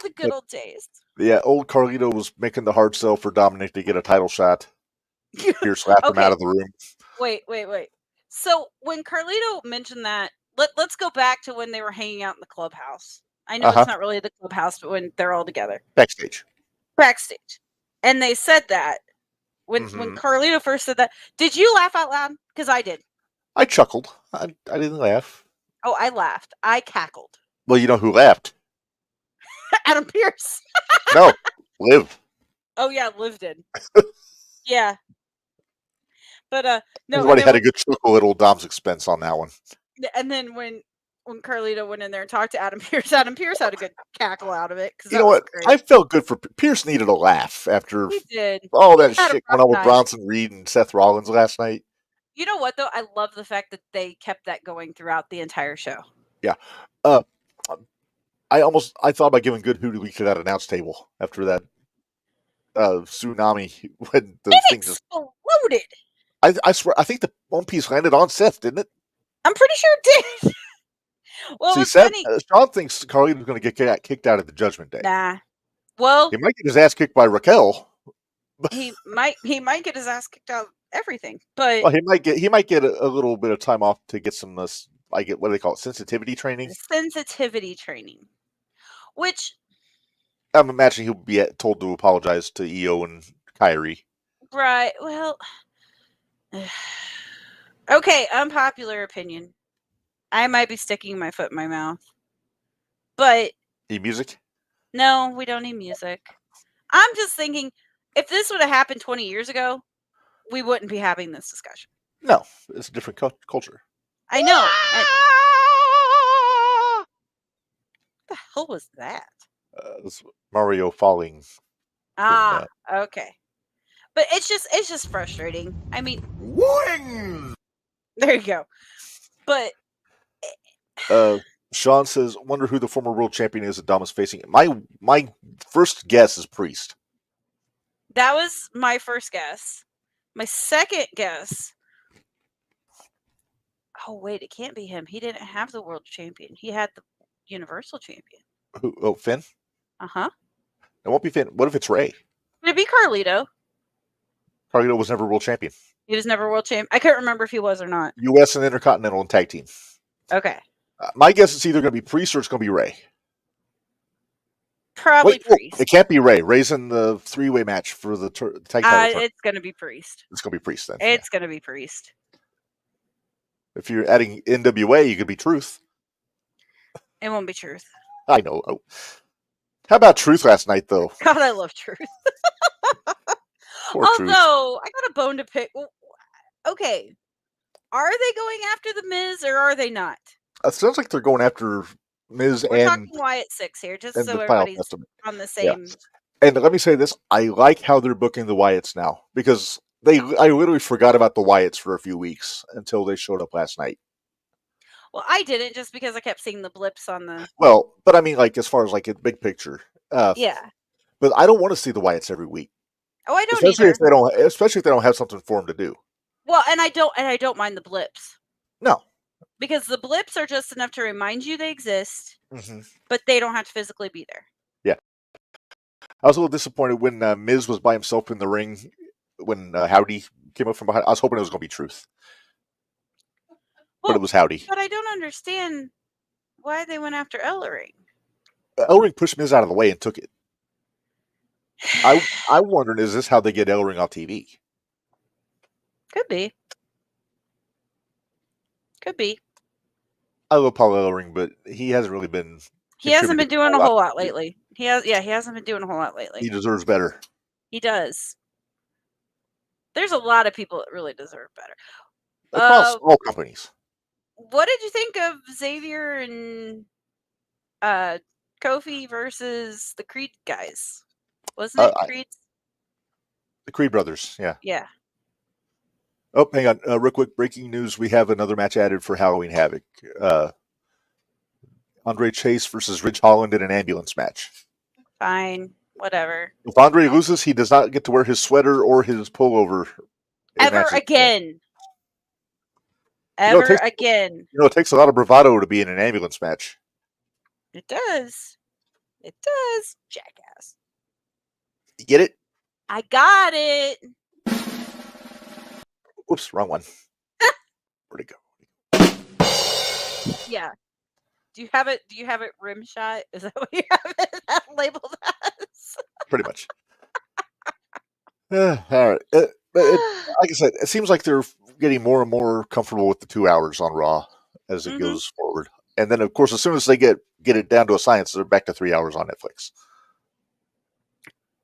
the good old days. Yeah, old Carlito was making the hard sell for Dominic to get a title shot. Pierce slapped him out of the room. Wait. So when Carlito mentioned that, let's go back to when they were hanging out in the clubhouse. I know it's not really the clubhouse, but when they're all together. Backstage. And they said that. When Carlito first said that, did you laugh out loud? Because I did. I chuckled. I didn't laugh. Oh, I laughed. I cackled. Well, you know who laughed? Adam Pearce. No, Liv. Oh yeah, Liv did. Yeah. But no. Everybody had a good chuckle at old Dom's expense on that one. And then when Carlito went in there and talked to Adam Pearce had a good cackle out of it. You know what? Great. I felt good for Pierce. Needed a laugh after all that shit going on with Bronson Reed and Seth Rollins last night. You know what though? I love the fact that they kept that going throughout the entire show. Yeah. I thought about giving good hoodoo to that announce table after that tsunami when the thing just exploded. I swear, I think the one piece landed on Seth, didn't it? I'm pretty sure it did. Well, see, Seth, Sean thinks Carlito's going to get kicked out at the Judgment Day. Nah. Well, he might get his ass kicked by Raquel. He might get his ass kicked out of everything. But well, he might get a little bit of time off to get some what do they call it? Sensitivity training. Sensitivity training, which I'm imagining he'll be told to apologize to EO and Kyrie. Right. Well. Okay, unpopular opinion. I might be sticking my foot in my mouth. But need music? No, we don't need music. I'm just thinking, if this would have happened 20 years ago, we wouldn't be having this discussion. No, it's a different culture. I know. What the hell was that? It's Mario falling. Okay. But it's just frustrating. I mean, Wing! There you go. But Sean says, "Wonder who the former world champion is that Dom is facing." My first guess is Priest. That was my first guess. My second guess. Oh wait, it can't be him. He didn't have the world champion. He had the Universal champion. Who? Oh, Finn. It won't be Finn. What if it's Ray? Would it be Carlito? Carlito was never world champion. He was never world champion. I couldn't remember if he was or not. U.S. and Intercontinental and tag team. Okay. My guess is either going to be Priest or it's going to be Ray. Probably Priest. It can't be Ray. Ray's in the three-way match for the tag title. It's going to be Priest. It's going to be Priest then. It's going to be Priest. If you're adding NWA, you could be Truth. It won't be Truth. I know. Oh. How about Truth last night, though? God, I love Truth. Although, I got a bone to pick. Okay. Are they going after The Miz or are they not? It sounds like they're going after Miz We're talking Wyatt 6 here, just so everybody's on the same. Yeah. And let me say this. I like how they're booking the Wyatts now because I literally forgot about the Wyatts for a few weeks until they showed up last night. Well, I didn't just because I kept seeing the blips on the... Well, but I mean, like, as far as, like, a big picture. Yeah. But I don't want to see the Wyatts every week. Oh, I don't especially either. Especially if they don't have something for them to do. Well, and I don't mind the blips. No. Because the blips are just enough to remind you they exist, but they don't have to physically be there. Yeah. I was a little disappointed when Miz was by himself in the ring when Howdy came up from behind. I was hoping it was going to be Truth, but it was Howdy. But I don't understand why they went after Ellering. Ellering pushed Miz out of the way and took it. I'm wondering, is this how they get Ellering off TV? Could be. Could be. I love Paul Ellering, but he hasn't really been. He hasn't been doing a whole lot lately. lately. He hasn't been doing a whole lot lately. He deserves better. He does. There's a lot of people that really deserve better. Across all companies. What did you think of Xavier and Kofi versus the Creed guys? Wasn't it Creed? The Creed brothers, yeah. Yeah. Oh, hang on. Real quick, breaking news. We have another match added for Halloween Havoc. Andre Chase versus Ridge Holland in an ambulance match. Fine. Whatever. If Andre loses, he does not get to wear his sweater or his pullover. Ever again. Again. You know, it takes a lot of bravado to be in an ambulance match. It does. It does, jackass. You get it? I got it. Whoops, wrong one. Where'd it go? Yeah. Do you have it rim shot? Is that what you have it labeled as? Pretty much. All right. Like I said, it seems like they're getting more and more comfortable with the 2 hours on Raw as it goes forward. And then, of course, as soon as they get it down to a science, they're back to 3 hours on Netflix.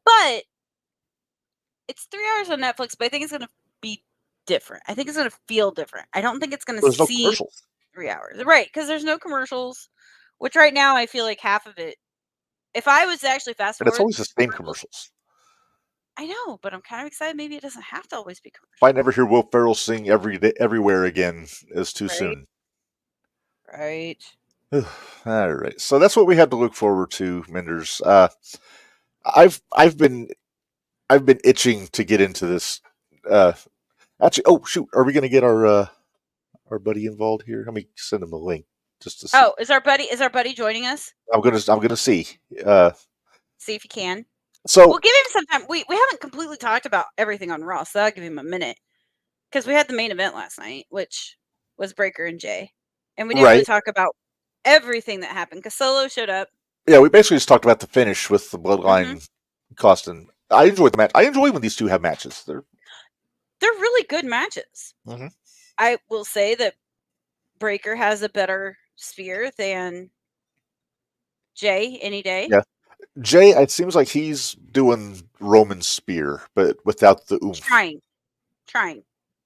But it's 3 hours on Netflix, but I think it's going to be different. I think it's going to feel different. I don't think it's going to There's no see commercials. 3 hours. Right, because there's no commercials, which right now I feel like half of it, if I was to actually fast forward. And it's always the same commercials. I know, but I'm kind of excited. Maybe it doesn't have to always be commercials. If I never hear Will Ferrell sing everywhere again, it's too soon. Right. All right. So that's what we had to look forward to, Minderz. I've been itching to get into this. Actually, oh shoot, are we going to get our buddy involved here? Let me send him a link just to see. Oh, is our buddy joining us? I'm gonna see. See if he can. So we'll give him some time. We haven't completely talked about everything on Raw, so I'll give him a minute because we had the main event last night, which was Breaker and Jay, and we didn't really talk about everything that happened because Solo showed up. Yeah, we basically just talked about the finish with the Bloodline costing. I enjoyed the match. I enjoy when these two have matches. They're really good matches. Mm-hmm. I will say that Breaker has a better spear than Jay any day. Yeah. Jay, it seems like he's doing Roman spear, but without the oomph. Trying.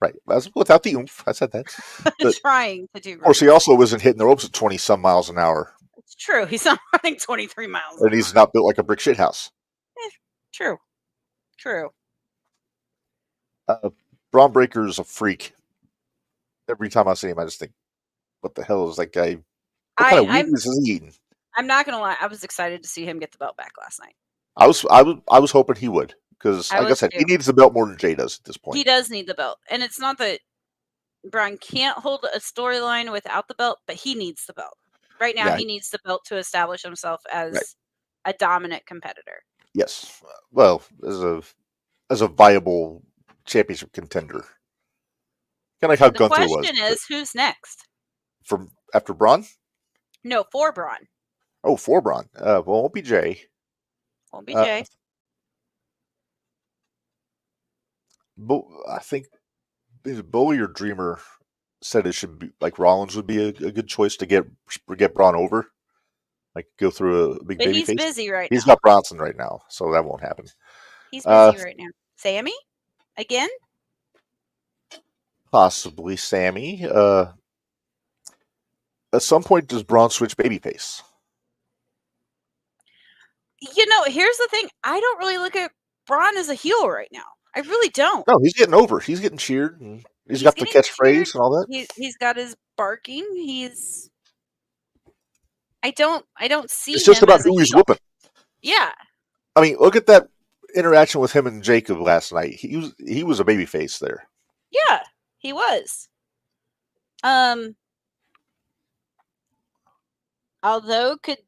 Right. Without the oomph. I said that. But trying to do. Of course, he also wasn't hitting the ropes at 20-some miles an hour. It's true. He's not running 23 miles. And he's not built like a brick shit house. True. Braun Breaker's a freak. Every time I see him, I just think, what the hell is that guy? What kind of weed is he eating? I'm not gonna lie. I was excited to see him get the belt back last night. I was hoping he would because, like I said, he needs the belt more than Jay does at this point. He does need the belt, and it's not that Braun can't hold a storyline without the belt, but he needs the belt right now. He needs the belt to establish himself as a dominant competitor. Yes, well, as a viable championship contender. Kind of like how Gunther was. The question is, who's next? From after Braun? No, for Braun. Oh, for Braun. Well, it won't be Jay. Won't be Jay. But I think Bully or Dreamer said it should be like Rollins would be a good choice to get Braun over. Like go through a big baby face. But he's busy right now. He's got Bronson right now, so that won't happen. He's busy right now. Sammy? Again? Possibly Sammy. At some point, does Braun switch babyface? You know, here's the thing. I don't really look at Braun as a heel right now. I really don't. No, he's getting over. He's getting cheered. And he's got the catchphrase and all that. He's got his barking. I don't see. It's just about who he's whooping. Yeah. I mean, look at that interaction with him and Jacob last night. He was a babyface there. Yeah, he was. Although, could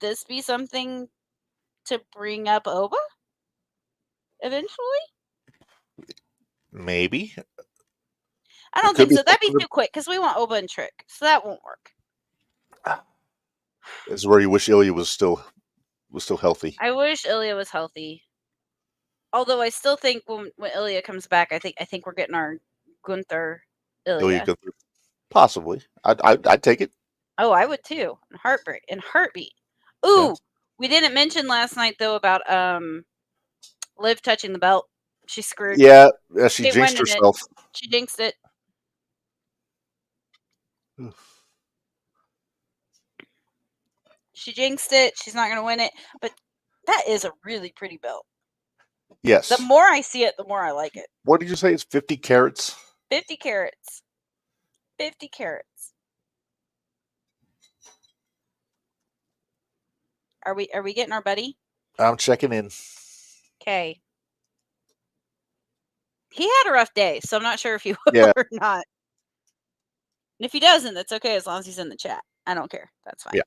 this be something to bring up Oba eventually? Maybe. I don't could think be so. That'd be something too quick because we want Oba and Trick, so that won't work. This is where you wish Ilya was still healthy. I wish Ilya was healthy. Although I still think when Ilya comes back, I think we're getting our Gunther Ilya. Possibly. I'd take it. Oh, I would too. In heartbeat. Ooh, Yes. we didn't mention last night though about Liv touching the belt. She's screwed. Yeah, she Ain't jinxed winning it. herself. She jinxed it. She jinxed it. She's not going to win it. But that is a really pretty belt. Yes. The more I see it, the more I like it. What did you say? It's 50 carats? 50 carats. 50 carats. Are we getting our buddy? I'm checking in. Okay. He had a rough day, so I'm not sure if he will Yeah. or not. And if he doesn't, that's okay as long as he's in the chat. I don't care. That's fine. Yeah.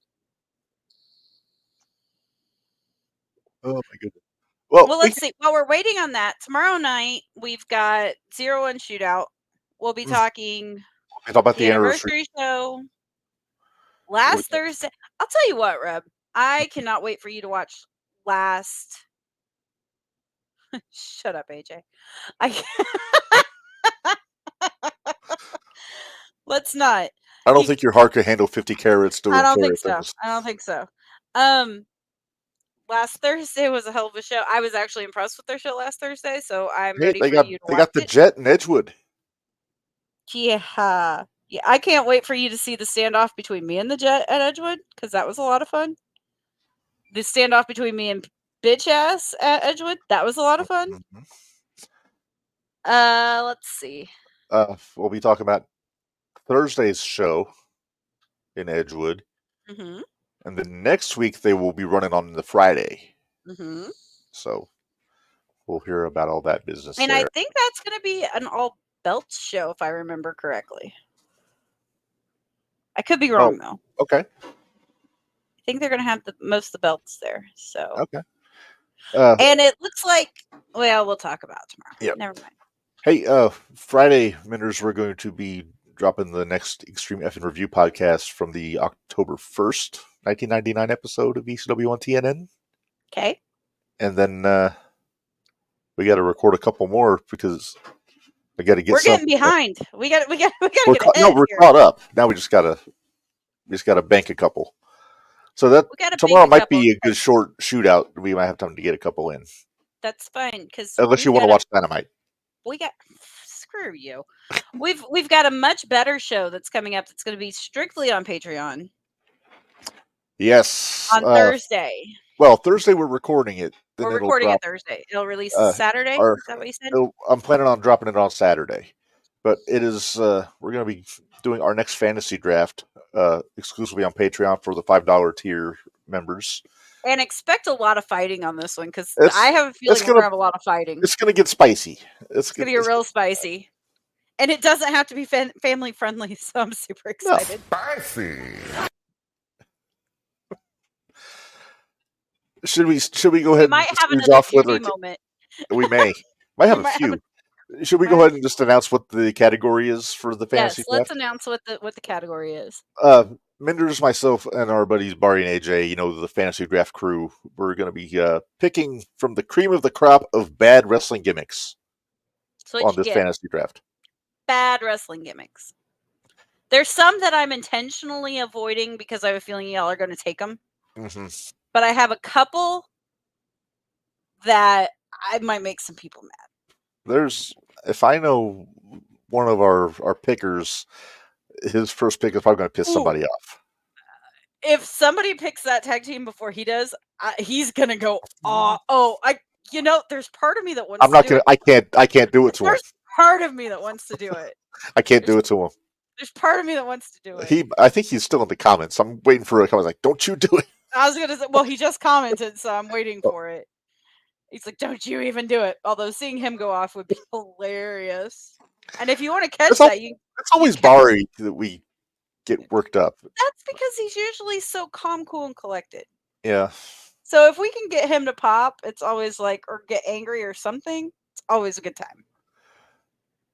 Oh my goodness. Well, let's see. While we're waiting on that, tomorrow night we've got 0-1 Shootout. We'll be talking about the anniversary show. Last Thursday. I'll tell you what, Reb. I cannot wait for you to watch last. Shut up, AJ. Let's not. I don't think your heart can handle 50 carats doing I don't think things. so. I don't think so. Last Thursday was a hell of a show. I was actually impressed with their show last Thursday, so I'm ready for you to watch They got the it. Jet and Edgewood. Yeah. Yeah, I can't wait for you to see the standoff between me and the Jet at Edgewood, because that was a lot of fun. The standoff between me and bitch ass at Edgewood, that was a lot of fun. Mm-hmm. Let's see. We'll be talking about Thursday's show in Edgewood. Mm-hmm. And then next week they will be running on the Friday. Mm-hmm. So we'll hear about all that business. And there. I think that's going to be an all belts show, if I remember correctly. I could be wrong though. Okay. I think they're going to have most of the belts there. So. Okay. And it looks like, well, we'll talk about it tomorrow. Yeah. Never mind. Hey, Friday, Minderz, we're going to be dropping the next Extreme F and Review podcast from the October 1st, 1999 episode of ECW on TNN. Okay. And then we got to record a couple more because I got to get. We're getting behind. We got to get ahead. No, we're caught up. Now we just gotta bank a couple. So that tomorrow might be a good short shootout. We might have time to get a couple in. That's fine, because unless you want to watch Dynamite. Screw you. We've got a much better show that's coming up. That's going to be strictly on Patreon. Yes. On Thursday. Well, Thursday we're recording it. We're recording it Thursday. It'll release Saturday. Is that what you said? I'm planning on dropping it on Saturday, but it is. We're going to be doing our next fantasy draft exclusively on Patreon for the $5 tier members. And expect a lot of fighting on this one, because I have a feeling we're going to have a lot of fighting. It's going to get spicy. It's going to get real spicy. And it doesn't have to be family friendly, so I'm super excited. No. Spicy. Should we go ahead? We might have and another beauty moment. We may. Might have a few. Should we go ahead and just announce what the category is for the fantasy draft? Let's announce what the category is. Minderz, myself, and our buddies Barry and AJ, the fantasy draft crew, we're going to be picking from the cream of the crop of bad wrestling gimmicks on this fantasy draft. Bad wrestling gimmicks. There's some that I'm intentionally avoiding because I have a feeling y'all are going to take them. Mm-hmm. But I have a couple that I might make some people mad. If I know one of our pickers, his first pick is probably going to piss somebody off. If somebody picks that tag team before he does, he's going to go, there's part of me that wants I'm not going to, I can't do it to him. There's part of me that wants to do it. I can't do it to him. There's part of me that wants to do it. I think he's still in the comments. I'm waiting for a comment like, don't you do it. I was going to say, well, he just commented, so I'm waiting for it. He's like, don't you even do it. Although seeing him go off would be hilarious. And if you want to catch it's always Barry that we get worked up. That's because he's usually so calm, cool, and collected. Yeah. So if we can get him to pop, it's always or get angry or something, it's always a good time.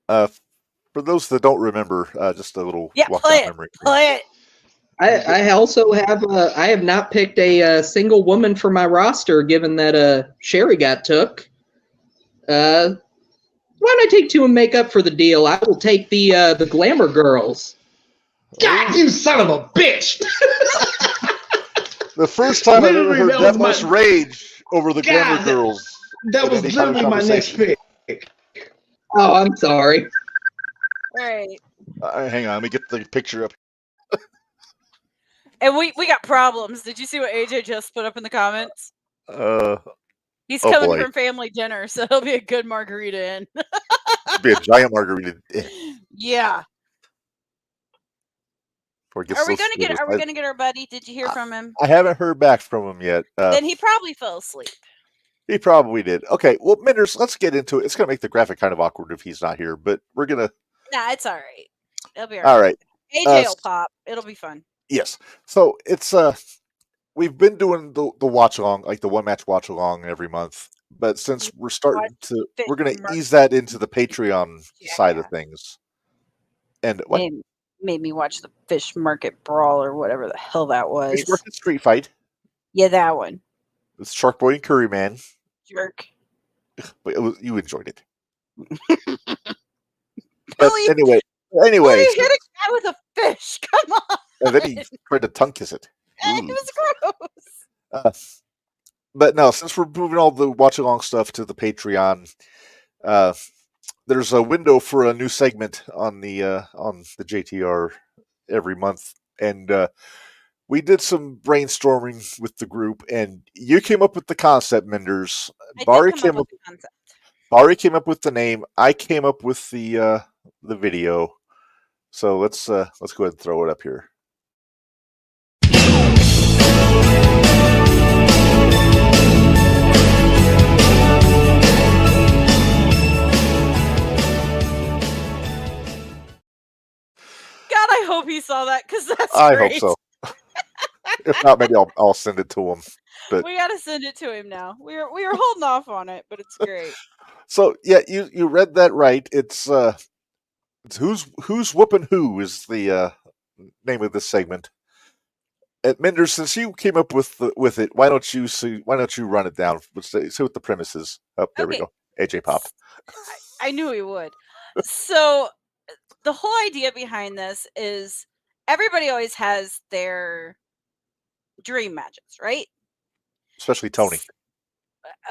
For those that don't remember, just a little Yeah, walk play down it. memory. Play it. I also have I have not picked a single woman for my roster, given that Sherry got took. Why don't I take two and make up for the deal? I will take the Glamour Girls. God, you son of a bitch! The first time I've ever Literally, heard that that was much my- rage over the God, Glamour Girls. That in was any kind of literally my next conversation. pick. Oh, I'm sorry. All right. Hang on, let me get the picture up. And we got problems. Did you see what AJ just put up in the comments? He's Oh, coming boy. from family dinner, so he'll be a good margarita in. Be a giant margarita. Yeah. Before it gets Are we so gonna get stupid. our buddy? Did you hear from him? I haven't heard back from him yet. Then he probably fell asleep. He probably did. Okay, well, Minderz, let's get into it. It's going to make the graphic kind of awkward if he's not here, but we're going to... Nah, it's all right. It'll be All right. AJ will pop. It'll be fun. Yes. So it's we've been doing the watch along, like the one match watch along every month, but since we're starting to, we're going to ease that into the Patreon side of things. And what? Made me watch the Fish Market Brawl or whatever the hell that was. Fish Market Street Fight. Yeah, that one. It's Shark Boy and Curry Man. Jerk. But you enjoyed it. Billy, anyway, Billy hit a guy with a fish. Come on. And then he tried to tongue kiss it. It was gross. But no, since we're moving all the watch along stuff to the Patreon, there's a window for a new segment on the JTR every month, and we did some brainstorming with the group, and you came up with the concept, Minderz. Bari came up with the name. I came up with the video. So let's go ahead and throw it up here. God, I hope he saw that because that's I great. hope so. If not, maybe I'll send it to him. But we got to send it to him now. We were holding off on it, but it's great. So yeah, you read that right. It's who's whooping who is the name of this segment. And Minderz, since you came up with it, why don't you run it down? See what the premise is. Oh, there we go. AJ popped. I knew he would. So the whole idea behind this is everybody always has their dream matches, right? Especially Tony.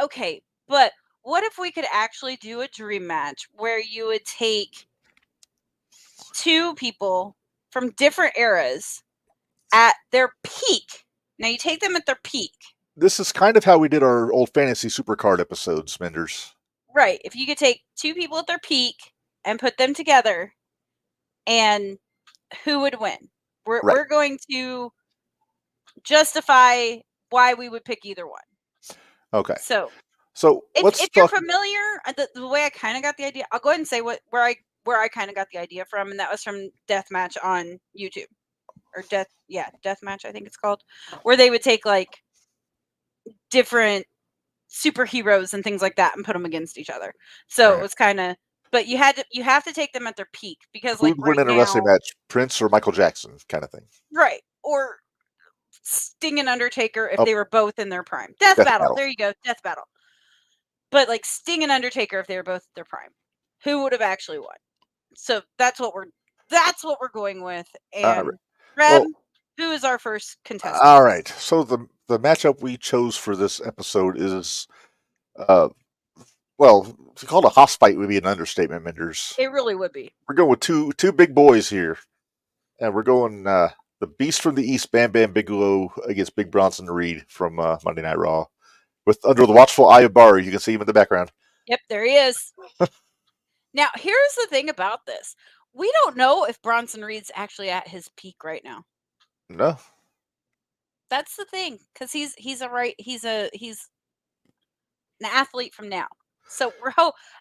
Okay, but what if we could actually do a dream match where you would take two people from different eras at their peak? Now you take them at their peak. This is kind of how we did our old fantasy supercard episodes, Minderz. Right. If you could take two people at their peak and put them together, and who would win? We're going to justify why we would pick either one. Okay. So if you're familiar, the way I kind of got the idea, I'll go ahead and say where I kind of got the idea from, and that was from Deathmatch on YouTube, or Deathmatch I think it's called, where they would take like different superheroes and things like that and put them against each other. So it was kind of, but you have to take them at their peak, because who'd win in a wrestling match, Prince or Michael Jackson, kind of thing. Right. Or Sting and Undertaker if they were both in their prime. Death battle. There you go. Death battle. But like Sting and Undertaker if they were both at their prime, who would have actually won? So that's what we're going with. And Reb, who is our first contestant? All right. So the matchup we chose for this episode is well, to call it a house fight would be an understatement, Minderz. It really would be. We're going with two big boys here. And we're going the Beast from the East, Bam Bam Bigelow, against Big Bronson Reed from Monday Night Raw. With under the watchful eye of Bari. You can see him in the background. Yep, there he is. Now, here's the thing about this. We don't know if Bronson Reed's actually at his peak right now. No. That's the thing, because he's an athlete from now. So we're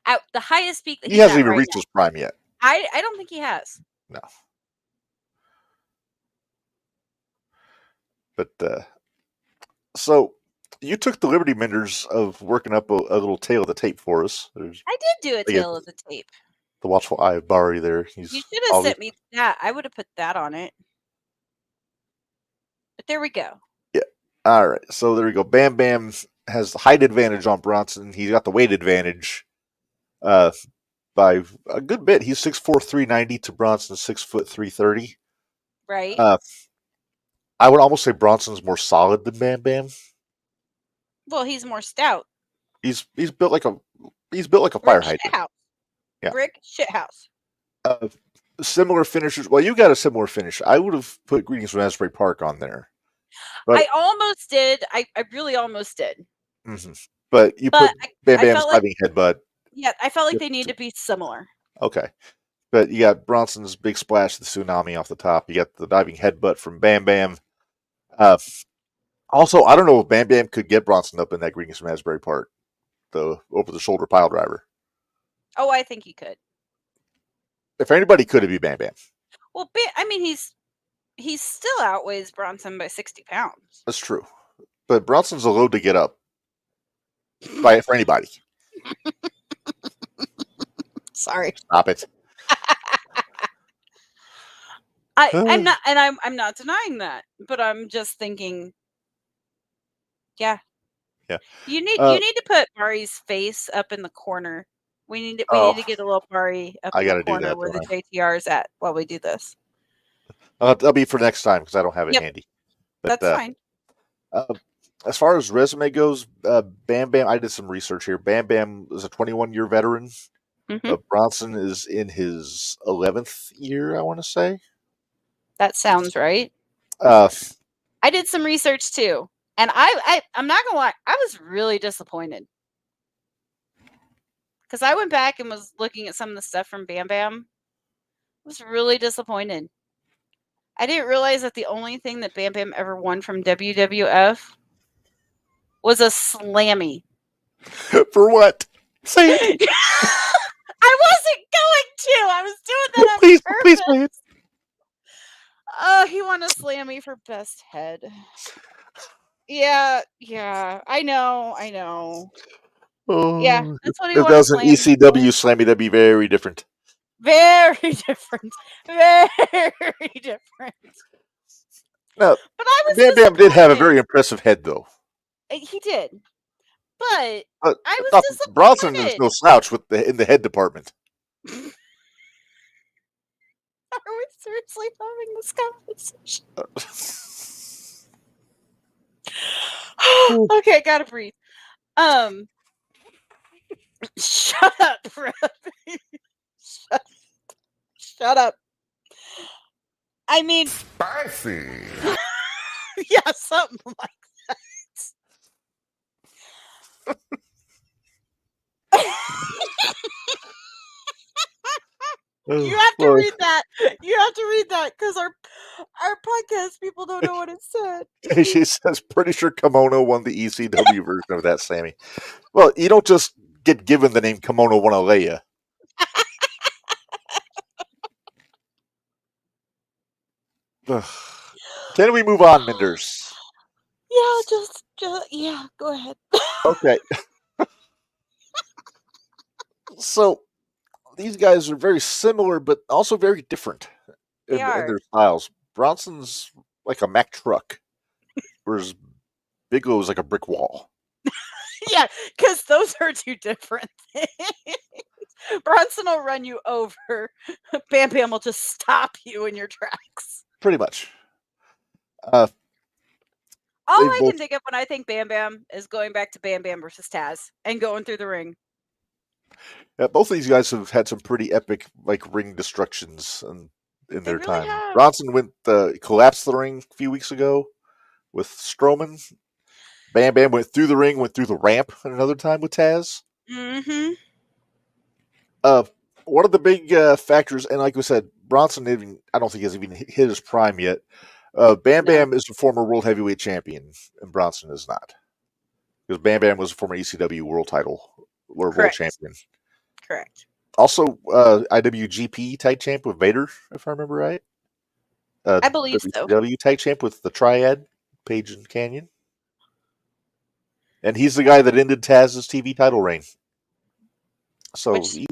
at the highest peak that he hasn't even reached his prime yet. I don't think he has. No. But so you took the liberty, Minderz, of working up a little tail of the tape for us. I did do a tail of the tape. The watchful eye of Bari there. You should have sent me that. I would have put that on it. But there we go. Yeah. All right. So there we go. Bam Bam has the height advantage on Bronson. He's got the weight advantage by a good bit. He's 6'4", 390 to Bronson's 6 foot 330. Right. I would almost say Bronson's more solid than Bam Bam. Well, he's more stout. He's built like a fire hydrant. Shithouse. Yeah. Brick shithouse. Similar finishers. Well, you got a similar finish. I would have put Greetings from Asbury Park on there. But, I almost did. I really almost did. Mm-hmm. But you put Bam Bam's diving headbutt. Yeah, I felt like they need to be similar. Okay. But you got Bronson's big splash, the tsunami off the top. You got the diving headbutt from Bam Bam. Also, I don't know if Bam Bam could get Bronson up in that Greetings from Asbury Park, the over-the-shoulder pile driver. Oh, I think he could. If anybody could, it'd be Bam Bam. Well, I mean, he still outweighs Bronson by 60 pounds. That's true. But Bronson's a load to get up for anybody. Sorry. Stop it. I'm not, and I'm not denying that, but I'm just thinking, yeah. You need to put Bari's face up in the corner. We need to get a little Bari up in the corner where the JTR is at while we do this. That'll be for next time because I don't have it handy. But, that's fine. As far as resume goes, Bam Bam, I did some research here. Bam Bam is a 21-year veteran. Mm-hmm. Bronson is in his 11th year, I want to say. That sounds right. I did some research too. And I'm not going to lie, I was really disappointed. Because I went back and was looking at some of the stuff from Bam Bam. I was really disappointed. I didn't realize that the only thing that Bam Bam ever won from WWF was a Slammy. For what? Say it. I wasn't going to. I was doing that on purpose. Please, please. Oh, he won a Slammy for best head. Yeah, I know. Oh, yeah, that's what he won. If that was an ECW Slammy, that'd be very different. Very different. Very different. No, but I was Bam Bam did have a very impressive head, though. He did. But I was disappointed. Bronson is no slouch in the head department. Are we seriously having this conversation? Okay, gotta breathe. Shut up, Brett. Shut up. I mean, spicy. Yeah, something like that. You have to read that. You have to read that because our podcast people don't know what it said. She says, pretty sure Kimono won the ECW version of that, Sammy. Well, you don't just get given the name Kimono Wanalea. Can we move on, Minderz? Yeah, just go ahead. Okay. So, these guys are very similar, but also very different in their styles. Bronson's like a Mack truck, whereas Bigelow's like a brick wall. Yeah, because those are two different things. Bronson will run you over. Bam Bam will just stop you in your tracks. Pretty much. All I can think of when I think Bam Bam is going back to Bam Bam versus Taz and going through the ring. Yeah, both of these guys have had some pretty epic ring destructions in their time. Have. Bronson collapsed the ring a few weeks ago with Strowman. Bam Bam went through the ring, went through the ramp another time with Taz. Mm-hmm. One of the big factors, and like we said, Bronson I don't think has even hit his prime yet. Bam Bam is a former world heavyweight champion, and Bronson is not. Because Bam Bam was a former ECW world champion. Correct. Also, IWGP tag champ with Vader, if I remember right. I believe so. WCW tag champ with the Triad, Page and Canyon. And he's the guy that ended Taz's TV title reign. So he's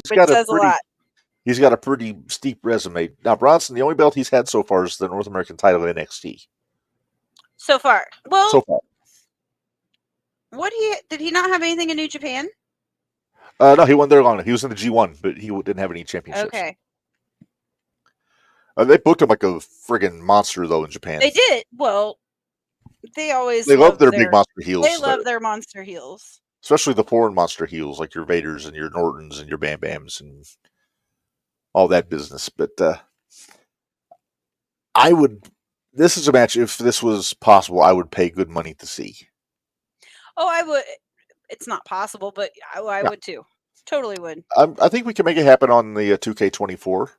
He's got a pretty steep resume. Now, Bronson, the only belt he's had so far is the North American title in NXT. So far. Well, So far. did he not have anything in New Japan? No, he won there long. He was in the G1, but he didn't have any championships. Okay. They booked him like a friggin' monster, though, in Japan. They did. Well, they love their big monster heels. They love their monster heels. Especially the foreign monster heels, like your Vaders and your Nortons and your Bam Bams and all that business. But this is a match, if this was possible, I would pay good money to see. Oh, I would. It's not possible, but I would too. Totally would. I think we can make it happen on the 2K24.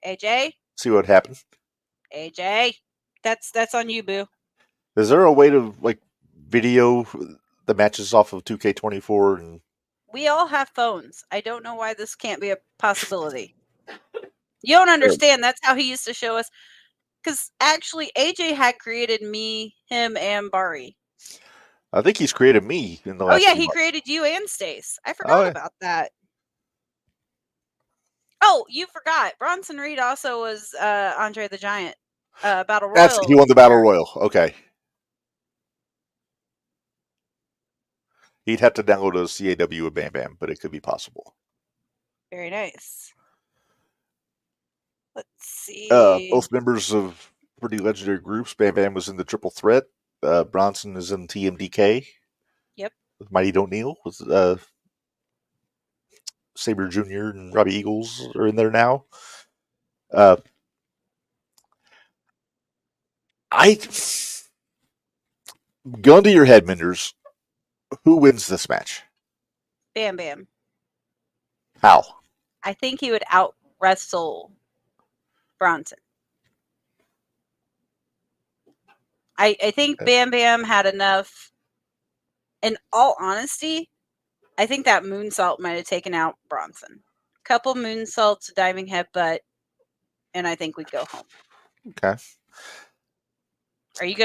AJ? See what happens. AJ? That's on you, boo. Is there a way to video the matches off of 2K24? And we all have phones. I don't know why this can't be a possibility. You don't understand. That's how he used to show us. Because actually, AJ had created me, him, and Bari. I think he's created me in the last. Oh yeah, he created you and Stace. I forgot about that. Oh, you forgot. Bronson Reed also was Andre the Giant Battle Royal. He won the Battle Royal. Okay. He'd have to download a CAW of Bam Bam, but it could be possible. Very nice. Let's see. Both members of pretty legendary groups. Bam Bam was in the Triple Threat. Bronson is in TMDK. Yep. With Mighty Don't Kneel. With Sabre Jr. and Robbie Eagles are in there now. Gun to your head, Minderz. Who wins this match? Bam Bam. How? I think he would out wrestle Bronson. I think Bam Bam had enough. In all honesty, I think that moonsault might have taken out Bronson. Couple moonsaults, diving headbutt, and I think we'd go home. Okay. Are you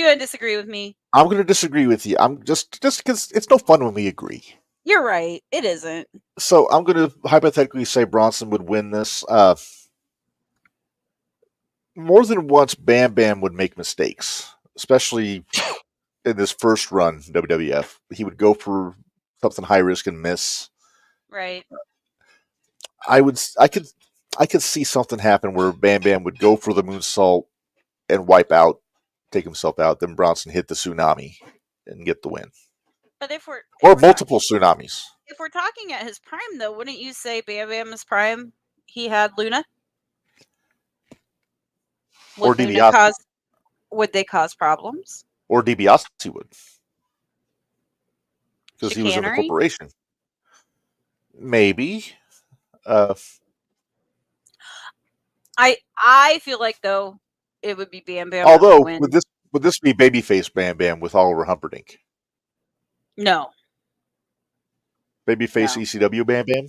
gonna disagree with me? I'm gonna disagree with you. I'm just because it's no fun when we agree. You're right. It isn't. So I'm gonna hypothetically say Bronson would win this. More than once, Bam Bam would make mistakes, especially in this first run, WWF. He would go for something high risk and miss. Right. I could see something happen where Bam Bam would go for the moonsault and wipe out, take himself out. Then Bronson hit the tsunami and get the win. But if we're multiple tsunamis. If we're talking at his prime, though, wouldn't you say Bam Bam's prime? He had Luna. Or DiBiase. Would they cause problems? Or DiBiase would. Because he was in the corporation. Maybe. I feel like, though, it would be Bam Bam. Although, would this be babyface Bam Bam with Oliver Humperdinck? No. Babyface ECW Bam Bam?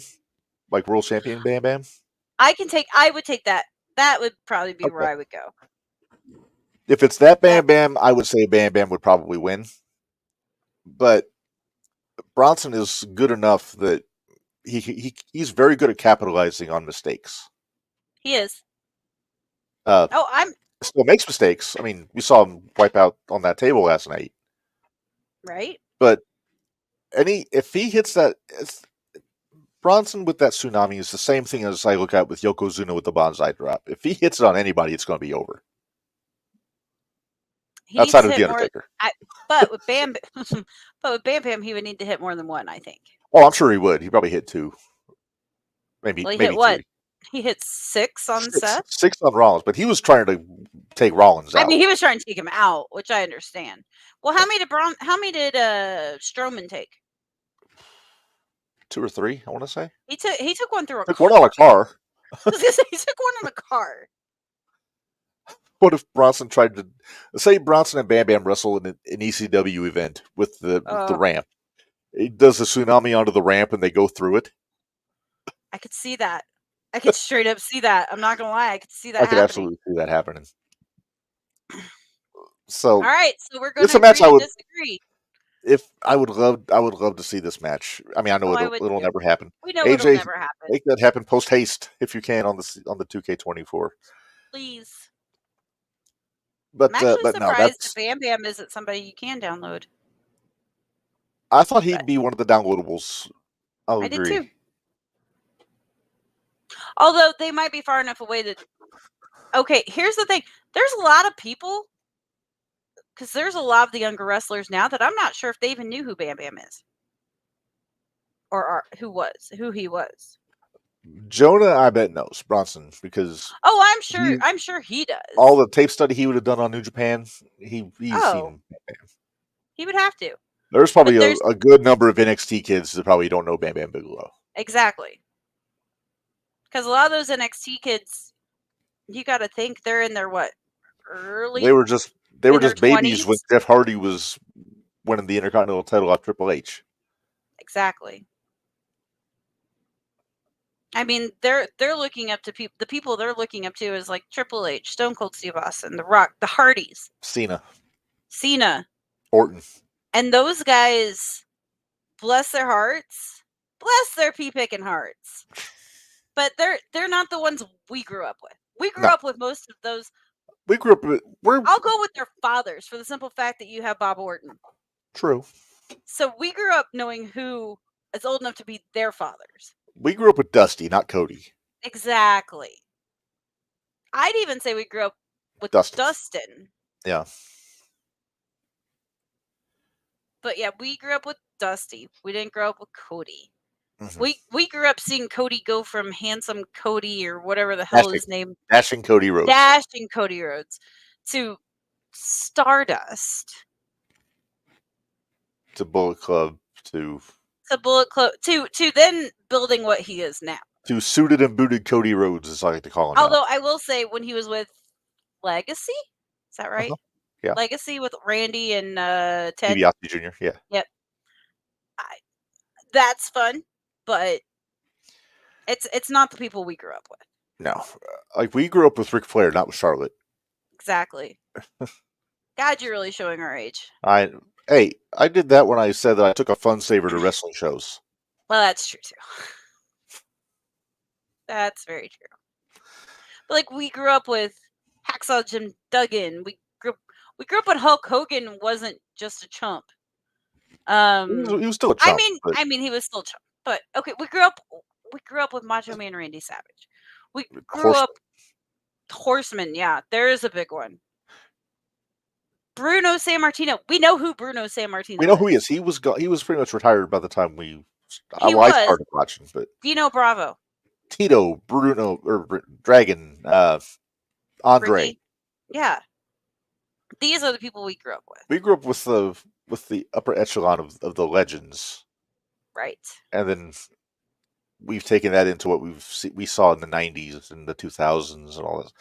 Like World Champion Bam Bam? I would take that. That would probably be where I would go. If it's that Bam Bam, I would say Bam Bam would probably win. But Bronson is good enough that he's very good at capitalizing on mistakes. He is. Still makes mistakes. I mean, we saw him wipe out on that table last night. Right. But if he hits that, Bronson with that tsunami is the same thing as I look at with Yokozuna with the Banzai drop. If he hits it on anybody, it's going to be over. Outside of The Undertaker. But with Bam Bam, he would need to hit more than one, I think. Oh, I'm sure he would. He probably hit two. Maybe hit what? 3. He hit 6 on Seth? 6 on Rollins, but he was trying to take Rollins out. I mean, he was trying to take him out, which I understand. Well, how many did Strowman take? 2 or 3, I want to say. He took one through a car. One on a car. I was gonna say, he took one on a car. What if Bronson tried to say Bronson and Bam Bam wrestle in an ECW event with the ramp? He does a tsunami onto the ramp and they go through it. I could see that. I could straight up see that. I'm not gonna lie, I could see that. I could absolutely see that happening. So, all right, so we're going to disagree. if I would love to see this match. I mean, I know Oh, I would it'll too. never happen. We know it'll AJ, never happen. make that happen post haste if you can on the 2K24. Please. But I'm actually but no, surprised that's. that Bam Bam isn't somebody you can download. I thought he'd But be one of the downloadables. I'll I did agree. too. Although they might be far enough away that. Okay, here's the thing. There's a lot of people, because there's a lot of the younger wrestlers now that I'm not sure if they even knew who Bam Bam is, or who he was. Jonah, I bet knows Bronson because Oh, I'm sure he does. all the tape study he would have done on New Japan, he's seen. He would have to. There's probably there's- a good number of NXT kids that probably don't know Bam Bam Bigelow. Exactly. Because a lot of those NXT kids, you got to think they're in their early. They were just babies 20s? when Jeff Hardy was winning the Intercontinental title off Triple H. Exactly. I mean, they're looking up to people. The people they're looking up to is like Triple H, Stone Cold Steve Austin, The Rock, the Hardys, Cena, Orton, Orton. and those guys, bless their hearts, bless their pea-picking hearts. But they're not the ones we grew up with. We grew up with most of those. We grew up with. I'll go with their fathers for the simple fact that you have Bob Orton. True. So we grew up knowing who is old enough to be their fathers. We grew up with Dusty, not Cody. Exactly. I'd even say we grew up with Dustin. Yeah. But yeah, we grew up with Dusty. We didn't grow up with Cody. Mm-hmm. We grew up seeing Cody go from handsome Cody or whatever the hell his name. Dashing Cody Rhodes. Dashing Cody Rhodes to Stardust. To Bullet Club. To Bullet Club. To then building what he is now. To suited and booted Cody Rhodes, as I like to call him. Although I will say, when he was with Legacy, is that right? Yeah. Legacy with Randy and Ted DiBiase Jr. Yeah. Yep. That's fun, but it's not the people we grew up with. No, like we grew up with Ric Flair, not with Charlotte. Exactly. God, you're really showing our age. I did that when I said that I took a fun saver to wrestling shows. Well, that's true too. That's very true. But like we grew up with Hacksaw Jim Duggan. We grew up when Hulk Hogan wasn't just a chump. He was still a chump. I mean, he was still a chump. But okay, we grew up with Macho Man Randy Savage. We grew up Horseman. Yeah, there is a big one. Bruno Sammartino. We know who Bruno Sammartino. We know who he is. He was pretty much retired by the time I started watching. But Dino Bravo. Tito, Bruno, or Dragon, Andre. Ricky. Yeah. These are the people we grew up with. We grew up with the upper echelon of the legends. Right. And then we've taken that into what we saw in the 90s and the 2000s and all this.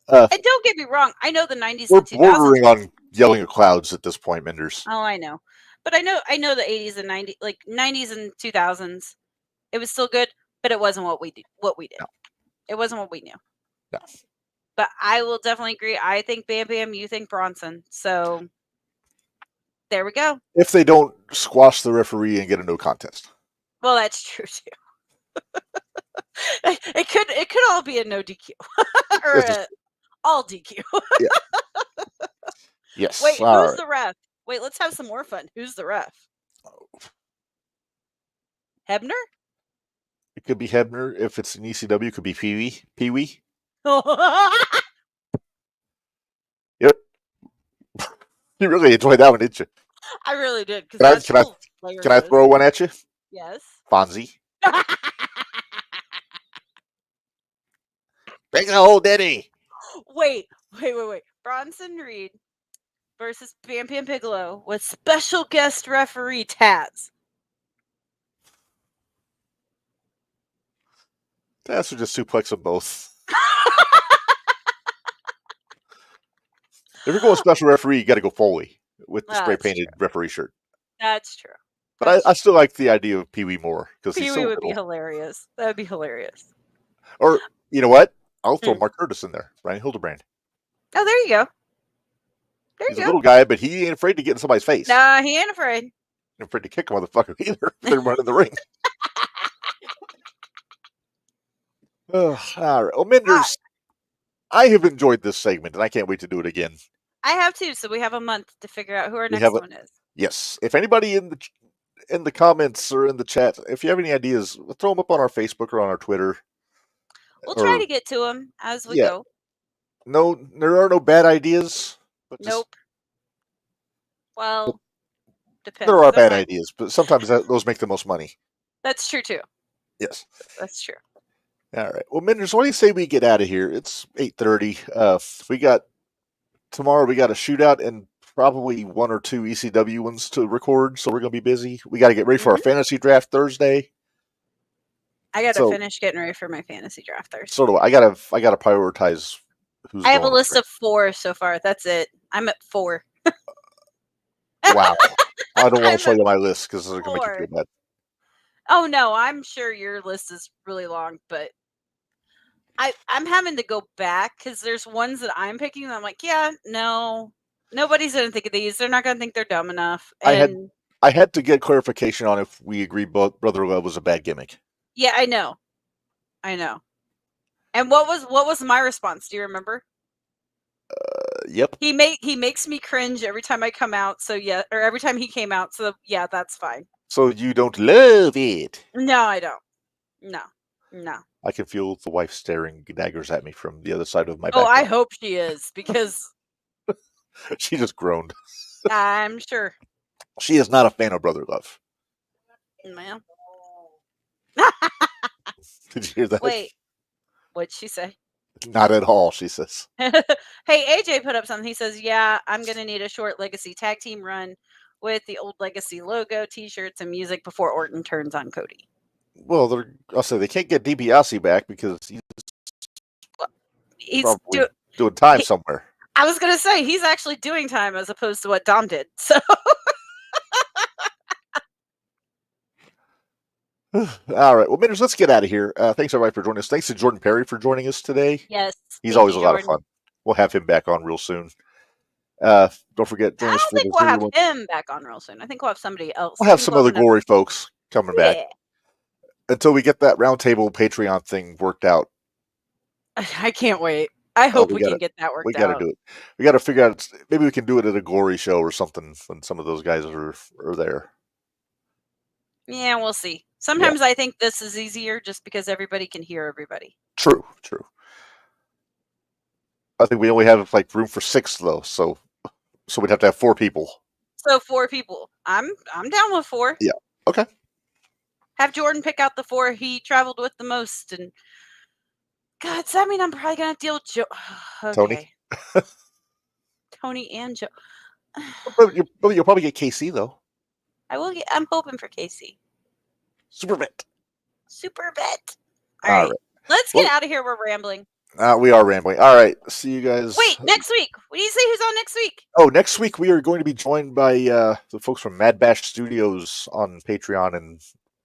And don't get me wrong, I know the 90s we're and 2000s. We're bordering on yelling at clouds at this point, Minderz. Oh, I know. But I know the 80s and 90s, like 90s and 2000s. It was still good, but it wasn't what we did. No. It wasn't what we knew. No. But I will definitely agree. I think Bam Bam, you think Bronson. So there we go. If they don't squash the referee and get a no contest. Well, that's true too. It could all be a no DQ or all DQ. Yeah. Yes. Wait, who's the ref? Wait, let's have some more fun. Who's the ref? Hebner? It could be Hebner. If it's an ECW, it could be Pee Wee. Yep. You really enjoyed that one, didn't you? I really did. Can I throw one at you? Yes. Fonzie. Bring the whole Denny. Wait. Bronson Reed versus Bam Bam Bigelow with special guest referee Taz. Taz would just suplex them both. If you're going special referee, you got to go Foley with the spray painted referee shirt. That's true. But I still like the idea of Pee Wee more because Pee Wee would be hilarious. That would be hilarious. Or you know what? I'll throw Mark Curtis in there. Brian Hildebrand. Oh, there you go. He's a little guy, but he ain't afraid to get in somebody's face. Nah, he ain't afraid. afraid to kick a motherfucker either if they're running the ring. All right. Well, Minderz, I have enjoyed this segment, and I can't wait to do it again. I have too, so we have a month to figure out who our We next have one is. Yes. If anybody in the comments or in the chat, if you have any ideas, throw them up on our Facebook or on our Twitter. We'll try Or- to get to them as we Yeah. go. No, there are no bad ideas. But just- Nope. Well, depends. there are bad might- ideas, but sometimes those make the most money. That's true too. Yes. That's true. All right. Well, Minderz, what do you say we get out of here? It's 8:30. Tomorrow we got a shootout and probably one or two ECW ones to record, so we're going to be busy. We got to get ready for our fantasy draft Thursday. I got to finish getting ready for my fantasy draft Thursday. So do I. I got to prioritize who's I have a going list there. of 4 so far. That's it. I'm at 4. Wow. I don't want I'm to show at you my list because it's going to make you 4. feel bad. Oh no, I'm sure your list is really long, but I'm having to go back because there's ones that I'm picking and I'm like, yeah, no, nobody's gonna think of these. They're not gonna think they're dumb enough. And I had to get clarification on if we agreed Brother Love was a bad gimmick. yeah, I know. And what was my response? Do you remember? Yep. He makes me cringe every time I come out. So yeah, or every time he came out. So yeah, that's fine. So you don't love it? No, I don't. No. I can feel the wife staring daggers at me from the other side of my back. Oh, I hope she is because She just groaned. I'm sure. She is not a fan of Brother Love. Man. Did you hear that? Wait. What'd she say? Not at all, she says. Hey, AJ put up something. He says, yeah, I'm going to need a short Legacy tag team run with the old Legacy logo, t-shirts, and music before Orton turns on Cody. Well, I'll say they can't get DiBiase back because He's probably doing time somewhere. I was going to say, he's actually doing time as opposed to what Dom did. So, all right. Well, Minderz, let's get out of here. Thanks, everybody, for joining us. Thanks to Jordan Perry for joining us today. yes. He's always a lot of fun. We'll have him back on real soon. Don't forget, join I us don't for think the we'll have 01. him back on real soon. I think we'll have somebody else. We'll have some other glory folks coming back. Yeah. Until we get that roundtable Patreon thing worked out. I can't wait. I hope we can get that worked out. We got to do it. We got to figure out. Maybe we can do it at a glory show or something when some of those guys are there. Yeah, we'll see. Sometimes I think this is easier just because everybody can hear everybody. True. I think we only have like room for 6 though, so we'd have to have 4 people. So 4 people. I'm down with 4. Yeah. Okay. Have Jordan pick out the 4 he traveled with the most, and God, does that mean I'm probably gonna deal with Joe? Okay. Tony and Joe. But you'll probably get KC though. I'm hoping for Casey. Super bet. All right. Let's get out of here. We're rambling. We are rambling. All right. See you guys. Wait, next week. What do you say? Who's on next week? Oh, next week we are going to be joined by the folks from Mad Bash Studios on Patreon and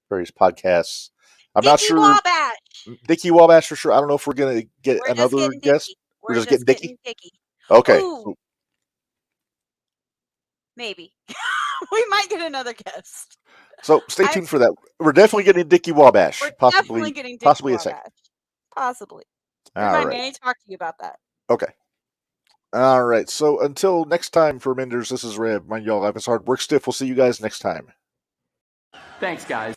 various podcasts. I'm not sure. Wabash. Dickie Wabash for sure. I don't know if we're going to get another guest. We're just getting Dickie? Dickie. Okay. Ooh. Maybe. We might get another guest. So stay tuned for that. We're definitely getting Dickie Wabash. We're possibly definitely getting Dickie possibly Wabash. a second. Possibly. All Remind right. me, I need to talk to you about that. Okay. All right. So until next time for Minderz, this is Reb. Mind y'all, life is hard. Work stiff. We'll see you guys next time. Thanks, guys.